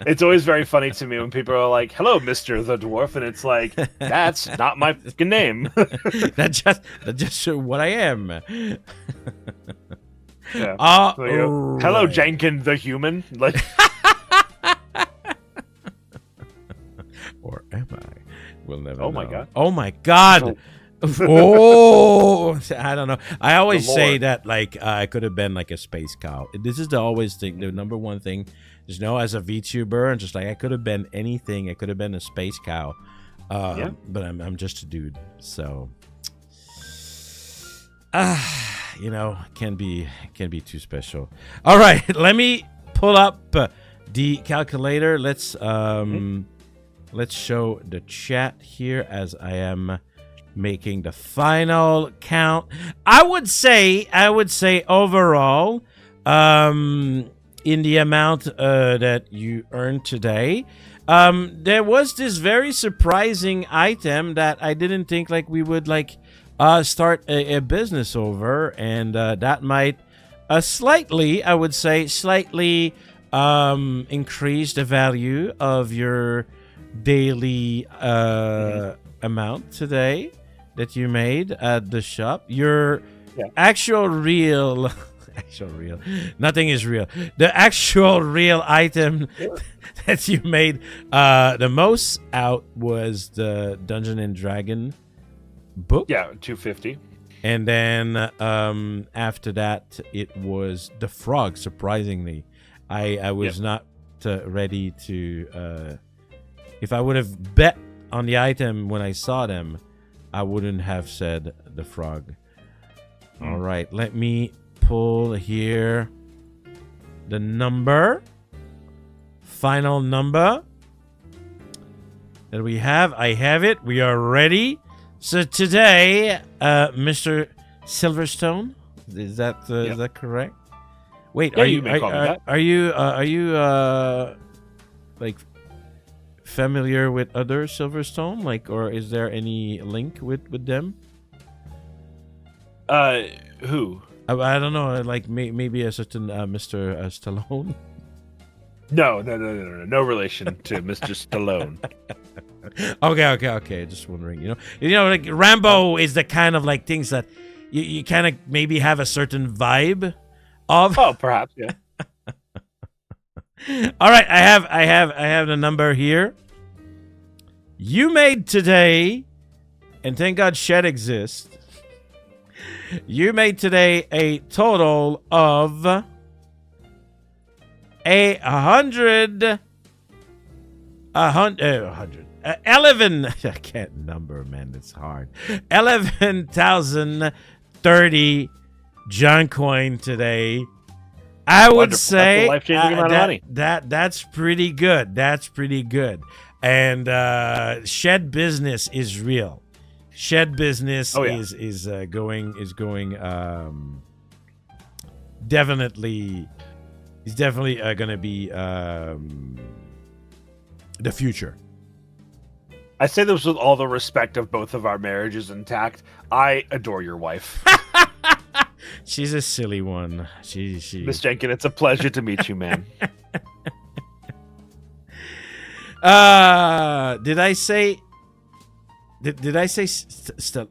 It's always very funny to me when people are like, hello, Mr. the Dwarf. And it's like, that's not my fucking name. That's just what I am. Yeah. So, hello, Janken the human. Like, or am I? We'll never know. Oh my god. Oh my god. Oh, I don't know. I always say that like I could have been like a space cow. This is the always thing. The number one thing, just know as a VTuber, and just like I could have been anything. I could have been a space cow. But I'm just a dude. So, you know, can be too special. All right, let me pull up the calculator. Let's show the chat here as I am making the final count. I would say overall, in the amount that you earned today, there was this very surprising item that I didn't think like we would like start a business over, and that might slightly increase the value of your daily amount today that you made at the shop. Your actual real nothing is real. The actual real item that you made the most out was the Dungeon and Dragon book. Yeah, 250. And then after that it was the frog. Surprisingly, I was not ready to if I would have bet on the item when I saw them, I wouldn't have said the frog. All right, let me pull here the number. Final number that we have. I have it. We are ready. So today, Mr. Silverstone, is that correct? Wait, are you like familiar with other Silverstone, like, or is there any link with them? Who? I don't know, like maybe a certain Mr. Stallone. No relation to Mr. Stallone. Okay. Just wondering, you know, like Rambo is the kind of like things that you kind of maybe have a certain vibe of. Oh, perhaps, yeah. All right, I have the number here. You made today, and thank God Shed exists. You made today a total of 11. I can't number, man. It's hard. 11,030 John coin today. I would say that's a life-changing amount of money. That's pretty good. And Shed business is real. Shed business Oh, yeah. is going definitely going to be the future. I say this with all the respect of both of our marriages intact. I adore your wife. She's a silly one. She Miss Janken, it's a pleasure to meet you, man. Did I say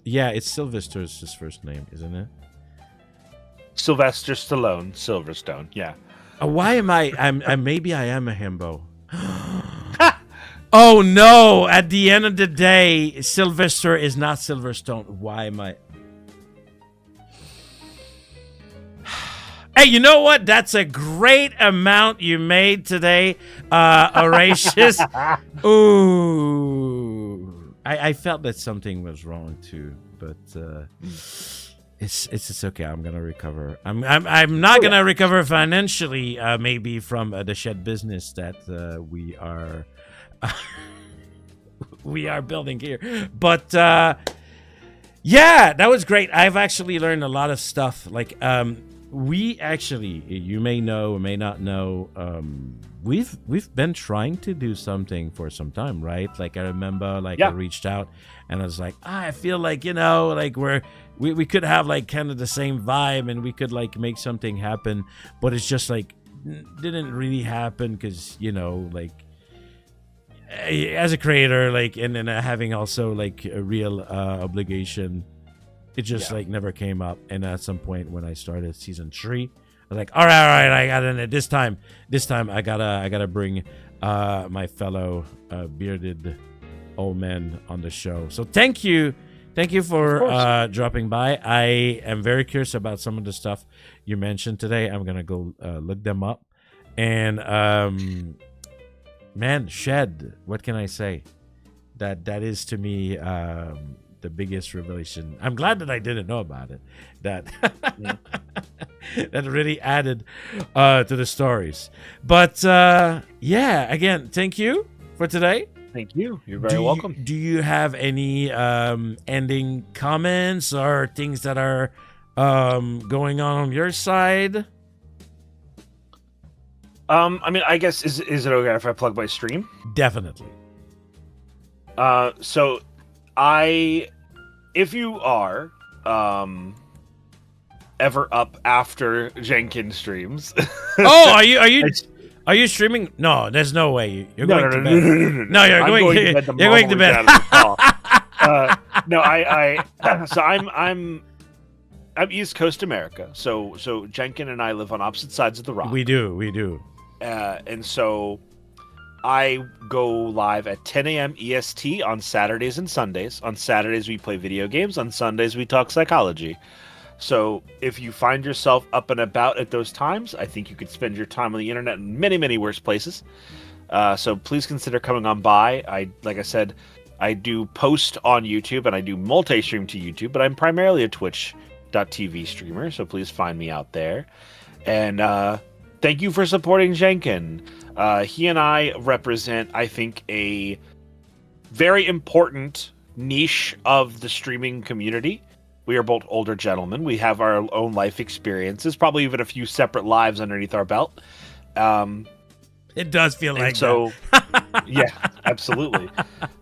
yeah, it's Sylvester's his first name, isn't it? Sylvester Stallone, Silverstone. Yeah. Why am I'm maybe I am a himbo. Oh no, at the end of the day, Sylvester is not Silverstone. Why am I? Hey, you know what? That's a great amount you made today, Horatius. Ooh, I felt that something was wrong too, but it's okay. I'm gonna recover. I'm not gonna recover financially, maybe from the shed business that we are building here, but yeah, that was great. I've actually learned a lot of stuff. Like we actually, you may know or may not know, we've been trying to do something for some time, right? Like I remember, like I reached out and I was like, I feel like, you know, like we could have like kind of the same vibe and we could like make something happen, but it's just like didn't really happen because, you know, like as a creator, like, and then having also like a real obligation, it just like never came up. And at some point when I started season 3, I was like, all right, I got in it this time. I gotta bring my fellow bearded old man on the show. So thank you for dropping by. I am very curious about some of the stuff you mentioned today. I'm gonna go look them up. And man, Shed, what can I say? That is to me the biggest revelation. I'm glad that I didn't know about it. That that really added to the stories. But yeah, again, thank you for today. Thank you. You're very welcome. Do you have any ending comments or things that are going on your side? I mean, I guess is it okay if I plug my stream? Definitely. So if you are ever up after Janken streams. Oh, are you streaming? No, there's no way. You're going to bed. No, you're going to bed. No, so I'm East Coast America. So Janken and I live on opposite sides of the rock. We do. And so I go live at 10 a.m. EST on Saturdays and Sundays. On Saturdays, we play video games. On Sundays, we talk psychology. So if you find yourself up and about at those times, I think you could spend your time on the internet in many, many worse places. So please consider coming on by. Like I said, I do post on YouTube and I do multi-stream to YouTube, but I'm primarily a Twitch.tv streamer. So please find me out there. And thank you for supporting Janken. He and I represent, I think, a very important niche of the streaming community. We are both older gentlemen. We have our own life experiences, probably even a few separate lives underneath our belt. It does feel like so. Yeah, absolutely.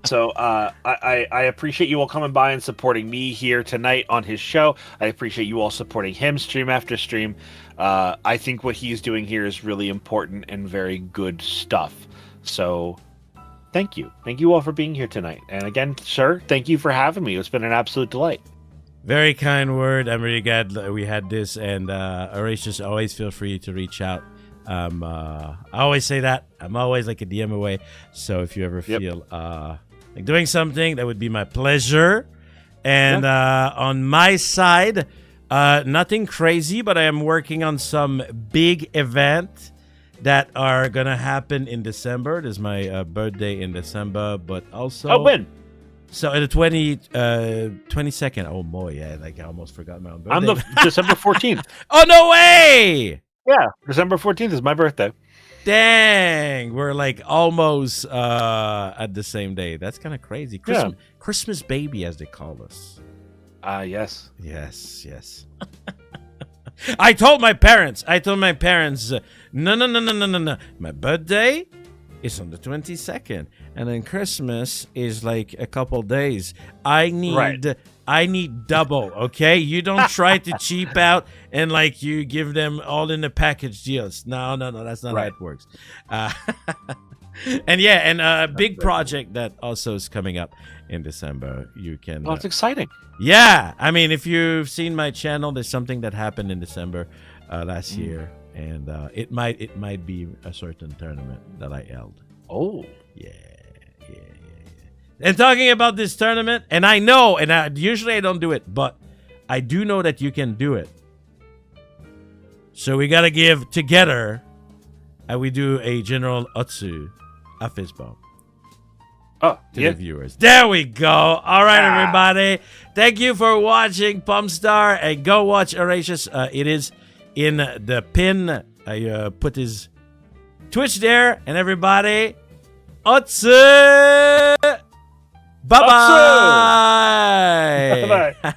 So I appreciate you all coming by and supporting me here tonight on his show. I appreciate you all supporting him stream after stream. I think what he's doing here is really important and very good stuff. So thank you. Thank you all for being here tonight. And again, sir, thank you for having me. It's been an absolute delight. Very kind word. I'm really glad that we had this. And Horatius, always feel free to reach out. I always say that. I'm always like a DM away. So if you ever feel like doing something, that would be my pleasure. And on my side, nothing crazy, but I am working on some big event that are going to happen in December. It is my birthday in December, but also... Oh, when? So the 22nd. Oh boy, yeah, like I almost forgot my own birthday. I'm the December 14th. Oh, no way! Yeah, December 14th is my birthday. Dang, we're like almost at the same day. That's kind of crazy. Christmas baby, as they call us. Yes. Yes. I told my parents. No. My birthday is on the 22nd, and then Christmas is like a couple days. I need double. Okay, you don't try to cheap out and like you give them all in the package deals. No, that's not how it works. And a big project that also is coming up in December. You can. Oh, it's exciting. Yeah, I mean, if you've seen my channel, there's something that happened in December last year, and it might be a certain tournament that I held. Oh, yeah. And talking about this tournament, and I know, usually I don't do it, but I do know that you can do it. So we gotta give together, and we do a General Otsu, a fist bump. To the viewers. There we go. All right, everybody. Thank you for watching Pomme Star, and go watch Horatius. It is in the pin. I put his Twitch there, and everybody, Otsu! Bye-bye! Bye-bye.